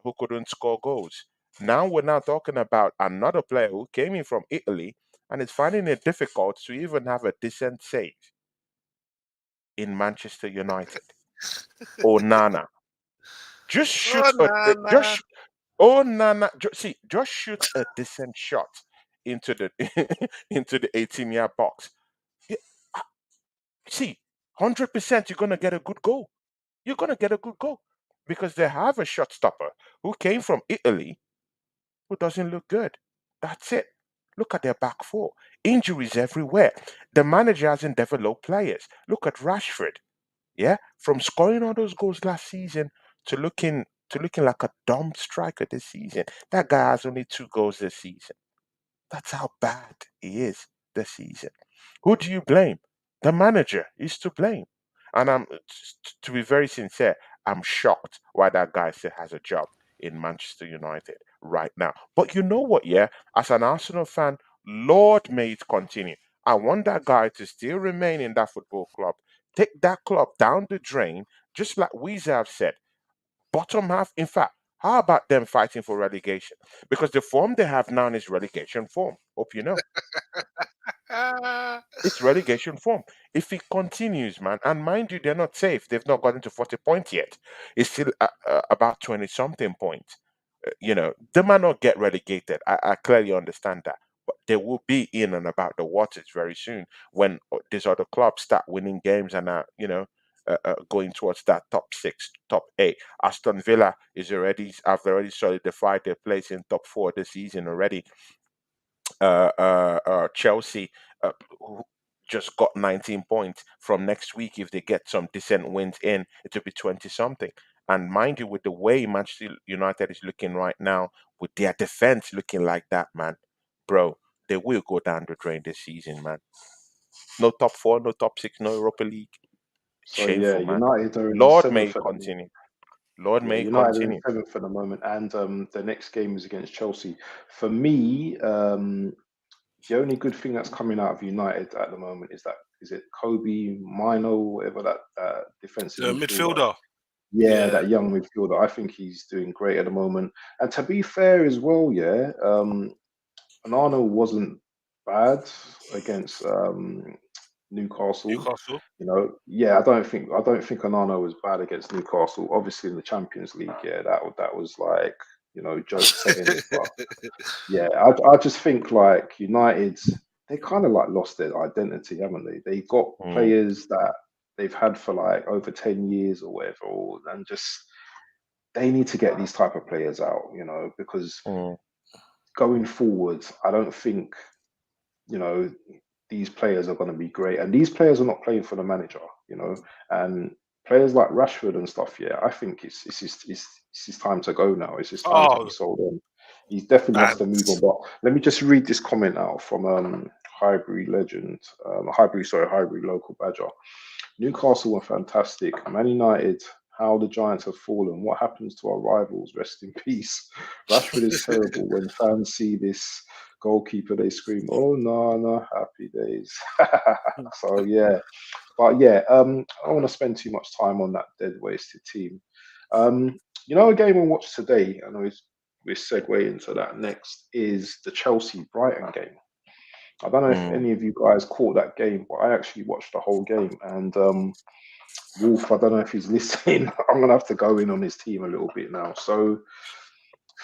who couldn't score goals. Now we're now talking about another player who came in from Italy and is finding it difficult to even have a decent save in Manchester United. Onana, just Oh, shoot a nah, nah. just Onana. See, just shoot a decent shot into the into the 18-yard box. Yeah, uh, see, 100% you're gonna get a good goal. You're gonna get a good goal because they have a shot stopper who came from Italy who doesn't look good. That's it. Look at their back four. Injuries everywhere. The manager hasn't developed players. Look at Rashford. Yeah, from scoring all those goals last season to looking like a dumb striker this season. That guy has only 2 goals this season. That's how bad he is this season. Who do you blame? The manager is to blame. And to be very sincere, I'm shocked why that guy still has a job in Manchester United right now. But you know what, yeah? As an Arsenal fan, Lord may it continue. I want that guy to still remain in that football club, take that club down the drain, just like Weeza have said. Bottom half, in fact, how about them fighting for relegation? Because the form they have now is relegation form. Hope you know. Ah. It's relegation form. If it continues, man, and mind you, they're not safe. They've not gotten to 40 points yet. It's still about 20 something points. They might not get relegated. I clearly understand that. But they will be in and about the waters very soon when these other clubs start winning games and are, going towards that top six, top eight. Aston Villa have already solidified their place in top four this season already. Chelsea uh, who just got 19 points. From next week, if they get some decent wins in, it'll be 20 something. And mind you, with the way Manchester United is looking right now, with their defense looking like that, man, bro, they will go down the drain this season, man. No top four, no top six, no Europa League. So yeah, Shameful, man. United are in Lord may seventh it at the moment. continue. Lord Yeah, may it United are in continue. seventh at the moment, and the next game is against Chelsea. For me, the only good thing that's coming out of United at the moment is it Kobe Mino, whatever that defensive The midfielder. midfielder. Yeah, Yeah. that young midfielder. I think he's doing great at the moment. And to be fair as well, yeah, Onana wasn't bad against Newcastle. Newcastle. Yeah, I don't think Onana was bad against Newcastle. Obviously in the Champions League, yeah, that was like joke settings. But yeah, I just think like United, they kind of like lost their identity, haven't they? They got Mm, players that they've had for like over 10 years or whatever, and just they need to get these type of players out, because mm, going forward, I don't think, you know, these players are going to be great. And these players are not playing for the manager, you know, and players like Rashford and stuff. Yeah, I think it's his time to go now. It's his time to be Oh, sold on. He definitely has to move on. bants. But let me just read this comment out from Highbury legend, Highbury local badger. Newcastle were fantastic. Man United, how the Giants have fallen. What happens to our rivals? Rest in peace. Rashford is terrible. When fans see this goalkeeper, they scream, "Oh no, no, happy days." So yeah, but yeah, I don't want to spend too much time on that dead wasted team. You know, a game I watched today, and we segue into that next, is the Chelsea Brighton game. I don't know if Mm. any of you guys caught that game, but I actually watched the whole game. And Wolf, I don't know if he's listening. I'm gonna have to go in on his team a little bit now. So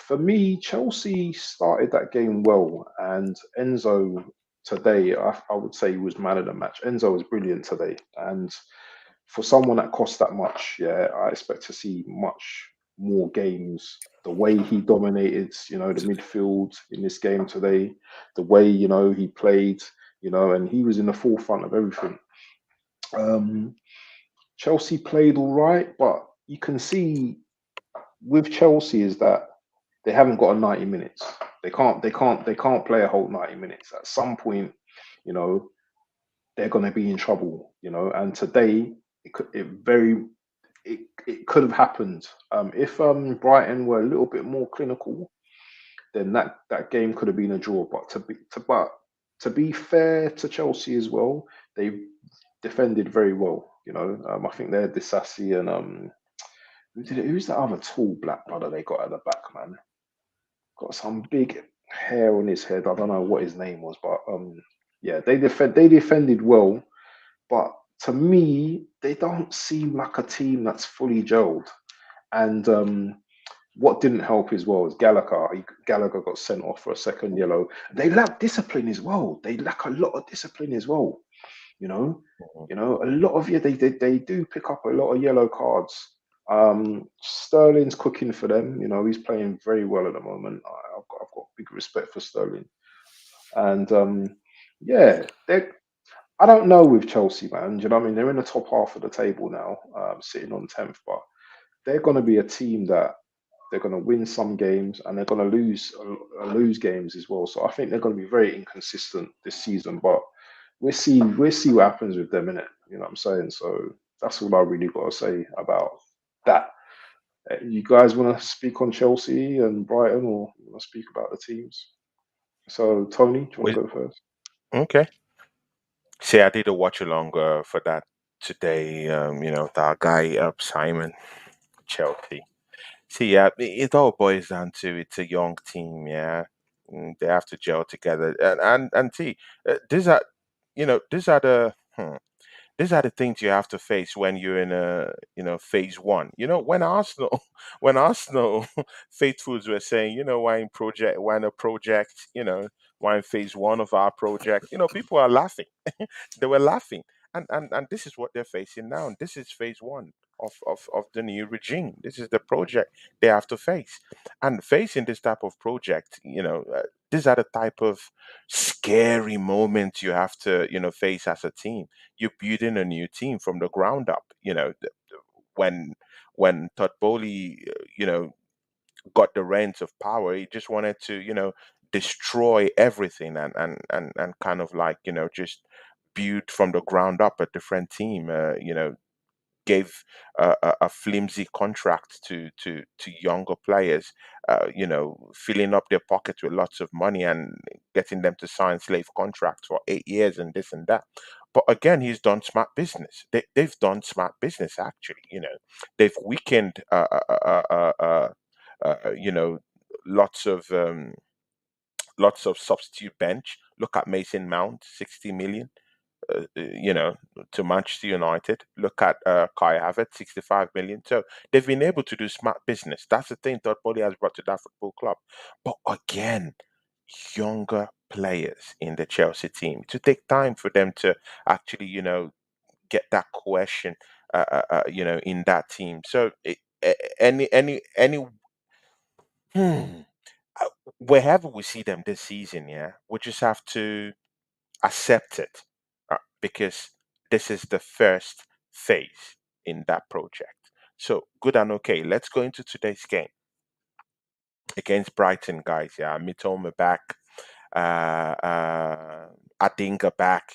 for me, Chelsea started that game well, and Enzo today, I would say he was man of the match. Enzo was brilliant today, and for someone that cost that much, yeah, I expect to see much more games. The way he dominated, you know, the midfield in this game today, the way, you know, he played, you know, and he was in the forefront of everything. Um, Chelsea played all right, but you can see with Chelsea is that they haven't got a 90 minutes. They can't play a whole 90 minutes. At some point, you know, they're going to be in trouble, you know. And today, it could have happened. If Brighton were a little bit more clinical, then that game could have been a draw. But to be fair to Chelsea as well, they defended very well. You know, I think they had Disassi and who's the other tall black brother they got at the back, man? Got some big hair on his head. I don't know what his name was, but yeah, they defended well. But to me, they don't seem like a team that's fully gelled. And what didn't help as well is Gallagher. Gallagher got sent off for a second yellow. They lack discipline as well. They lack a lot of discipline as well. You know, Mhm. a lot of they do pick up a lot of yellow cards. Sterling's cooking for them. You know, he's playing very well at the moment. I've got big respect for Sterling. And yeah, they I don't know with Chelsea, man. Do you know what I mean? They're in the top half of the table now, sitting on 10th, but they're going to be a team that they're going to win some games and they're going to lose games as well. So I think they're going to be very inconsistent this season, but we'll see what happens with them in it. You know what I'm saying? So that's all I really got to say about that. You guys want to speak on Chelsea and Brighton, or you want to speak about the teams? So Tony, do you want Wait, to go first? okay. See, I did a watch along for that today. That guy Simon Chelsea. See, yeah, it all boils down to it's a young team. Yeah, they have to gel together, and see, these are these are the things you have to face when you're in a phase one. When Arsenal when Arsenal faithfuls were saying, we're in a project, we're in phase one of our project, people are laughing. They were laughing. And this is what they're facing now. And this is phase one of the new regime. This is the project they have to face. And facing this type of project, these are the type of scary moments you have to, face as a team. You're building a new team from the ground up. When Todd Bowley, got the reins of power, he just wanted to, destroy everything and kind of like, just build from the ground up a different team. Gave a flimsy contract to younger players, filling up their pockets with lots of money and getting them to sign slave contracts for 8 years and this and that. But again, he's done smart business. They've done smart business actually. They've weakened, you know, lots of substitute bench. Look at Mason Mount, 60 million, to Manchester United. Look at Kai Havertz, 65 million. So they've been able to do smart business. That's the thing Todd Bowley has brought to that football club. But again, younger players in the Chelsea team to take time for them to actually, get that cohesion, in that team. So any. Hmm. wherever we see them this season, yeah, we just have to accept it, because this is the first phase in that project. So good and okay. Let's go into today's game against Brighton, guys. Yeah, Mitoma back, Adinga back.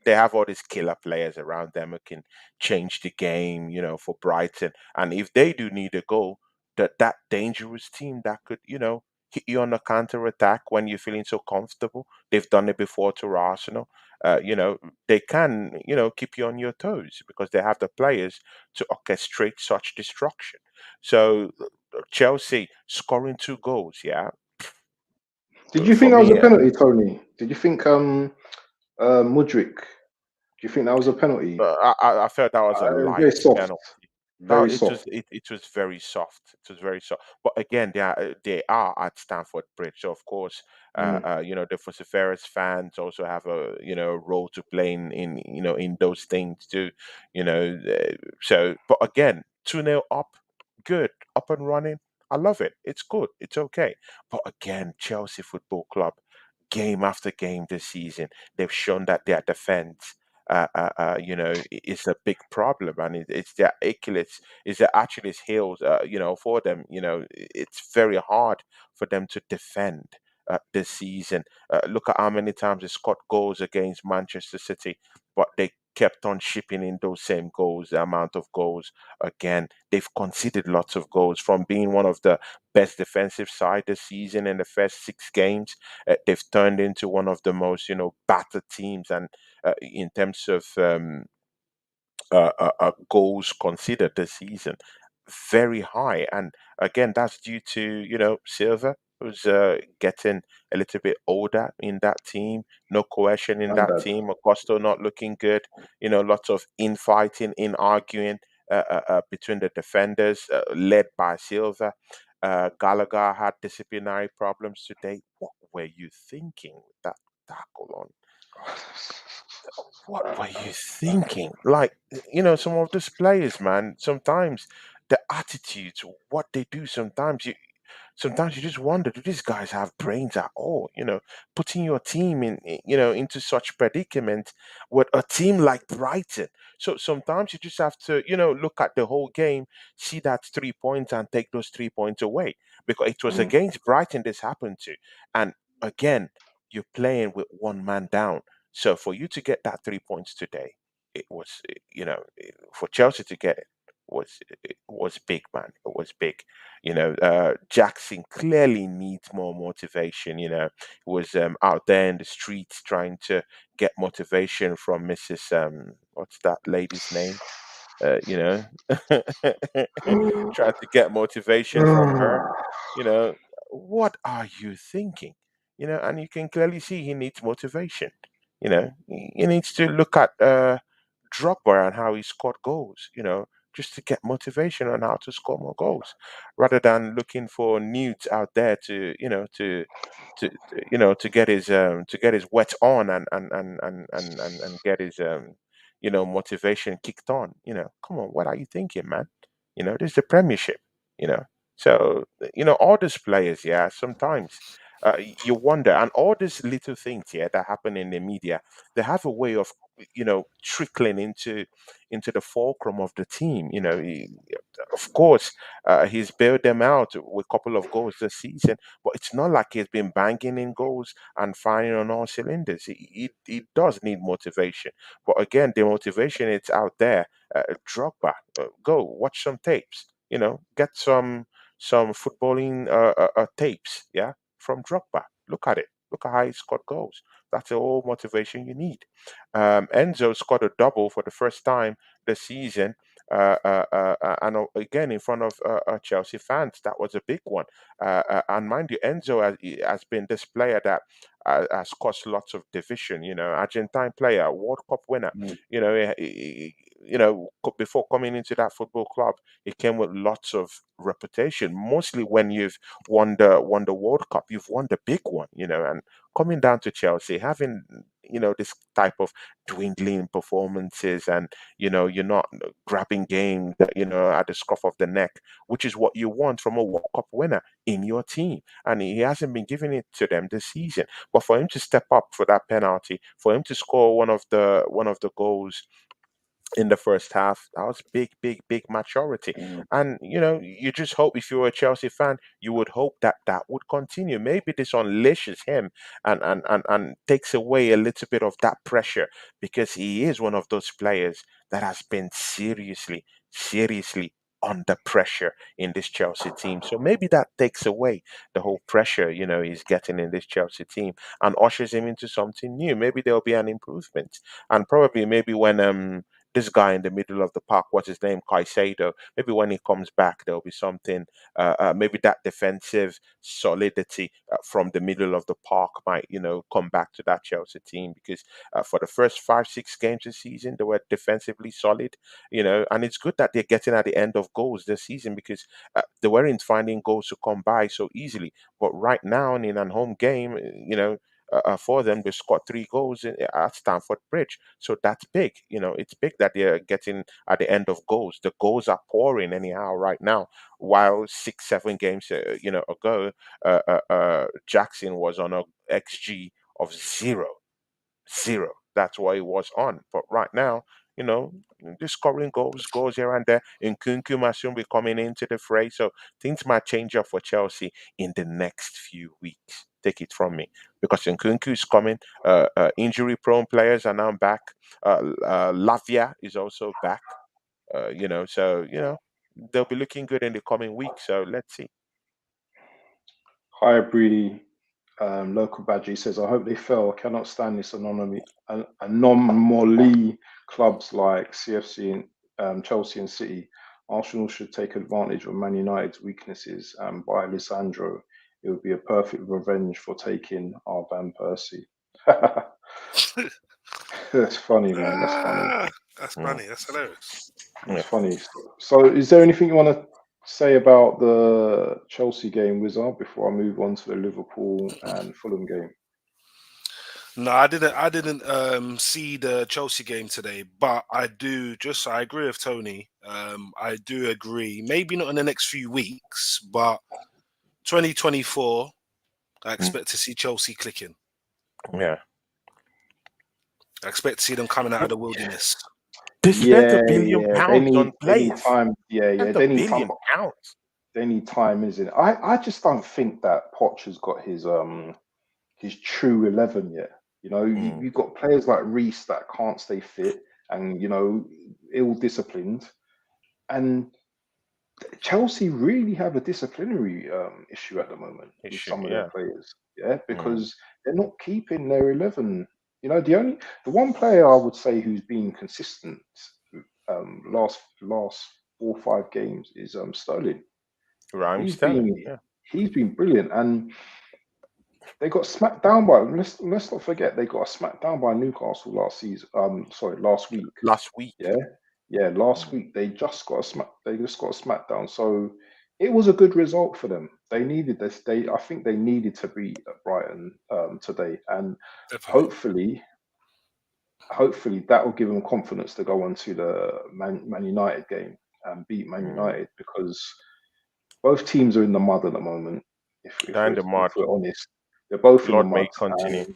They have all these killer players around them who can change the game. For Brighton, and if they do need a goal, that dangerous team that could hit you on a counter attack when you're feeling so comfortable. They've done it before to Arsenal. They can keep you on your toes because they have the players to orchestrate such destruction. So Chelsea scoring 2 goals, yeah. Did you For think that was a me, penalty, Tony? Did you think Mudrick? Do you think that was a penalty? I felt that was a Very light soft, penalty. No, very soft. it was very soft. It was very soft. But again, they are at Stamford Bridge, so of course, Mm. the Vociferous fans also have a role to play in those things too. So but again, 2-0 up, good, up and running. I love it. It's good. It's okay. But again, Chelsea Football Club, game after game this season, they've shown that their defense is a big problem, and it's their Achilles, is their Achilles heels, for them. It's very hard for them to defend this season. Look at how many times they scored goals against Manchester City, but they kept on shipping in those same goals, the amount of goals. Again, they've conceded lots of goals from being one of the best defensive side this season in the first 6 games. They've turned into one of the most, battered teams, and in terms of goals considered this season, very high. And again, that's due to Silva, who's getting a little bit older in that team. No cohesion in And that that. team. Acosta not looking good. Lots of infighting, in arguing between the defenders, led by Silva. Gallagher had disciplinary problems today. What were you thinking with that tackle on? What were you thinking? Like, some of these players, man, sometimes the attitudes, what they do, sometimes you just wonder, do these guys have brains at all? Putting your team into such predicament with a team like Brighton. So sometimes you just have to, look at the whole game, see that 3 points and take those 3 points away. Because it was Mm. against Brighton this happened to. And again, you're playing with one man down. So for you to get that 3 points today, it was, for Chelsea to get it was big, man. It was big. Jackson clearly needs more motivation. He was out there in the streets trying to get motivation from Mrs. What's that lady's name? You know, trying to get motivation from her. You know, what are you thinking? And you can clearly see he needs motivation. He needs to look at Drogba and how he scored goals. Just to get motivation on how to score more goals, rather than looking for nudes out there to get his wet on and get his motivation kicked on. Come on, what are you thinking, man? This is the Premiership. You know, so all these players, yeah, sometimes. You wonder, and all these little things, yeah, that happen in the media, they have a way of, trickling into the fulcrum of the team. Of course, he's bailed them out with a couple of goals this season, but it's not like he's been banging in goals and firing on all cylinders. He does need motivation, but again, the motivation is out there. Drogba, go watch some tapes. Get some footballing tapes, yeah, from Drogba. Look at it. Look at how he scored goals. That's the whole motivation you need. Enzo scored a double for the first time this season, and again in front of Chelsea fans. That was a big one. And mind you, Enzo has been this player that has caused lots of division. Argentine player, World Cup winner. Mm. Before coming into that football club, he came with lots of reputation. Mostly when you've won the World Cup, you've won the big one. And coming down to Chelsea, having this type of dwindling performances, and you're not grabbing games at the scruff of the neck, which is what you want from a World Cup winner in your team. And he hasn't been giving it to them this season. But for him to step up for that penalty, for him to score one of the goals in the first half, that was big, big, big maturity. Mm. And you just hope, if you're a Chelsea fan, you would hope that that would continue. Maybe this unleashes him and takes away a little bit of that pressure, because he is one of those players that has been seriously, seriously under pressure in this Chelsea team. So maybe that takes away the whole pressure, he's getting in this Chelsea team, and ushers him into something new. Maybe there'll be an improvement. And probably maybe when this guy in the middle of the park, what's his name, Caicedo, maybe when he comes back, there'll be something, maybe that defensive solidity from the middle of the park might, come back to that Chelsea team, because for the first 5, 6 games this season, they were defensively solid, and it's good that they're getting at the end of goals this season, because they weren't finding goals to come by so easily. But right now, in an home game, for them, they scored 3 goals at Stamford Bridge. So that's big. It's big that they're getting at the end of goals. The goals are pouring anyhow right now. While 6, 7 games, ago, Jackson was on a XG of zero. That's what he was on. But right now, you know, just scoring goals here and there. And Kunku might soon be coming into the fray. So things might change up for Chelsea in the next few weeks. Take it from me. Because Nkunku is coming. Injury prone players are now back. Lavia is also back. So, they'll be looking good in the coming weeks. So let's see. Hi, Breedy. Local Badgie says, I hope they fail. I cannot stand this anomaly. Clubs like CFC and Chelsea and City. Arsenal should take advantage of Man United's weaknesses and buy Lisandro. It would be a perfect revenge for taking our Van Persie. That's funny, man. That's funny. That's Mm. funny. That's hilarious. That's Yeah. funny. So, is there anything you want to say about the Chelsea game, Weeza, before I move on to the Liverpool and Fulham game? No, I didn't. I didn't see the Chelsea game today, but I do. I agree with Tony. I do agree. Maybe not in the next few weeks, but 2024, I expect to see Chelsea clicking. Yeah. I expect to see them coming out of the wilderness. They spent Yeah, £1 billion they on need players. time. Yeah, Spent they £1 need time. billion pounds. They need time, isn't it? I just don't think that Poch has got his true 11 yet. You've got players like Reece that can't stay fit and ill disciplined, and Chelsea really have a disciplinary issue at the moment with Issue, some of their yeah. players. Yeah, Mm. because they're not keeping their 11. The one player I would say who's been consistent last 4 or 5 games is Sterling. Raheem He's Sterling, been yeah. he's been brilliant, and they got smacked down by. Let's not forget they got smacked down by Newcastle last season. Sorry, last week. Last week. Yeah, yeah, last Mm. week they just got a smack. They just got a smackdown. So it was a good result for them. They needed this. I think they needed to beat Brighton today, and Definitely. hopefully that will give them confidence to go on to the Man United game and beat Man Mm. United, because both teams are in the mud at the moment. They're in the mud. If we're honest, they're both in the Lord may mud, continue.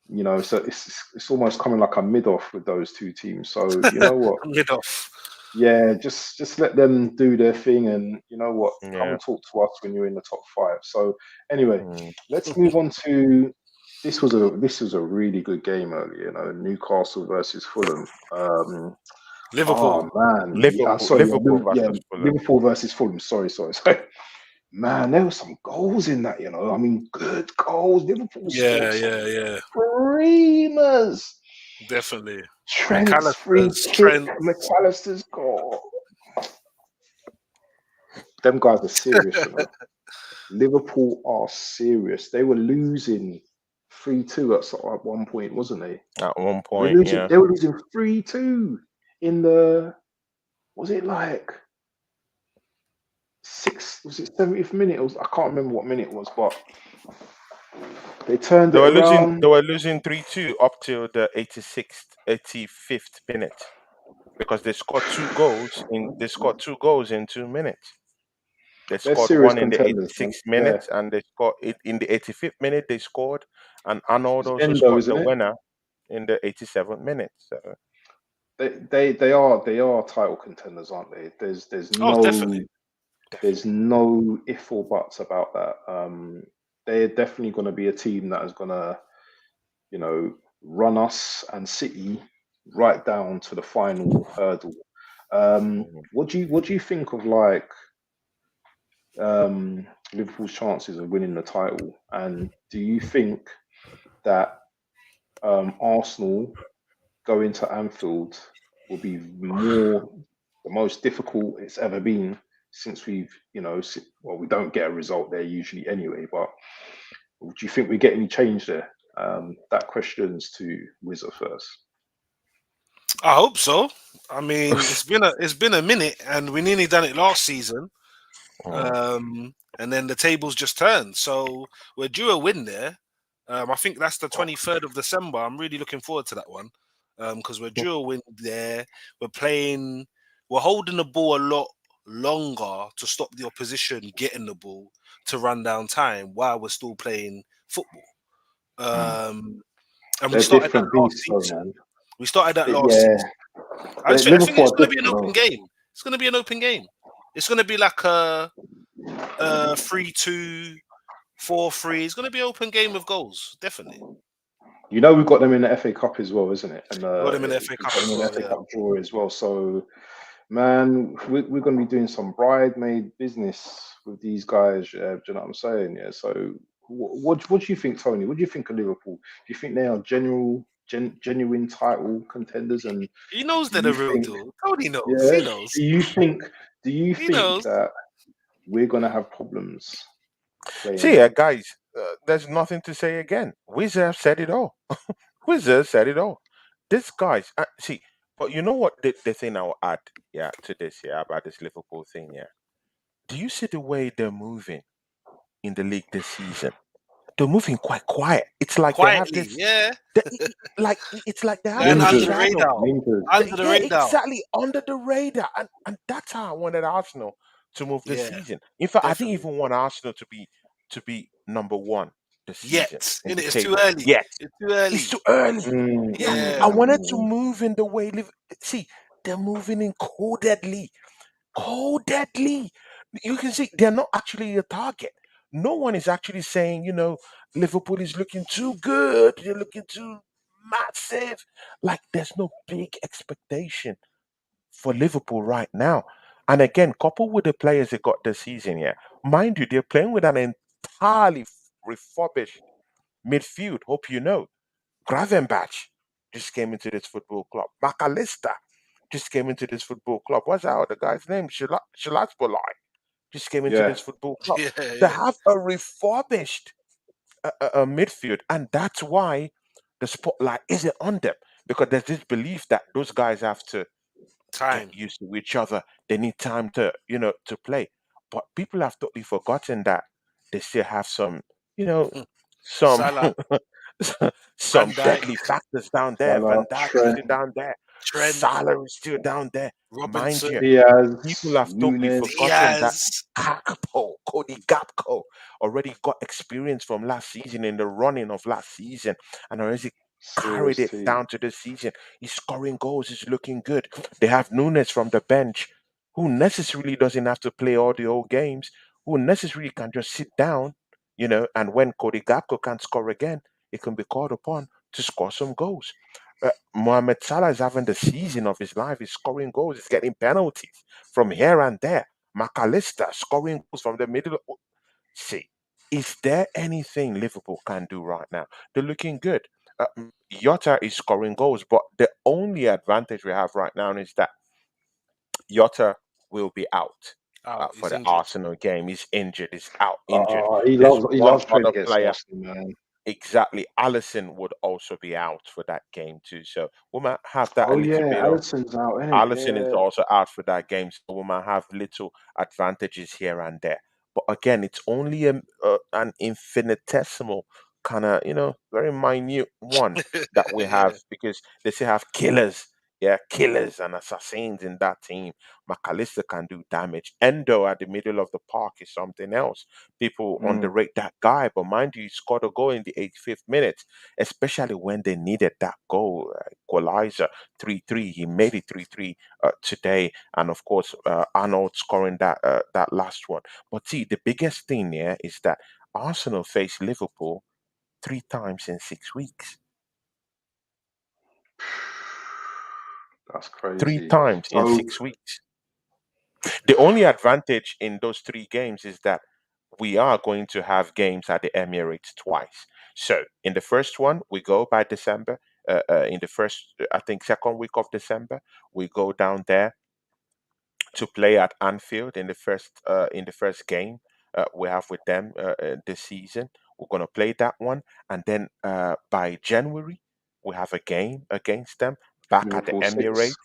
and so it's almost coming like a mid off with those two teams. So you know what? Mid off. Yeah, just let them do their thing, and you know what? Come Yeah. and talk to us when you're in the top 5. So anyway, Mm. let's move on to this was a really good game earlier. Newcastle versus Fulham. Liverpool. Oh man, Liverpool versus Fulham. Liverpool versus Fulham. Sorry. Man, there were some goals in that. I mean, good goals. Liverpool Yeah, scored some yeah. screamers. Definitely. Trent's free kick, Trent. McAllister's goal. Them guys are serious. Liverpool are serious. They were losing 3-2 at one point, wasn't they? At one point, yeah. They were losing 3-2 in the, was it like was it 70th minute? I can't remember what minute it was, but They turned They it were losing. around. They were losing 3-2 up till the 86th, 85th minute because they scored two goals in. They scored two goals in 2 minutes. They They're scored serious one in the contenders, man. 86th Yeah, minute, and they scored it in the 85th minute. They scored, and Arnold it's also Endo, scored isn't the it? winner in the 87th minute. So They are title contenders, aren't they? Oh, definitely. There's no if or buts about that. They're definitely going to be a team that is going to, run us and City right down to the final hurdle. mhm. What do you think of Liverpool's chances of winning the title? And do you think that Arsenal going to Anfield will be the most difficult it's ever been since well, we don't get a result there usually anyway, but do you think we get any change there? That question's to Weeza first. I hope so. I mean, it's been a minute, and we nearly done it last season. Mm. And then the tables just turned. So we're due a win there. I think that's the 23rd of December. I'm really looking forward to that one because we're due a win there. We're playing, we're holding the ball a lot longer to stop the opposition getting the ball to run down time while we're still playing football. Um, and we They're started that different last beasts, though, season. man. We started that last Yeah, season. I think Liverpool it's are going to be an different, open though. game. It's going to be an open game. It's going to be like a 3-2, 4-3. It's going to be an open game with goals, definitely. We've got them in the FA Cup as well, isn't it? And I got them in the FA we've Cup got as them in the well. FA Yeah. Cup draw as well. So, man, we're going to be doing some bridesmaid business with these guys. Do you know what I'm saying? Yeah. So, what do you think, Tony? What do you think of Liverpool? Do you think they are genuine title contenders? And He knows do they're you the real think, deal. Tony knows. yeah, He knows. do you think, do you He think knows. that we're going to have problems playing See, them? guys, there's nothing to say again. Wizard said it all. Wizard said it all. This guys, see, but you know what the thing I'll add, yeah, to this, yeah, about this Liverpool thing, yeah. Do you see the way they're moving in the league this season? They're moving quite quiet. It's like they have Quietly. this, Yeah. it's like they have And this under Lingers, the shadow. radar. lingers. Under the Yeah, radar. exactly under the radar, and that's how I wanted Arsenal to move this Yeah, season. In fact, I didn't definitely. even want Arsenal to be number one this season Yet. in And the it's too table. early. Yes, It's too it's early. too early. Mm, Yeah, mm, I Yeah. mm, wanted mm, to mm. move in the way. See, they're moving in codedly, codedly. You can see they're not actually a target. No one is actually saying, Liverpool is looking too good. They're looking too massive. Like there's no big expectation for Liverpool right now. And again, coupled with the players they got this season, yeah, mind you, they're playing with an entirely refurbished midfield. Hope you know. Gravenbach just came into this football club. McAllister just came into this football club. What's that other guy's name? Shalatbolai just came into Yeah, this football club. Yeah, They yeah. have a refurbished midfield, and that's why the spotlight isn't on them because there's this belief that those guys have to get Time. used to each other. They need time to play. But people have totally forgotten that they still have some, you know, some Salah, Van some Dijk, deadly factors down there. Salah, Van Dijk is Trent, still down there. Trent, Salah is still down there. Mind you, Robinson, people Diaz, have totally Nunes. forgotten that Diaz. Cody Gapco already got experience from last season in the running of last season and already carried Serious it team. down to this season. He's scoring goals, he's looking good. They have Nunes from the bench, who necessarily doesn't have to play all the old games, who necessarily can just sit down, and when Cody Gapco can't score again, he can be called upon to score some goals. Mohamed Salah is having the season of his life. He's scoring goals. He's getting penalties from here and there. McAllister scoring goals from the middle. See, is there anything Liverpool can do right now? They're looking good. Jota is scoring goals, but the only advantage we have right now is that Jota will be out Oh, for he's the injured. Arsenal game. He's injured. He's out injured. He There's loves he one loves playing other against player. Arsenal, man. Exactly. Allison would also be out for that game too. So we might have that a Oh little yeah, bit of Alisson's out, isn't it? Allison is Yeah. also out for that game, so we might have little advantages here and there. But again, it's only an infinitesimal kind of, very minute one that we have, because they still have killers. Yeah, killers and assassins in that team. McAllister can do damage. Endo at the middle of the park is something else. People Mm. underrate that guy, but mind you, he scored a goal in the 85th minute, especially when they needed that goal. Equalizer 3-3. He made it 3-3 today, and of course, Arnold scoring that last one. But see, the biggest thing here is that Arsenal faced Liverpool 3 times in 6 weeks. That's Three crazy. times in So 6 weeks. The only advantage in those 3 games is that we are going to have games at the Emirates twice. So in the first one, we go by December. In the first, I think, second week of December, we go down there to play at Anfield in the first game we have with them this season. We're gonna play that one, and then by January we have a game against them back at the Liverpool Emirates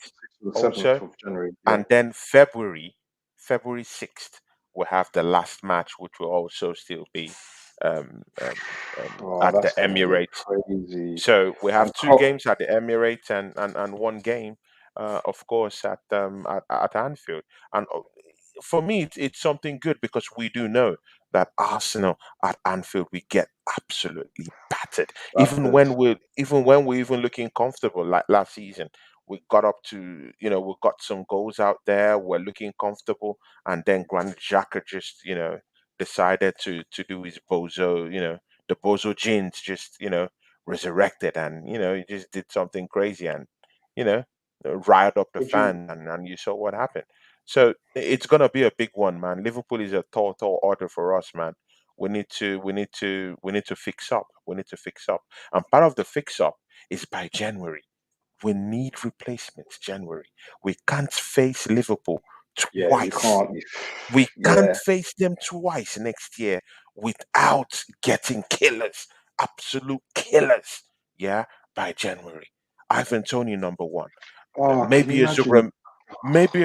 7th also, of January. Yeah. and then February 6th we have the last match, which will also still be um, um, Oh, at the that's gonna be Emirates. crazy. So we have And two games at the Emirates, and one game, of course, at Anfield. And for me, it's something good, because we do know that Arsenal at Anfield, we get absolutely battered. battered. Even when we're even looking comfortable, like last season, we got up to, we got some goals out there. We're looking comfortable, and then Granit Xhaka just, decided to do his bozo, the bozo jeans, just, resurrected, and he just did something crazy, and you know riled up the Would you? fans, and you saw what happened. So it's gonna be a big one, man. Liverpool is a tall order for us, man. We need to fix up. We need to fix up, and part of the fix up is by January. We need replacements. January. We can't face Liverpool Yeah, you twice. can't. We can't Yeah, face them twice next year without getting killers, absolute killers. Yeah, by January. Ivan Tony number one. oh, can you Maybe a imagine?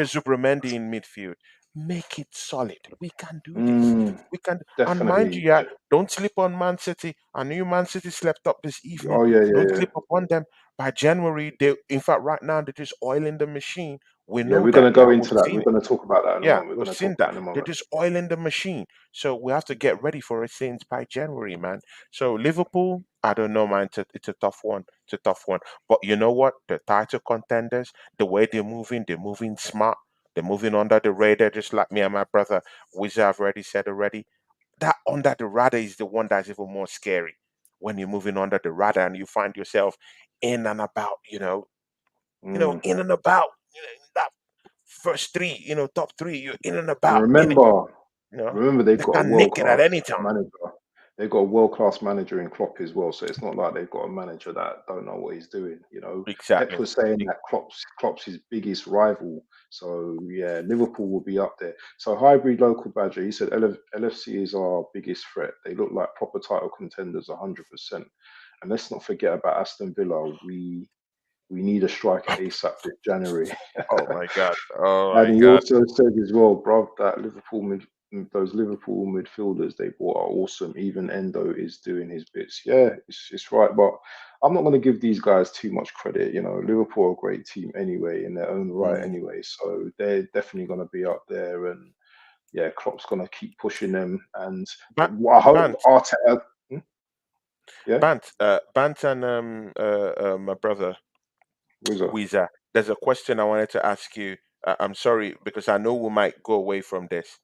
Zubramendi in midfield. Make it solid. We can do this. Mm, We can, and mind you, definitely. yeah, don't sleep on Man City. I knew Man City slept up this evening. Oh yeah, yeah, Don't yeah. sleep upon them. By January, they, in fact, right now they're just oiling the machine. We Yeah, know we're that. gonna Yeah, go we've into that. seen We're it. gonna talk about that in a Yeah, moment. We're we've gonna talk seen about that. it in a They're moment. just oiling the machine. So we have to get ready for it since by January, man. So Liverpool, I don't know, man. It's a tough one. It's a tough one. But you know what? The title contenders, the way they're moving smart. They're moving under the radar, just like me and my brother Weeza have already said already. That under the radar is the one that's even more scary. When you're moving under the radar and you find yourself in and about, Mm. in and about, that first three, top three, you're in and And about in it. remember, You know, remember, they've they got a can world nick it at class any time. manager. They've got a world class manager in Klopp as well. So it's not like they've got a manager that don't know what he's doing. Pep Exactly. was saying E- that Klopp's his biggest rival. So yeah, Liverpool will be up there. So hybrid local badger. He said LFC is our biggest threat. They look like proper title contenders, 100%. And let's not forget about Aston Villa. We need a striker ASAP this January. Oh my God. Oh And my he God. also said as well, bro, that those Liverpool midfielders they bought are awesome. Even Endo is doing his bits. Yeah, it's right. But I'm not going to give these guys too much credit. Liverpool are a great team anyway in their own right Mm. anyway. So they're definitely going to be up there. And yeah, Klopp's going to keep pushing them. And I hope Bant, Arteta. Hmm? Yeah, Bant, and my brother Wizard. Weeza, there's a question I wanted to ask you. I'm sorry, because I know we might go away from this.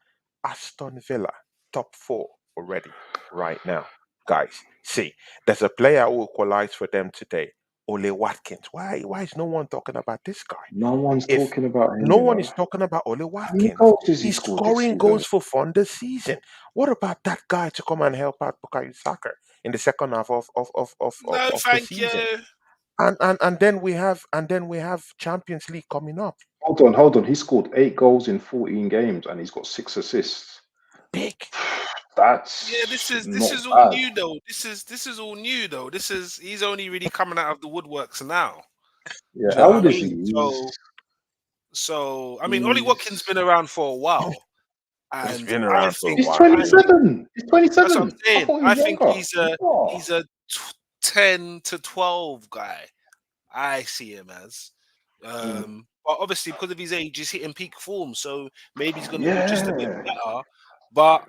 Aston Villa, top four already, right now. Guys, see, there's a player who equalized for them today, Ole Watkins. Why is no one talking about this guy? No one's If talking about him. no one is talking about Ole How many Watkins, goals has he he's scored this scoring season? goals for fun this season. What about that guy to come and help out Bukayo Saka in the second half No, of the thank season? you. And then we have Champions League coming up. Hold on. He scored 8 goals in 14 games and he's got 6 assists. Big. Yeah, this That's is not this is all bad. new though. This is all new though. He's only really coming out of the woodworks now. Yeah, Do you know how what old I is he? mean? So I mean, Ollie Watkins He's been around for a while. He's and been I around for a think He's while. I think 27. He's that's what I'm 27. I saying. thought he I was think younger. he's a 10 to 12 guy. I see him as. But obviously because of his age, he's hitting peak form, so maybe he's going to do just a bit Yeah. better. But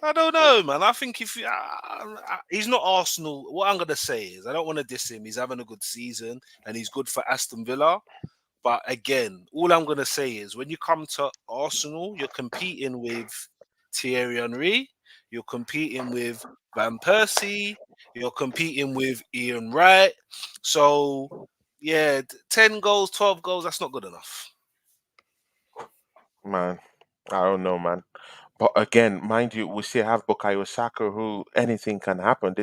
I don't know, man. I think if he's not Arsenal, what I'm going to say is I don't want to diss him. He's having a good season and he's good for Aston Villa. But again, all I'm going to say is when you come to Arsenal, you're competing with Thierry Henry, you're competing with Van Persie, you're competing with Ian Wright. So, yeah, 10 goals, 12 goals, that's not good enough. Man, I don't know, man. But again, mind you, we still have Bukayo Saka, who anything can happen.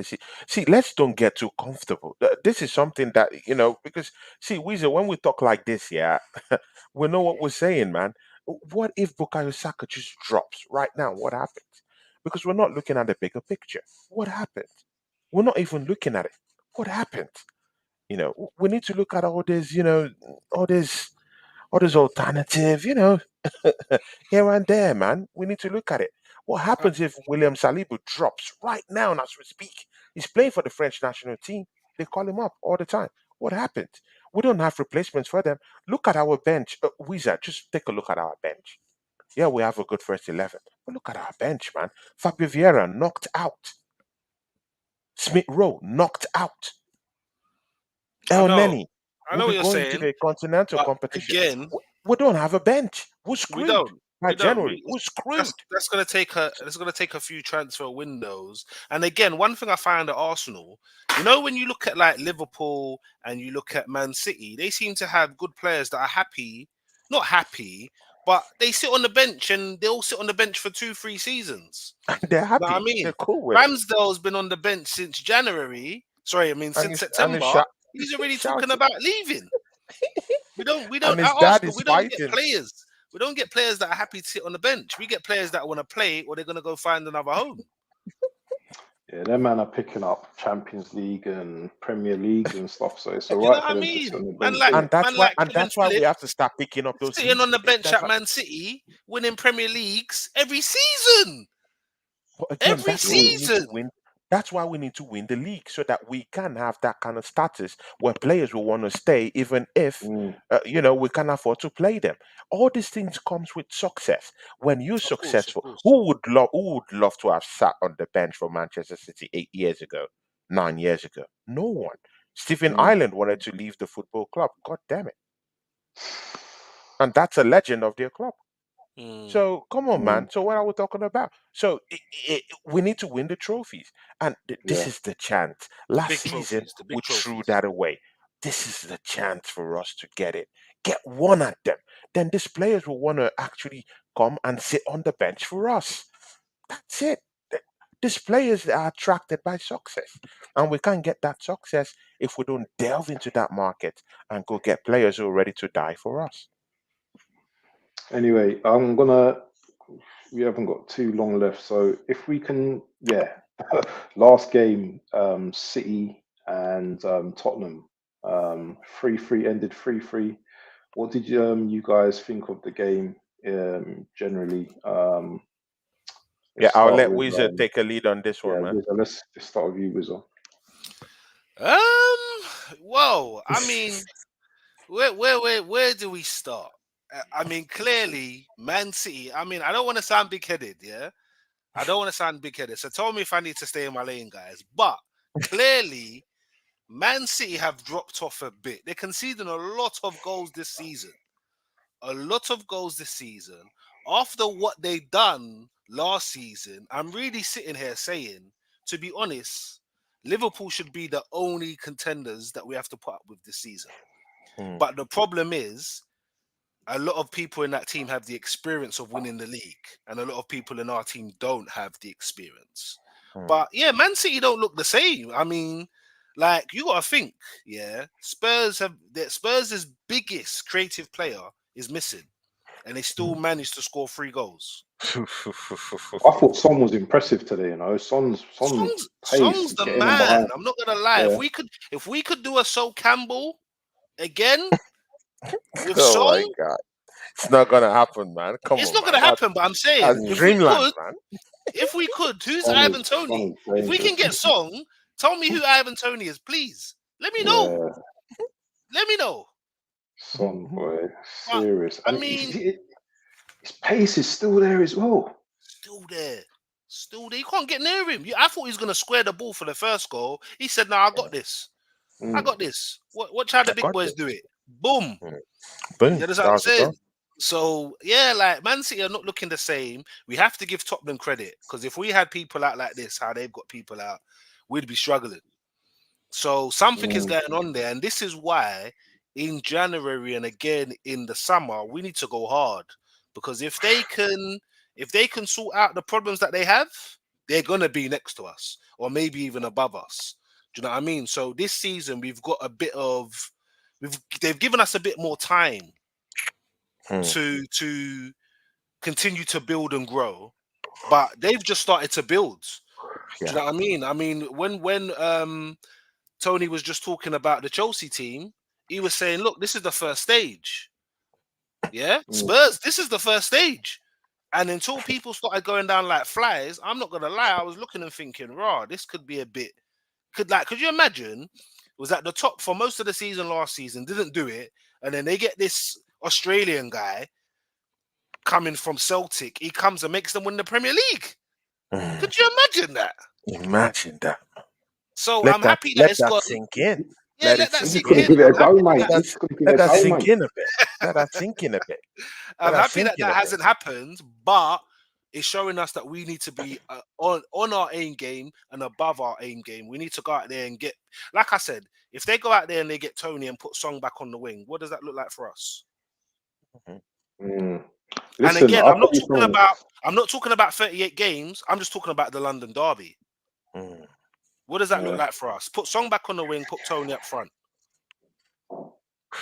See, let's don't get too comfortable. This is something that because see, Weezer, when we talk like this, yeah, we know what we're saying, man. What if Bukayo Saka just drops right now? What happens? Because we're not looking at the bigger picture. What happens? We're not even looking at it. What happens? We need to look at all this, all this alternative, here and there, man. We need to look at it. What happens if William Saliba drops right now as we speak? He's playing for the French national team. They call him up all the time. What happens? We don't have replacements for them. Look at our bench. Weeza, just take a look at our bench. Yeah, we have a good first 11. But look at our bench, man. Fabio Vieira knocked out. Smith Rowe knocked out. I El know. Neni I will know be what you're going to saying. the continental But competition. again, We don't have a bench. We're we screwed don't. by We don't. January. We're screwed. That's gonna take a few transfer windows. And again, one thing I find at Arsenal, when you look at like Liverpool and you look at Man City, they seem to have good players that are happy, not happy, but they sit on the bench and they all sit on the bench for 2-3 seasons. They're You know what I happy. mean? They're cool with it. Ramsdale's been on the bench since January. Sorry, I mean And since he's September. He's already talking shouting. about leaving. We And don't his at dad Arsenal, is we don't get fighting. players. We don't get players that are happy to sit on the bench. We get players that want to play or they're gonna go find another home. Yeah, them man are picking up Champions League and Premier Leagues and stuff, so it's all Do you know right what for I them to sit on mean? the Man bench, like isn't And it? that's man why like and Kevin that's why we have to Phillips start picking up those sitting on leagues. the bench That's at why, Man City, winning Premier Leagues every season. but again, Every that's why we need to season. win. That's why we need to win the league so that we can have that kind of status where players will want to stay, even if Mm. we can afford to play them. All these things comes with success. When you're Of course, of successful, course. who would love to have sat on the bench for Manchester City 8 years ago, 9 years ago? No one. Stephen Mm. Ireland wanted to leave the football club. God damn it! And that's a legend of their club. Mm. So come on, Mm. man. So what are we talking about? So we need to win the trophies, and this Yeah. is the chance. The Last big season trophies. The we big threw trophies. that away. This is the chance for us to get it. Get one at them. Then these players will want to actually come and sit on the bench for us. That's it. These players are attracted by success, and we can't get that success if we don't delve into that market and go get players who are ready to die for us. Anyway, we haven't got too long left, so if we can, yeah, last game, City and Tottenham, 3-3 ended 3-3. What did you guys think of the game generally? Yeah, Let's I'll start let with Weezer take a lead on this yeah, one, man. Wizard. Let's start with you, Wizard. Well, I mean, where do we start? I mean, clearly, Man City. I mean, I don't want to sound big headed, yeah. I don't want to sound big headed. So tell me if I need to stay in my lane, guys. But clearly, Man City have dropped off a bit. They're conceding a lot of goals this season. A lot of goals this season. After what they done last season, I'm really sitting here saying, to be honest, Liverpool should be the only contenders that we have to put up with this season. Hmm, But the problem is, a lot of people in that team have the experience of winning the league, and a lot of people in our team don't have the experience. hmm, But yeah, Man City don't look the same. I mean, like you gotta think, yeah, Spurs' biggest creative player is missing, and they still managed to score 3 goals. I thought Son was impressive today. Son's pace, Song's the getting in man. behind. I'm not gonna lie. Yeah, If we could do a Sol Campbell again with oh my Song, god. It's not gonna happen, man. Come It's on, not man. gonna happen. But I'm saying, That's dreamland, man. if we could, who's Son Ivan is Tony? If we can dangerous. get Song, tell me who Ivan Tony is, please. Let me know. Yeah, Let me know. Son, boy, But serious. I And mean, his pace is still there as well. still there. Still there. You can't get near him. I thought he was gonna square the ball for the first goal. He said, "No, I got this. I Mm. got this. Watch how the I big got boys it. do it. Boom. Boom. You understand That what I'm was a goal. saying? So yeah, like Man City are not looking the same. We have to give Tottenham credit, because if we had people out like this, how they've got people out, we'd be struggling. So something is Mm. going on there, and this is why in January and again in the summer we need to go hard, because if they can sort out the problems that they have, they're gonna be next to us or maybe even above us. Do you know what I mean? So this season we've got a bit of they've given us a bit more time to continue to build and grow, but they've just started to build. Do you know Yeah. what I mean? I mean, when Tony was just talking about the Chelsea team, he was saying, look, this is the first stage. Yeah, Mm. Spurs, this is the first stage. And until people started going down like flies, I'm not gonna lie, I was looking and thinking, raw, this could be a bit could you imagine was at the top for most of the season last season, didn't do it, and then they get this Australian guy coming from Celtic, he comes and makes them win the Premier League. Could you imagine that? Imagine that. So I'm happy that Let it's that got. sink in. Yeah, Let it let that He's sink just sink gonna in. in. give it a I'm go, happy that mate. Let He's that just gonna give let it a that go, sink mate. in a bit. Let that sink in a bit. Let I'm that happy sink that in that a bit. hasn't happened, but it's showing us that we need to be on our aim game and above our aim game. We need to go out there and get, like I said, if they go out there and they get Tony and put Song back on the wing, what does that look like for us? Mm. And Listen, again, I'll tell you something. I'm not talking about 38 games. I'm just talking about the London Derby. Mm. What does that look Yeah. like for us? Put Song back on the wing, put Tony up front.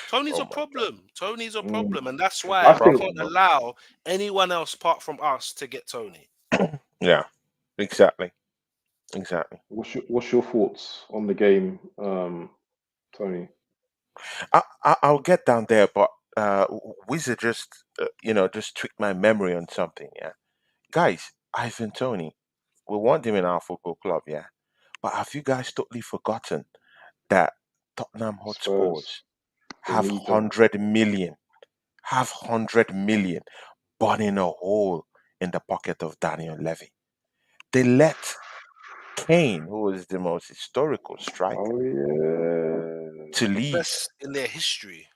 Tony's Oh a my God. problem. Tony's a Mm. problem, and that's It's a why I we think. can't problem, man. allow anyone else apart from us to get Tony. Yeah. Exactly. Exactly. What's your thoughts on the game, Tony? I'll get down there, but Weeza just just tweaked my memory on something. Yeah, guys, Ivan Tony, we want him in our football club. Yeah, but have you guys totally forgotten that Tottenham Spurs, Hotspurs they have need them. 100 million burning a hole in the pocket of Daniel Levy? They let Kane, who is the most historical striker, Oh yeah. to The leave best in their history.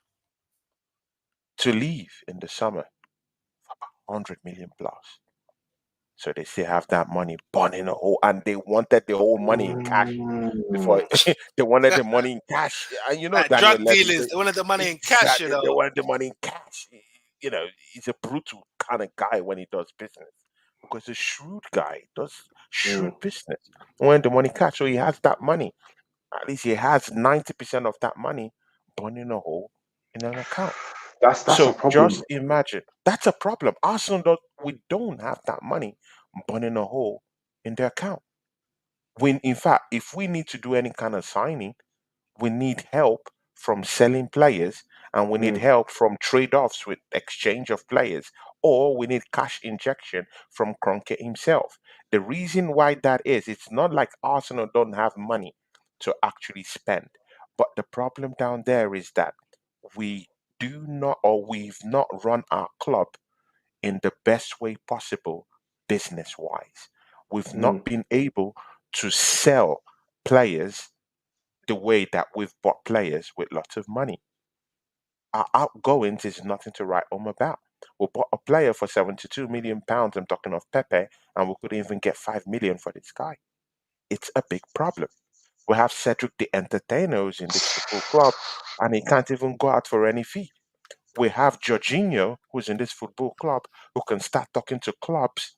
in the summer for about 100 million plus. So they still have that money burning a hole, and they wanted the whole money in cash before Mm. they wanted the money in cash. And Like Daniel drug Levy, dealers, they wanted the money in cash, you exactly, they know. wanted the money in cash. He's a brutal kind of guy when he does business because a shrewd guy does shrewd Mm. business. When the money cash, so he has that money. At least he has 90% of that money burning a hole in an account. That's a So problem. just imagine that's a problem. Arsenal, we don't have that money burning a hole in their account. When in fact, if we need to do any kind of signing, we need help from selling players, and we need Mm. help from trade-offs with exchange of players, or we need cash injection from Kroenke himself. The reason why that is, it's not like Arsenal don't have money to actually spend, but the problem down there is that we do not, or we've not run our club in the best way possible business wise. We've Mm. not been able to sell players the way that we've bought players with lots of money. Our outgoings is nothing to write home about. We bought a player for £72 million. I'm talking of Pepe, and we couldn't even get 5 million for this guy. It's a big problem. We have Cedric the Entertainer who's in this football club, and he can't even go out for any fee. We have Jorginho, who's in this football club, who can start talking to clubs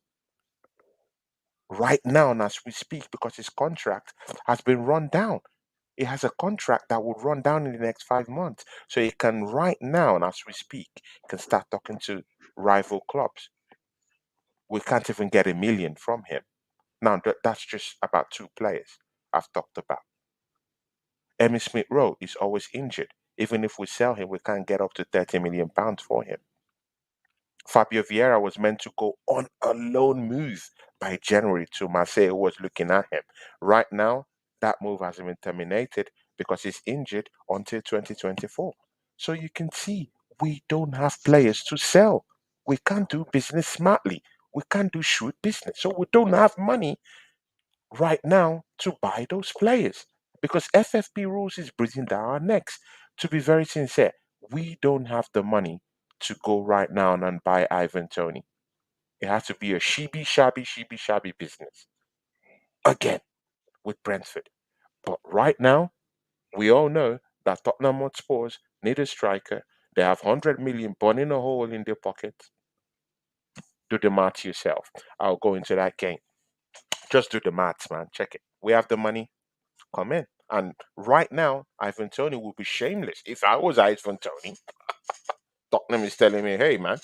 right now and as we speak because his contract has been run down. He has a contract that will run down in the next 5 months. So he can right now and as we speak, can start talking to rival clubs. We can't even get 1 million from him. Now that's just about two players I've talked about. Emmy Smith Rowe is always injured. Even if we sell him, we can't get up to £30 million for him. Fabio Vieira was meant to go on a loan move by January to Marseille, who was looking at him. Right now, that move has been terminated because he's injured until 2024. So you can see we don't have players to sell. We can't do business smartly. We can't do shrewd business. So we don't have money right now to buy those players because FFP rules is breathing down our necks. To be very sincere, we don't have the money to go right now and buy Ivan Tony. It has to be a sheepy shabby business again with Brentford. But right now, we all know that Tottenham Hotspurs need a striker. They have 100 million burning a hole in their pockets. Do the math yourself. I'll go into that game. Just do the maths, man. Check it. We have the money. Come in. And right now, Ivan Tony will be shameless. If I was Ivan Tony, Tottenham is telling me, hey, man,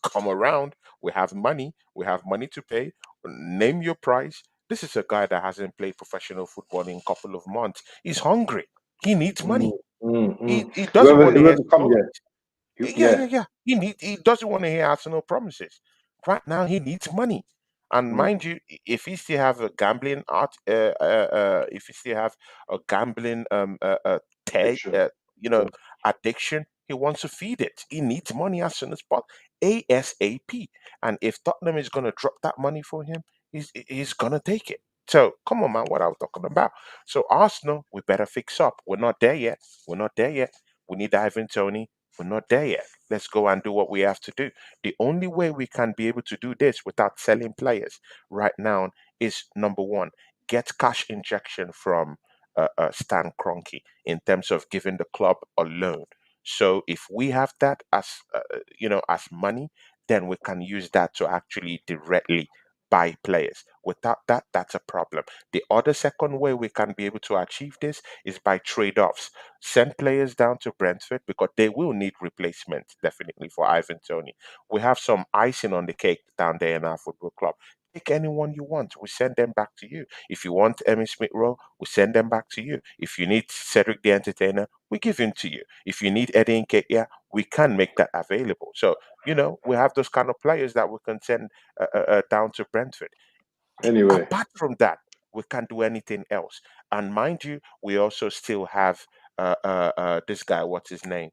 come around. We have money. We have money to pay. Name your price. This is a guy that hasn't played professional football in a couple of months. He's hungry. He needs money. He doesn't want to hear Whoever come, stories. yeah. Yeah. He doesn't want to hear Arsenal promises. Right now, he needs money. And mind you, if he still have a gambling if he still have a gambling tag, Addiction. addiction, he wants to feed it. He needs money as soon as possible, ASAP. And if Tottenham is going to drop that money for him, he's going to take it. So come on, man, what are we talking about? So Arsenal, we better fix up. We're not there yet. We're not there yet. We need Ivan Tony. We're not there yet. Let's go and do what we have to do. The only way we can be able to do this without selling players right now is number one, get cash injection from Stan Kroenke in terms of giving the club a loan. So if we have that as as money, then we can use that to actually directly buy players. Without that, that's a problem. The other second way we can be able to achieve this is by trade-offs. Send players down to Brentford because they will need replacements definitely for Ivan Tony. We have some icing on the cake down there in our football club. Pick anyone you want. We send them back to you. If you want Emmy Smith Rowe, we send them back to you. If you need Cedric the Entertainer, we give him to you. If you need Eddie Nketiah, we can make that available. So, we have those kind of players that we can send down to Brentford. Anyway, Apart from that, we can't do anything else. And mind you, we also still have this guy. What's his name?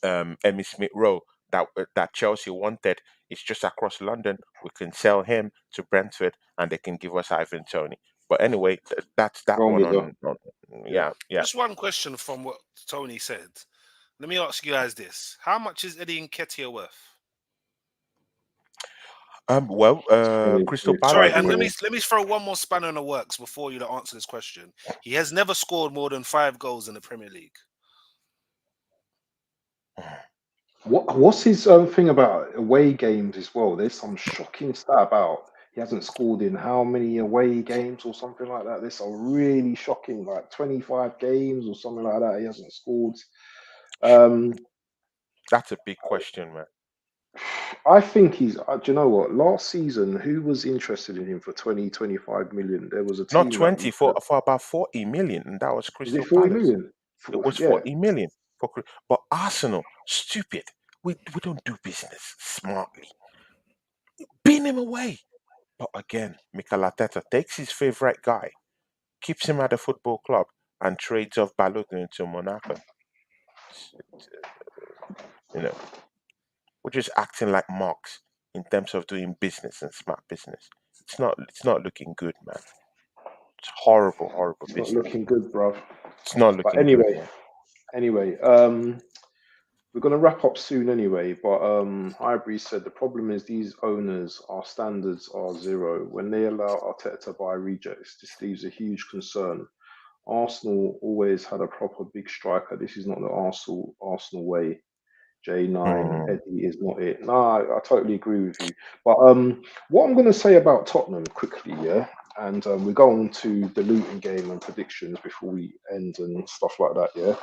Emmy Smith Rowe. That Chelsea wanted. It's just across London. We can sell him to Brentford, and they can give us Ivan Tony. But anyway, that's that wrong one with the on. Yeah. Just one question from what Tony said. Let me ask you guys this: how much is Eddie Nketiah worth? Well, 20, Crystal sorry, Palace 25 and let will. me million. let me throw one more spanner in the works before you answer this question. He has never scored more than 5 goals in the Premier League. What's his thing about away games as well? There's some shocking stat about he hasn't scored in how many away games or something like that. There's some really shocking, like 25 games or something like that. He hasn't scored. Um, That's a big question, man. I think he's. Do you know what? Last season, who was interested in him for 20, 25 million? There was a Not team that 20 wanted. for about 40 million, and that was Is it Crystal 40 Palace. million? It was Yeah. 40 million but Arsenal, stupid. We don't do business smartly. Beat him away. But again, Mikel Arteta takes his favorite guy, keeps him at the football club, and trades off Balogun to Monaco. It's, you know, we're just acting like marks in terms of doing business and smart business. It's not looking good, man. It's horrible, horrible It's not business. looking good, bruv. It's not But looking good, anyway, man. anyway, we're gonna wrap up soon anyway. But Highbury said the problem is these owners, our standards are zero. When they allow Arteta to buy rejects, this leaves a huge concern. Arsenal always had a proper big striker. This is not the Arsenal way. J9 Mm, Eddie is not it. No, I totally agree with you. But what I'm going to say about Tottenham quickly, yeah, and we go on to the Luton game and predictions before we end and stuff like that, yeah.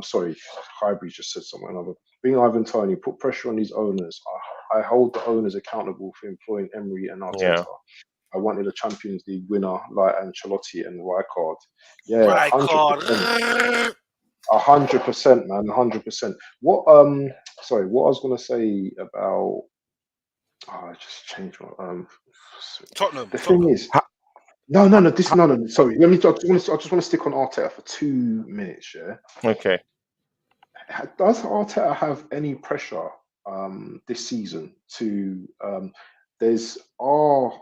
Sorry, Highbury just said something. Another. Being Ivan Tony, put pressure on these owners. I hold the owners accountable for employing Emery and yeah. Arteta. I wanted a Champions League winner like Ancelotti and Rijkaard. Yeah, Right card. 100%. 100%, man, 100%. What sorry, what I was going to say about. I just changed my. Tottenham. The thing is, Ha- no, no, ha- no. This, ha- no, no. Sorry, let me. I just want to stick on Arteta for 2 minutes. Yeah. okay. Does Arteta have any pressure this season to? There's our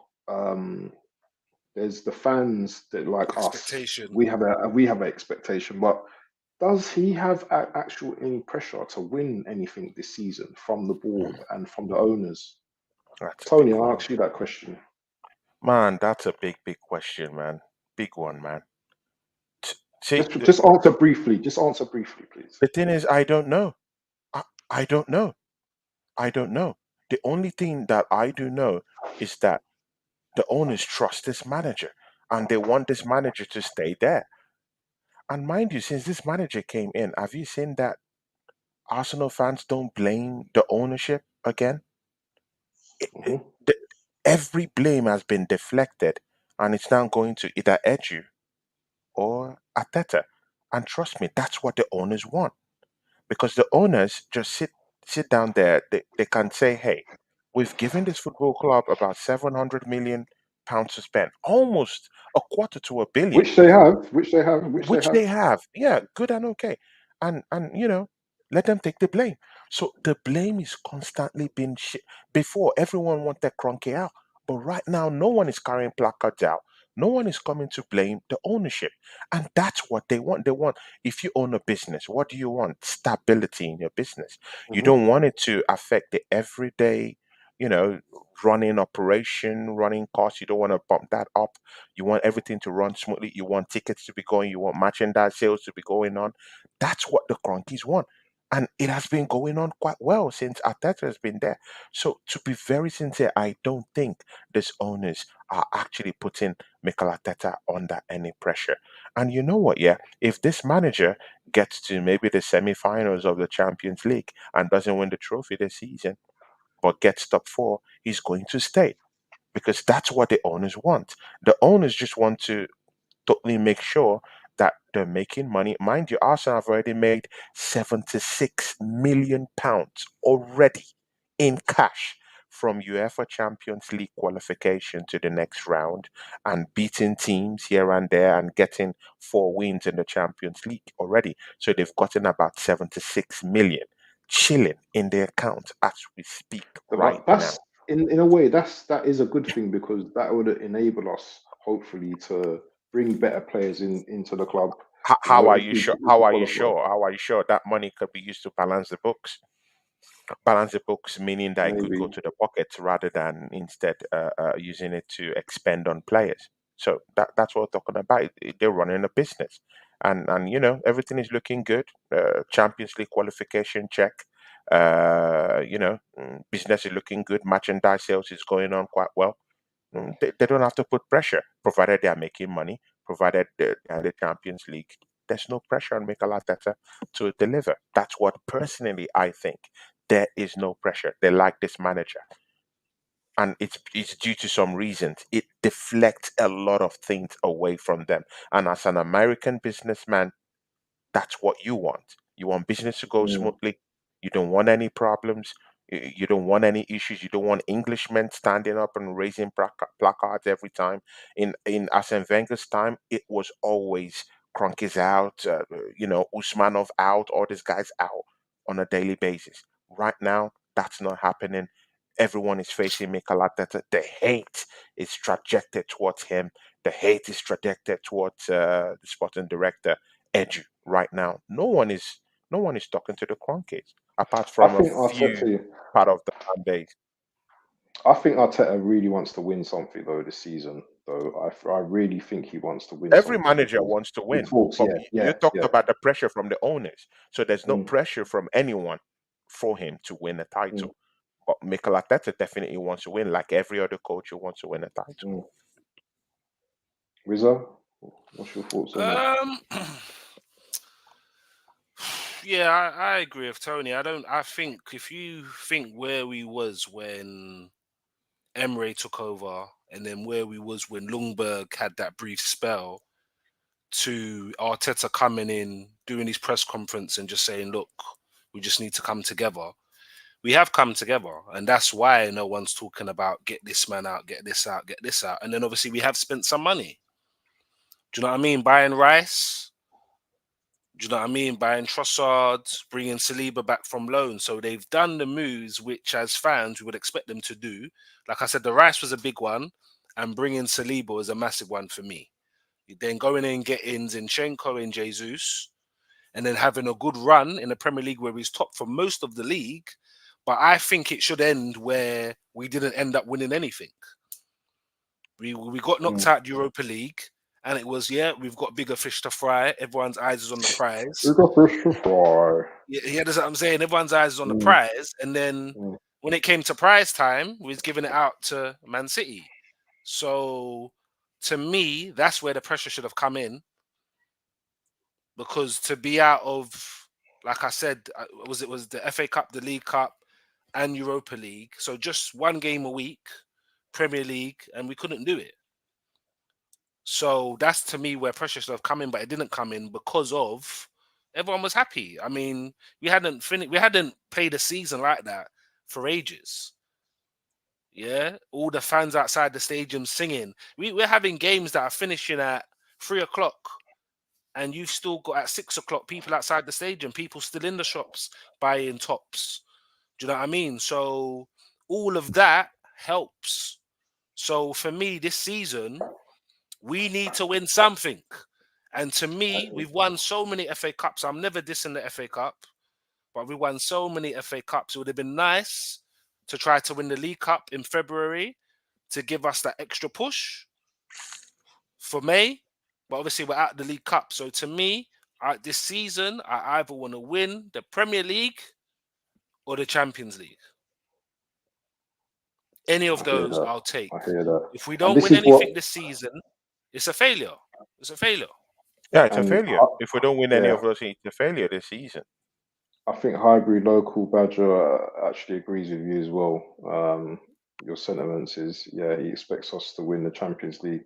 there's the fans that like us. Expectation. We have an expectation, but does he have actual any pressure to win anything this season from the board and from the owners? That's a big Tony, I'll one. ask you that question. Man, that's a big question, man. Big one, man. See, Just answer briefly. Just answer briefly, please. the thing is, I don't know. I don't know. I don't know. The only thing that I do know is that the owners trust this manager and they want this manager to stay there. And mind you, since this manager came in, have you seen that Arsenal fans don't blame the ownership again? Hmm. The- every blame has been deflected and it's now going to either Edu or Ateta. And trust me, that's what the owners want. Because the owners just sit down there, they can say, hey, we've given this football club about 700 million pounds to spend, almost a quarter to a billion, Which they have. Which they have. Which they which have. they have. Yeah, good and okay. And let them take the blame. So the blame is constantly being before everyone wanted Cronky out. But right now no one is carrying placards out. No one is coming to blame the ownership. And that's what they want. They want, if you own a business, what do you want? Stability in your business. You Hmm. don't want it to affect the everyday, you know, running operation, running costs. You don't want to bump that up. You want everything to run smoothly. You want tickets to be going. You want merchandise sales to be going on. That's what the Cronkies want. And it has been going on quite well since Arteta has been there. So, to be very sincere, I don't think these owners are actually putting Mikel Arteta under any pressure. And you know what? Yeah, if this manager gets to maybe the semi-finals of the Champions League and doesn't win the trophy this season, but gets top four, he's going to stay because that's what the owners want. The owners just want to totally make sure that they're making money. Mind you, Arsenal have already made £76 million already in cash from UEFA Champions League qualification to the next round and beating teams here and there and getting 4 wins in the Champions League already. So they've gotten about 76 million chilling in their account as we speak right But now. that's in a way that is a good thing because that would enable us hopefully to bring better players into the club. You How know, are if you we sure? if How we are you qualify, sure? How are you sure that money could be used to balance the books? Balance the books, meaning that it could go maybe. to the pockets rather than instead using it to expend on players. So that's what we're talking about. They're running a business, and everything is looking good. Champions League qualification check. Business is looking good. Merchandise sales is going on quite well. They don't have to put pressure, provided they are making money, provided they're in the Champions League. There's no pressure on Mikel Arteta to deliver. That's what personally I think. There is no pressure. They like this manager, and it's due to some reasons. It deflects a lot of things away from them. And as an American businessman, that's what you want. You want business to go Mm. smoothly. You don't want any problems. You don't want any issues. You don't want Englishmen standing up and raising placards every time. In Arsene Wenger's time, it was always Kroenke's out, Usmanov out, all these guys out on a daily basis. Right now, that's not happening. Everyone is facing Mikel Arteta. The hate is trajected towards him. The hate is trajected towards the sporting director Edu right now. No one is talking to the Cronkies apart I from a think few Arteta. part of the fan base. I think Arteta really wants to win something though this season. Though I really think he wants to win Every something manager because wants to he win, talks. but Yeah, you yeah, talked yeah. about the pressure from the owners, so there's no Mm, pressure from anyone for him to win a mm, title. But Mikel Arteta definitely wants to win, like every other coach who wants to win a title. mm. Rizzo, what's your thoughts on that? Um, yeah, I agree with Tony. I think if you think where we was when Emre took over, and then where we was when Lundberg had that brief spell, to Arteta coming in, doing his press conference, and just saying, "Look, we just need to come together." we have come together, and that's why no one's talking about get this man out, get this out, get this out. And then obviously we have spent some money. Do you know what I mean? Buying Rice. Do you know what I mean? Buying Trossard, bringing Saliba back from loan. So they've done the moves which, as fans, we would expect them to do. Like I said, the Rice was a big one, and bringing Saliba was a massive one for me. Then going in and getting Zinchenko and Jesus, and then having a good run in the Premier League where he's top for most of the league. But I think it should end where we didn't end up winning anything. We got knocked out Europa League, and it was, yeah, we've got bigger fish to fry. Everyone's eyes is on the prize. Bigger fish to fry. Yeah, that's what I'm saying. Everyone's eyes is on the prize, and then when it came to prize time, we was giving it out to Man City. So to me, that's where the pressure should have come in, because to be out of, like I said, it was the FA Cup, the League Cup, and Europa League. So just one game a week, Premier League, and we couldn't do it. So that's to me where pressure should have come in, but it didn't come in because of everyone was happy. I mean, we hadn't played a season like that for ages. Yeah, all the fans outside the stadium singing. We're having games that are finishing at 3 o'clock, and you've still got at 6 o'clock people outside the stadium, people still in the shops buying tops. Do you know what I mean? So all of that helps. So for me, this season, we need to win something. And to me, we've won so many FA Cups. I'm never dissing the FA Cup, but we won so many FA Cups. It would have been nice to try to win the League Cup in February to give us that extra push for May. But obviously, we're at the League Cup. So to me, this season, I either want to win the Premier League or the Champions League. Any of those, I'll take. I hear that. If we don't win anything this season, it's a failure. It's a failure. Yeah, it's a failure. If we don't win any of those, it's a failure this season. I think Highbury Local Badger actually agrees with you as well. Your sentiments is, he expects us to win the Champions League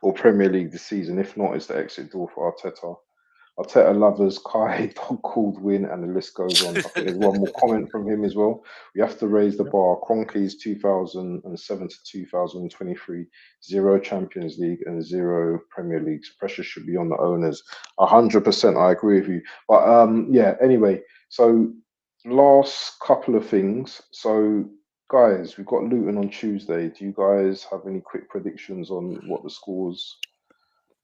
or Premier League this season. If not, it's the exit door for Arteta. Arteta lovers, Kai, dog called win, and the list goes on. I think there's one more comment from him as well. We have to raise the bar. Kroenke's 2007 to 2023, 0 Champions League and 0 Premier League. So pressure should be on the owners. 100%, I agree with you. But anyway, so last couple of things. So guys, we've got Luton on Tuesday. Do you guys have any quick predictions on what the scores?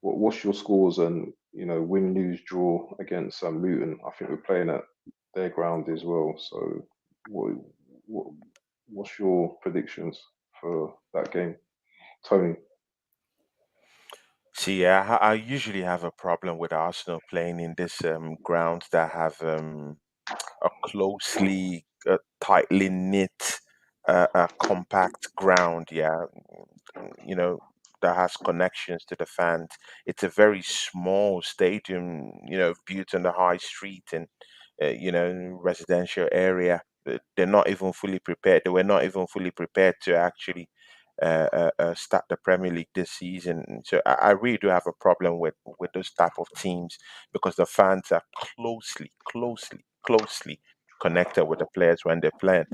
What's your scores and win, lose, draw against Luton? I think we're playing at their ground as well. So, what's your predictions for that game, Tony? See, I usually have a problem with Arsenal playing in this ground that have a closely, tightly knit, compact ground. Yeah, that has connections to the fans. It's a very small stadium, built on the high street and residential area. They're not even fully prepared. They were not even fully prepared to actually start the Premier League this season. So I really do have a problem with those type of teams because the fans are closely connected with the players when they're playing.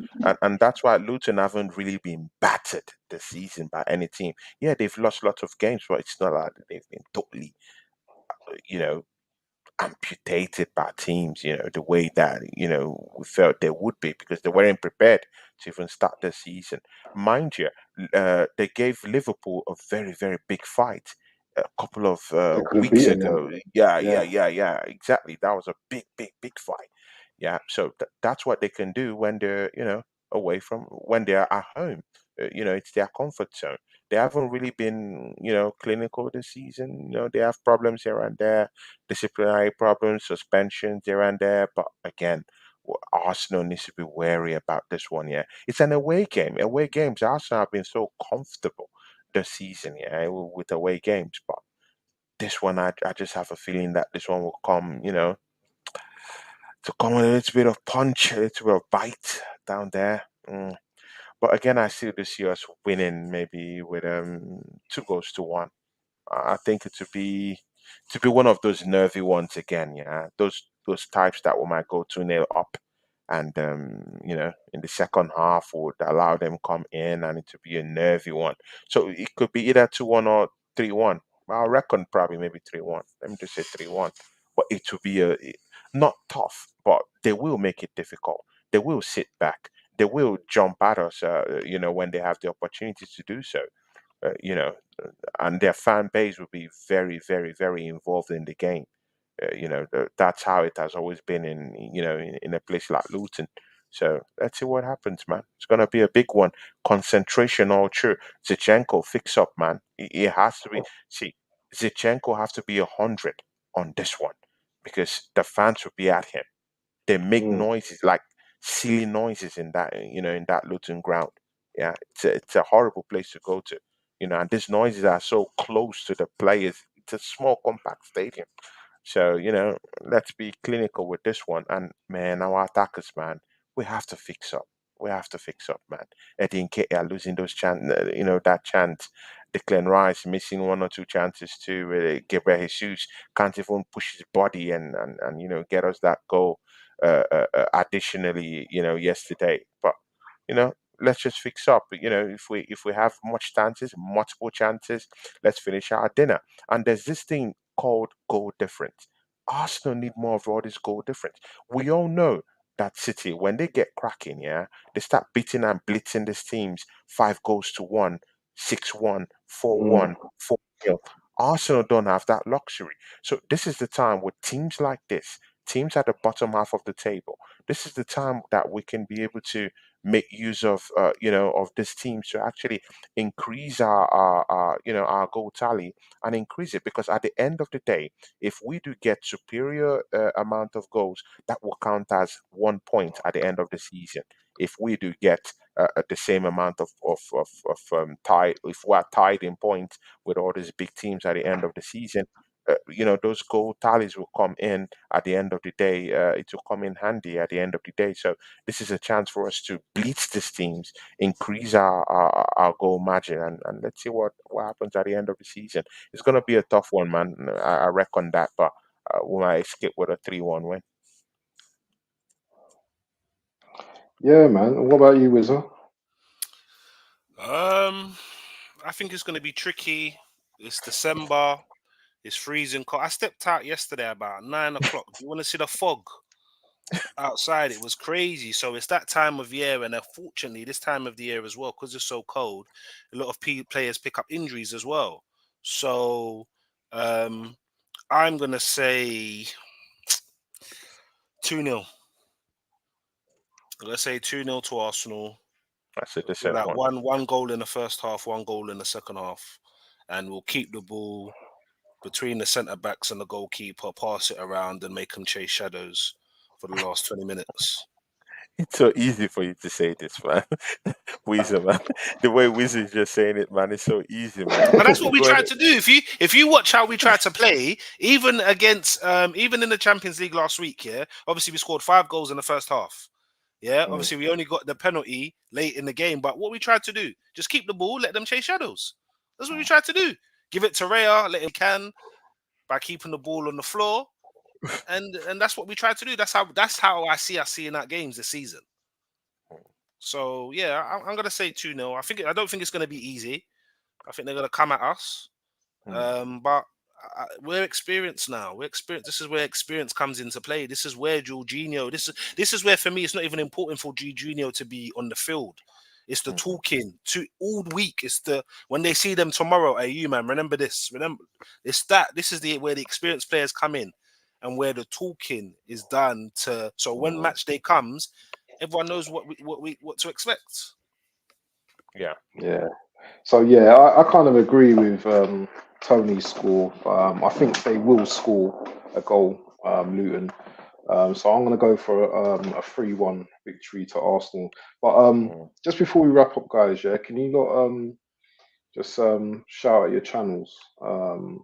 And that's why Luton haven't really been battered this season by any team. Yeah, they've lost lots of games, but it's not like they've been totally, you know, amputated by teams, the way that, we felt they would be because they weren't prepared to even start the season. Mind you, they gave Liverpool a very, very big fight a couple of weeks ago. Yeah, exactly. That was a big fight. Yeah, so that's what they can do when they're, away from when they're at home. It's their comfort zone. They haven't really been, clinical this season. They have problems here and there, disciplinary problems, suspensions here and there. But again, Arsenal needs to be wary about this one. Yeah, it's an away game. Away games, Arsenal have been so comfortable this season. Yeah, with away games, but this one, I just have a feeling that this one will come. To come with a little bit of punch, a little bit of bite down there. But again, I still do see us winning maybe with 2 goals to 1. I think it to be one of those nervy ones again. Yeah, those types that we might go 2-0 up and in the second half would allow them come in, and it would be a nervy one. So it could be either 2-1 or 3-1. I reckon probably maybe 3-1. Let me just say 3-1. But it will be not tough, but they will make it difficult. They will sit back. They will jump at us, when they have the opportunity to do so. Uh, you know, and their fan base will be very, very, very involved in the game. That's how it has always been in a place like Luton. So let's see what happens, man. It's gonna be a big one. Concentration all through. Zichenko fix up, man. It has to be. See, Zichenko have to be 100 on this one because the fans will be at him. They make Mm. noises like silly noises in that Luton ground. Yeah, it's a horrible place to go to. And these noises are so close to the players. It's a small compact stadium. So, let's be clinical with this one. And man, our attackers, man, we have to fix up. We have to fix up, man. Eddie and Nketiah are losing those that chance. Declan Rice missing one or two chances too. Gabriel Jesus can't even push his body and get us that goal. Additionally, yesterday, but let's just fix up. If we have multiple chances, let's finish our dinner. And there's this thing called goal difference. Arsenal need more of all this goal difference. We all know that City, when they get cracking, yeah, they start beating and blitzing these teams 5 goals to 1, 6-1, four Mm. one, 4-0. Arsenal don't have that luxury. So this is the time with teams like this, teams at the bottom half of the table. This is the time that we can be able to make use of this teams to actually increase our goal tally and increase it, because at the end of the day, if we do get superior amount of goals, that will count as 1 point at the end of the season. If we do get the same amount of tie, if we are tied in points with all these big teams at the end of the season, those goal tallies will come in at the end of the day. It will come in handy at the end of the day. So this is a chance for us to blitz these teams, increase our goal margin, and let's see what happens at the end of the season. It's going to be a tough one, man. I reckon that, but we might escape with a 3-1 win. Yeah, man. And what about you, Weeza? I think it's going to be tricky. It's December. It's freezing cold. I stepped out yesterday about 9 o'clock. You want to see the fog outside? It was crazy. So it's that time of year, and unfortunately, this time of the year as well, because it's so cold, a lot of players pick up injuries as well. So um, I'm gonna say 2-0. Let's say 2-0 to Arsenal. That's a Get decent that one. one goal in the first half, one goal in the second half, and we'll keep the ball between the centre backs and the goalkeeper, pass it around, and make them chase shadows for the last 20 minutes. It's so easy for you to say this, man. Weezer, man. The way Weezer is just saying it, man, it's so easy, man. But that's what We're we going. tried to do. If you watch how we tried to play, even against even in the Champions League last week, yeah, obviously we scored 5 goals in the first half. Yeah, Mm. obviously we only got the penalty late in the game, but what we tried to do, just keep the ball, let them chase shadows. That's what we tried to do. Give it to Raya, let him can by keeping the ball on the floor, and that's what we tried to do. That's how I see us seeing that games this season. So yeah, I'm gonna say 2-0. I don't think it's gonna be easy. I think they're gonna come at us. Mm, But we're experienced now. We're experienced. This is where experience comes into play. This is where Jorginho. This is where for me it's not even important for Jorginho to be on the field. It's the mhm. talking to all week. It's the when they see them tomorrow. Hey, you man, remember this. Remember, it's that. This is the where the experienced players come in, and where the talking is done. So when match day comes, everyone knows what to expect. Yeah. Yeah. So yeah, I kind of agree with Tony's score. I think they will score a goal, Luton. So I'm going to go for a 3-1 victory to Arsenal. But Mm. just before we wrap up, guys, yeah, can you not just shout at your channels? Because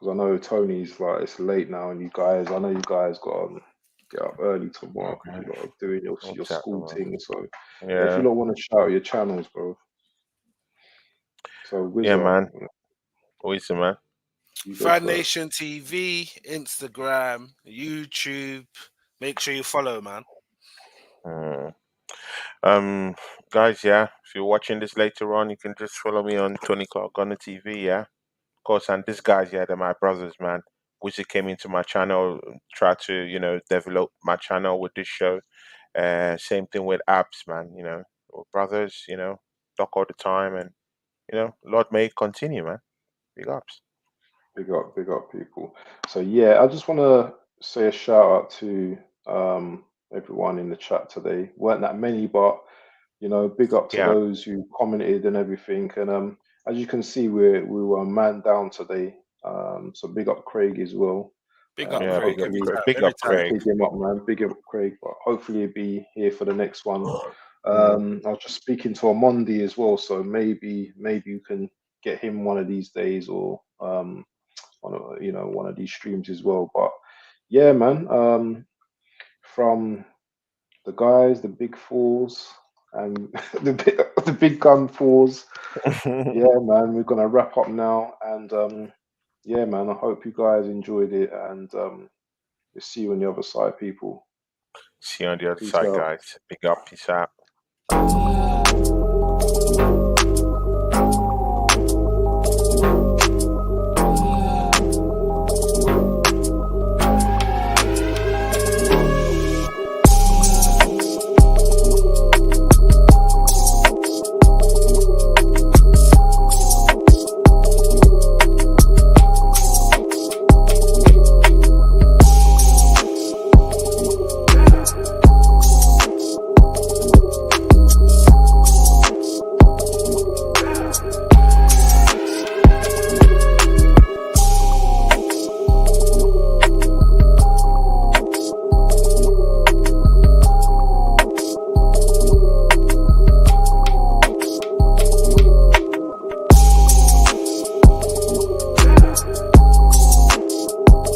I know Tony's like it's late now, and you guys, I know you guys got get up early tomorrow because Okay. you lot are doing your Exactly, school man. thing. So yeah, if you Yeah. lot want to shout at your channels, bro. So Yeah, Wizard, man. Weezer, man. you go Fan first. Nation TV, Instagram, YouTube. Make sure you follow, man. Mm. Guys, yeah, if you're watching this later on, you can just follow me on Tonyclaudetv, yeah. Of course, and these guys, yeah, they're my brothers, man. Weeza came into my channel, tried to, develop my channel with this show. Same thing with apps, man. We're brothers, talk all the time, and Lord may it continue, man. Big ups. Big up, people. So yeah, I just want to say a shout out to everyone in the chat today. Weren't that many, but big up to Yeah, those who commented and everything. And as you can see, we were a man down today. So big up Craig as well. Big up yeah, Craig big up, every Hopefully, time. big Every up, time. Craig. big him up, man. Big up Craig. But hopefully he'll be here for the next one. Mm. I was just speaking to Amondi as well, so maybe you can get him one of these days, or one of these streams as well. But yeah, man. From the guys, the big fours, and the big gun fours. Yeah, man. We're gonna wrap up now, and yeah, man. I hope you guys enjoyed it, and we'll see you on the other side, people. See you on the other Peace side, out. guys. Big up, peace out.